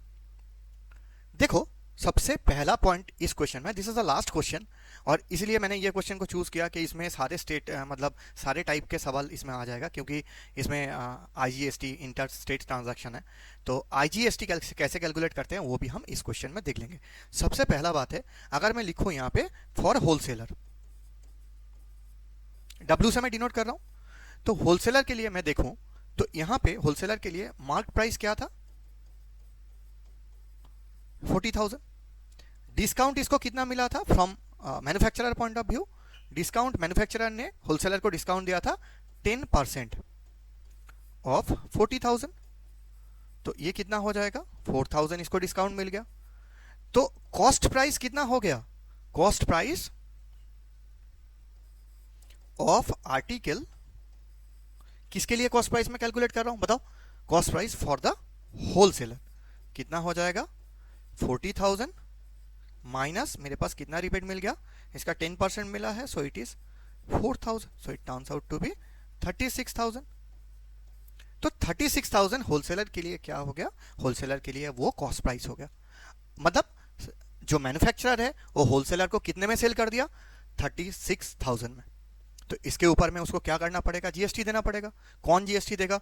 [SPEAKER 1] देखो सबसे पहला पॉइंट इस क्वेश्चन में, this is the last question, और इसलिए मैंने ये क्वेश्चन को चूज किया कि इसमें सारे स्टेट मतलब सारे टाइप के सवाल इसमें आ जाएगा, क्योंकि इसमें आईजीएसटी इंटर स्टेट ट्रांजैक्शन है. तो आईजीएसटी कैसे कैलकुलेट करते हैं वो भी हम इस क्वेश्चन में देख लेंगे. सबसे पहला बात है, अगर मैं लिखूं यहाँ पे फॉर होलसेलर, डब्ल्यू से मैं डिनोट कर रहा हूं, तो होलसेलर के लिए मैं देखूं तो यहाँ पे होलसेलर के लिए मार्क प्राइस क्या था? 40,000. डिस्काउंट इसको कितना मिला था? From manufacturer point of view, discount manufacturer ने होलसेलर को डिस्काउंट दिया था 10% ऑफ 40,000. तो ये कितना हो जाएगा? 4,000 इसको डिस्काउंट मिल गया. तो कॉस्ट प्राइस कितना हो गया? कॉस्ट प्राइस ऑफ आर्टिकल, किसके लिए कॉस्ट प्राइस में कैलकुलेट कर रहा हूं बताओ? Cost price for the wholesaler कितना हो जाएगा? 40,000 माइनस मेरे पास कितना रिबेट मिल गया? इसका 10% मिला है, so it is 4,000. So it turns out to be 36,000. तो 36,000 होलसेलर के लिए क्या हो गया? होलसेलर के लिए वो कॉस्ट प्राइस हो गया. मतलब जो मैन्युफैक्चरर है वो होलसेलर को कितने में सेल कर दिया? 36,000 में. तो इसके ऊपर में उसको क्या करना पड़ेगा? जीएसटी देना पड़ेगा. कौन जीएसटी देगा?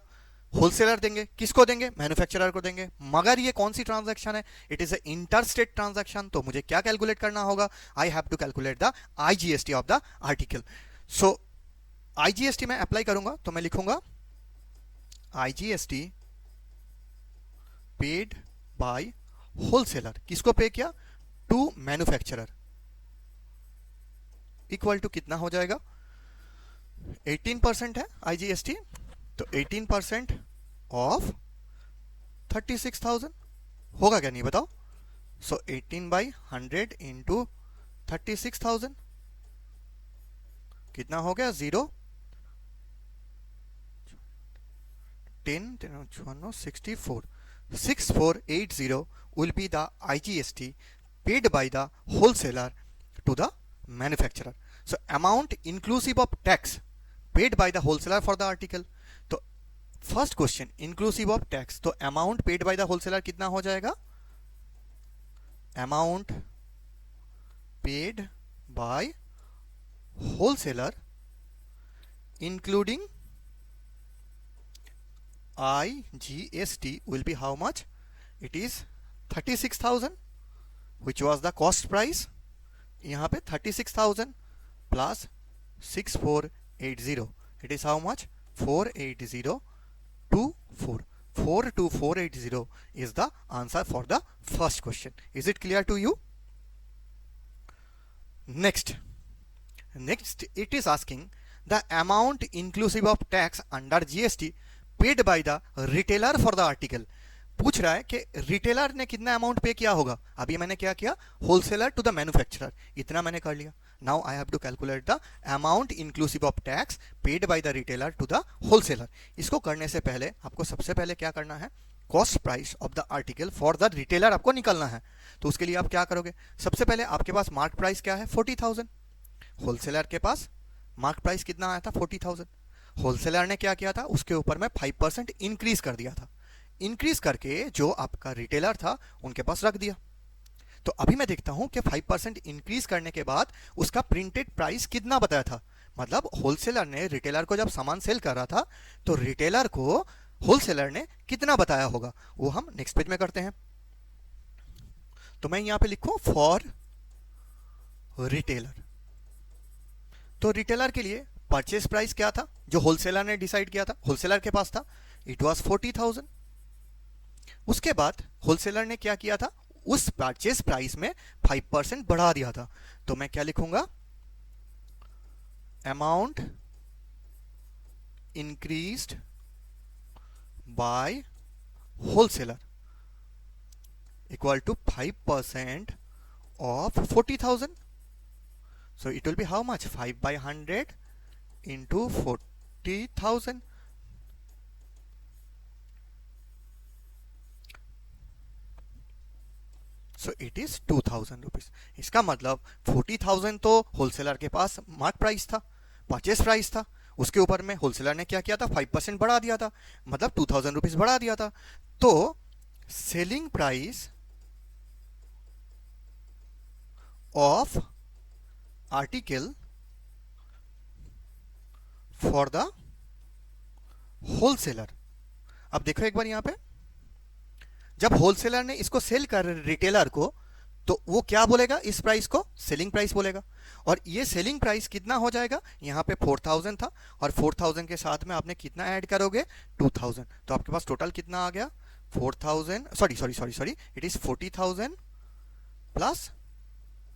[SPEAKER 1] होलसेलर देंगे. किसको देंगे? मैन्युफैक्चरर को देंगे. मगर ये कौन सी ट्रांजैक्शन है? It is a inter state transaction. तो मुझे क्या कैलकुलेट करना होगा? I have to calculate the IGST of the article. So IGST मैं अप्लाई करूंगा तो मैं लिखूंगा आईजीएसटी पेड बाय होलसेलर. किसको पे किया? To manufacturer. इक्वल टू कितना हो जाएगा? 18% है आईजीएसटी, तो 18% ऑफ 36,000 होगा क्या? नहीं बताओ. सो 18/100 इंटू 36,000 कितना हो गया? 0 10 64 6480 will be the IGST paid by the wholesaler to the manufacturer. So amount inclusive of tax paid by the wholesaler for the article. तो first question inclusive of tax, तो amount paid by the wholesaler कितना हो जाएगा? Amount paid by wholesaler including IGST will be how much? It is 36,000 which was the cost price. यहाँ पे 36,000 plus 6480, it is how much? 48024. 42480 is the answer for the first question. Is it clear to you? Next it is asking the amount inclusive of tax under GST paid by the retailer for the article. पूछ रहा है कि retailer ने कितना amount पे किया होगा. अभी मैंने क्या किया, होलसेलर टू द मैन्युफैक्चरर, इतना मैंने कर लिया. Now I have to calculate the amount inclusive of tax paid by the retailer to the wholesaler. इसको करने से पहले आपको सबसे पहले क्या करना है, cost price of the article for the retailer आपको निकालना है. तो उसके लिए आप क्या करोगे, सबसे पहले आपके पास मार्क प्राइस क्या है, 40,000. होलसेलर के पास मार्क प्राइस कितना आया था, 40,000. होलसेलर ने क्या किया था, उसके ऊपर में 5% इंक्रीज कर दिया था. इंक्रीज करके जो आपका रिटेलर था उनके पास रख दिया. तो अभी मैं देखता हूं कि 5% इंक्रीज करने के बाद उसका प्रिंटेड प्राइस कितना बताया था. मतलब होलसेलर ने रिटेलर को जब सामान सेल कर रहा था तो रिटेलर को होलसेलर ने कितना बताया होगा, वो हम नेक्स्ट पेज में करते हैं. तो मैं यहां पे लिखूं फॉर रिटेलर. तो रिटेलर के लिए परचेस प्राइस क्या था जो होलसेलर ने डिसाइड किया था, होलसेलर के पास था, इट वाज 40,000. उसके बाद होलसेलर ने क्या किया था, उस परचेस प्राइस में 5% बढ़ा दिया था. तो मैं क्या लिखूंगा, amount increased by wholesaler equal to 5% of 40,000. So it will be how much, 5/100 into 40,000. So it is 2,000 rupees. इसका मतलब 40,000 तो होलसेलर के पास मार्क प्राइस था, परचेस प्राइस था, उसके ऊपर में होलसेलर ने क्या किया था, 5% बढ़ा दिया था, मतलब 2,000 रुपीज बढ़ा दिया था. तो selling price of article for the wholesaler. अब देखो एक बार यहां पे, जब होलसेलर ने इसको सेल कर रिटेलर को, तो वो क्या बोलेगा, इस प्राइस को सेलिंग प्राइस बोलेगा. और ये सेलिंग प्राइस कितना हो जाएगा, यहाँ पे 4,000 था और 4,000 के साथ में आपने कितना ऐड करोगे, 2,000. तो आपके पास टोटल कितना आ गया, 4,000, sorry, it is 40,000 plus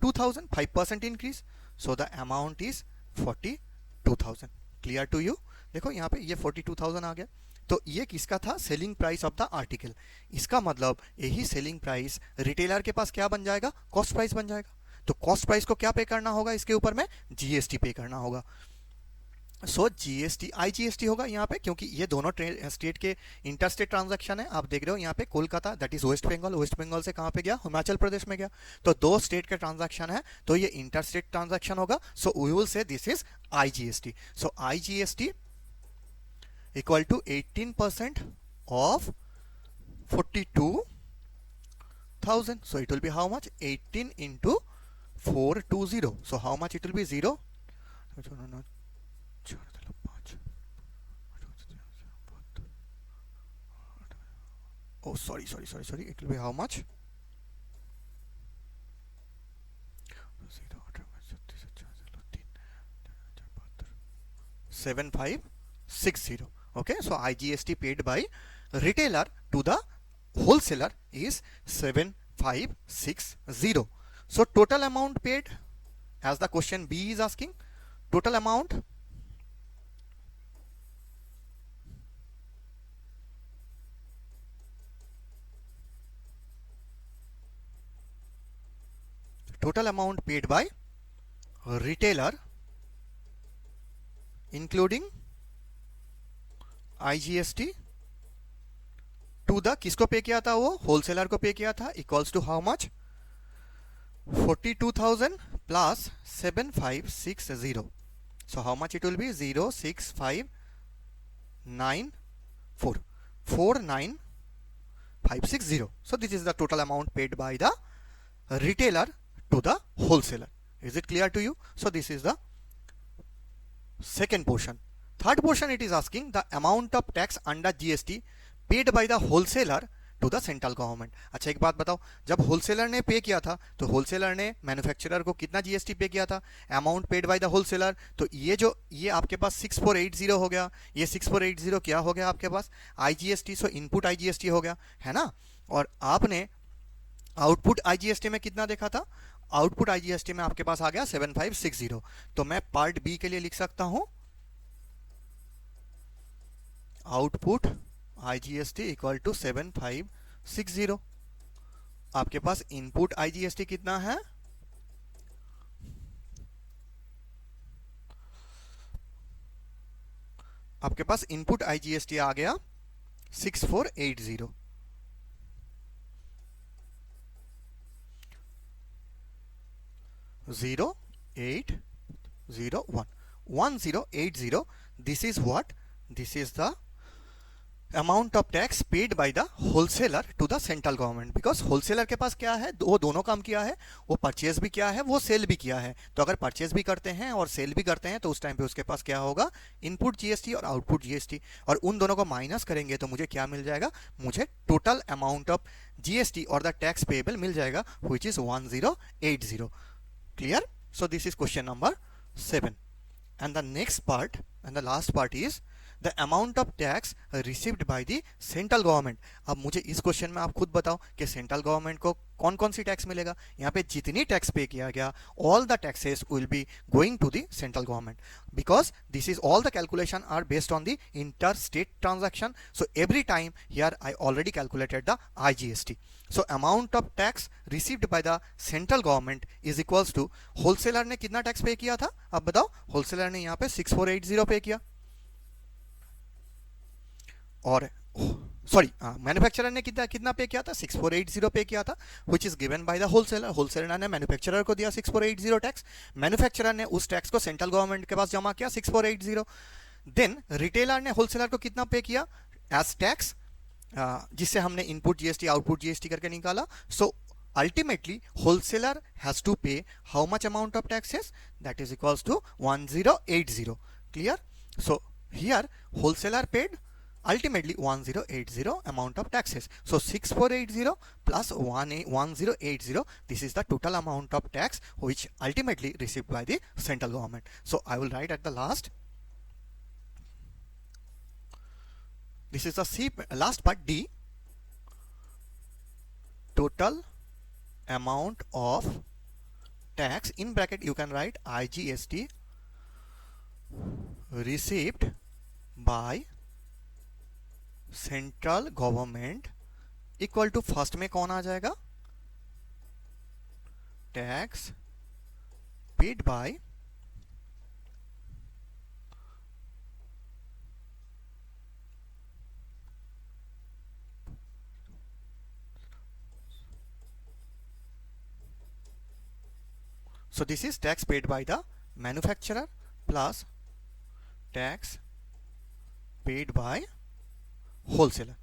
[SPEAKER 1] 2,000, 5% increase. So the amount is 42,000. Clear to you. देखो यहाँ पे ये 42,000 आ गया. तो ये किसका था, selling price of the article. इसका मतलब यही सेलिंग प्राइस रिटेलर के पास क्या बन जाएगा, कॉस्ट प्राइस बन जाएगा. तो कॉस्ट प्राइस को क्या पे करना होगा, इसके ऊपर में जीएसटी पे करना होगा. सो जीएसटी आईजीएसटी होगा यहाँ पे, क्योंकि ये दोनों स्टेट के इंटरस्टेट ट्रांजैक्शन है. आप देख रहे हो यहाँ पे Kolkata, that is West Bengal, West Bengal से कहाँ पे गया, हिमाचल प्रदेश में गया. तो दो स्टेट के ट्रांजैक्शन है, तो ये इंटरस्टेट ट्रांजैक्शन होगा. So we will say this is IGST. So IGST equal to 18% of 42,000. So it will be how much, 18 into 420. So how much it will be, 0. Oh, sorry. It will be how much? 7560. Okay, so IGST paid by retailer to the wholesaler is 7560. So total amount paid, as the question B is asking, total amount paid by retailer including IGST to the, किसको pay किया था, वो wholesaler को pay किया था, equals to how much, 42,000 plus 7560. So how much it will be, 06594 49560. So this is the total amount paid by the retailer to the wholesaler. Is it clear to you? So this is the second portion. Third portion, it is asking the amount of tax under GST paid by the wholesaler to the central government. अच्छा एक बात बताओ, जब wholesaler ने पे किया था तो होलसेलर ने मैन्युफैक्चरर को कितना जीएसटी पे किया था, amount paid by the wholesaler. तो ये आपके पास 6480 हो गया, ये 6480 क्या हो गया आपके पास, आईजीएसटी। सो इनपुट आईजीएसटी हो गया, है ना। और आपने आउटपुट आईजीएसटी में कितना देखा था, आउटपुट आईजीएसटी में आपके पास आ गया 7560। तो मैं पार्ट बी के लिए लिख सकता हूं आउटपुट आईजीएसटी इक्वल टू 7560। आपके पास इनपुट आईजीएसटी कितना है, आपके पास इनपुट आईजीएसटी आ गया 6480। Zero 1080, this is what, this is the amount of tax paid by the wholesaler to the central government, because wholesaler के पास क्या है, वो दोनों काम किया है, वो परचेज भी किया है, वो सेल भी किया है। तो अगर परचेज भी करते हैं और सेल भी करते हैं तो उस टाइम पे उसके पास क्या होगा, इनपुट जीएसटी और आउटपुट जीएसटी, और उन दोनों को माइनस करेंगे तो मुझे क्या मिल जाएगा, मुझे टोटल अमाउंट ऑफ जीएसटी और द टैक्स पेएबल मिल जाएगा, which is 1080। Clear? So this is question number 7. And the next part and the last part is the amount of tax received by the central government. अब मुझे इस question में आप खुद बताओ कि सेंट्रल गवर्नमेंट को कौन कौन सी टैक्स मिलेगा। यहाँ पे जितनी टैक्स पे किया गया, all the taxes will be going to the central government, because this is all the calculation are based on the interstate transaction. So every time here I already calculated the IGST. So amount of tax received by the central government is equals to, wholesaler ने कितना tax पे किया था, अब बताओ। wholesaler ने यहाँ पे 6480 पे किया, और सॉरी मैन्युफैक्चरर ने कितना पे किया था, 6480 पे किया था, which is given by the wholesaler. Wholesaler ने मैन्युफैक्चरर को दिया 6480 टैक्स, मैन्युफैक्चरर ने उस टैक्स को सेंट्रल गवर्नमेंट के पास जमा किया 6480। देन रिटेलर ने होलसेलर को कितना पे किया एज टैक्स, जिससे हमने इनपुट जीएसटी आउटपुट जीएसटी करके निकाला। सो ultimately wholesaler has to pay how much amount of taxes, that is equals to 1080. Clear? So here wholesaler paid ultimately 1080 amount of taxes. So 6480 plus 1080, this is the total amount of tax which ultimately received by the central government. So I will write at the last, this is the last part D, total amount of tax, in bracket you can write IGST received by central government equal to, first में कौन आ जाएगा, tax paid by so this is tax paid by the manufacturer plus tax paid by wholesaler.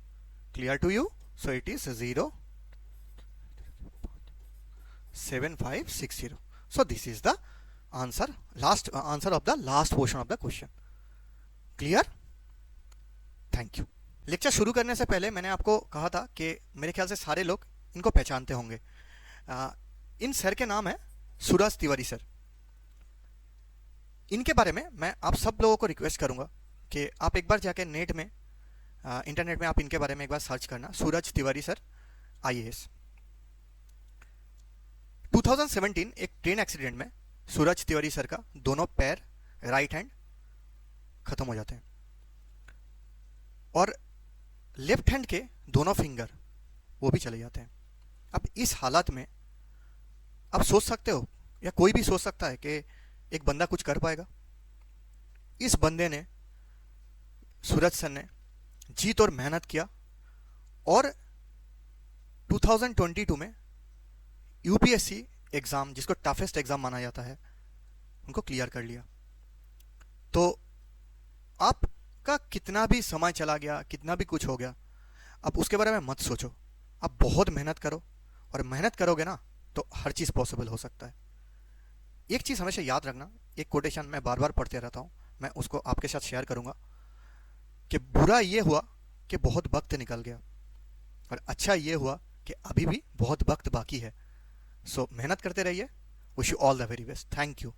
[SPEAKER 1] Clear to you? So it is 0.7560. So this is the answer, last answer of the last portion of the question. Clear? Thank you. Lecture शुरू करने से पहले मैंने आपको कहा था कि मेरे ख्याल से सारे लोग इनको पहचानते होंगे। इन सर के नाम है सूरज तिवारी सर। इनके बारे में मैं आप सब लोगों को रिक्वेस्ट करूंगा कि आप एक बार जाके नेट में इंटरनेट में आप इनके बारे में एक बार सर्च करना, सूरज तिवारी सर आईएएस। 2017 एक ट्रेन एक्सीडेंट में सूरज तिवारी सर का दोनों पैर, राइट हैंड खत्म हो जाते हैं और लेफ्ट हैंड के दोनों फिंगर वो भी चले जाते हैं। अब इस हालत में आप सोच सकते हो या कोई भी सोच सकता है कि एक बंदा कुछ कर पाएगा। इस बंदे ने, सूरज सर ने जीत और मेहनत किया और 2022 में यूपीएससी एग्जाम, जिसको टफेस्ट एग्जाम माना जाता है, उनको क्लियर कर लिया। तो आपका कितना भी समय चला गया, कितना भी कुछ हो गया, अब उसके बारे में मत सोचो। आप बहुत मेहनत करो और मेहनत करोगे ना तो हर चीज़ पॉसिबल हो सकता है। एक चीज़ हमेशा याद रखना, एक कोटेशन मैं बार बार पढ़ते रहता हूँ, मैं उसको आपके साथ शेयर करूँगा कि बुरा ये हुआ कि बहुत वक्त निकल गया, और अच्छा ये हुआ कि अभी भी बहुत वक्त बाकी है। सो मेहनत करते रहिए। Wish you all the very best. Thank you.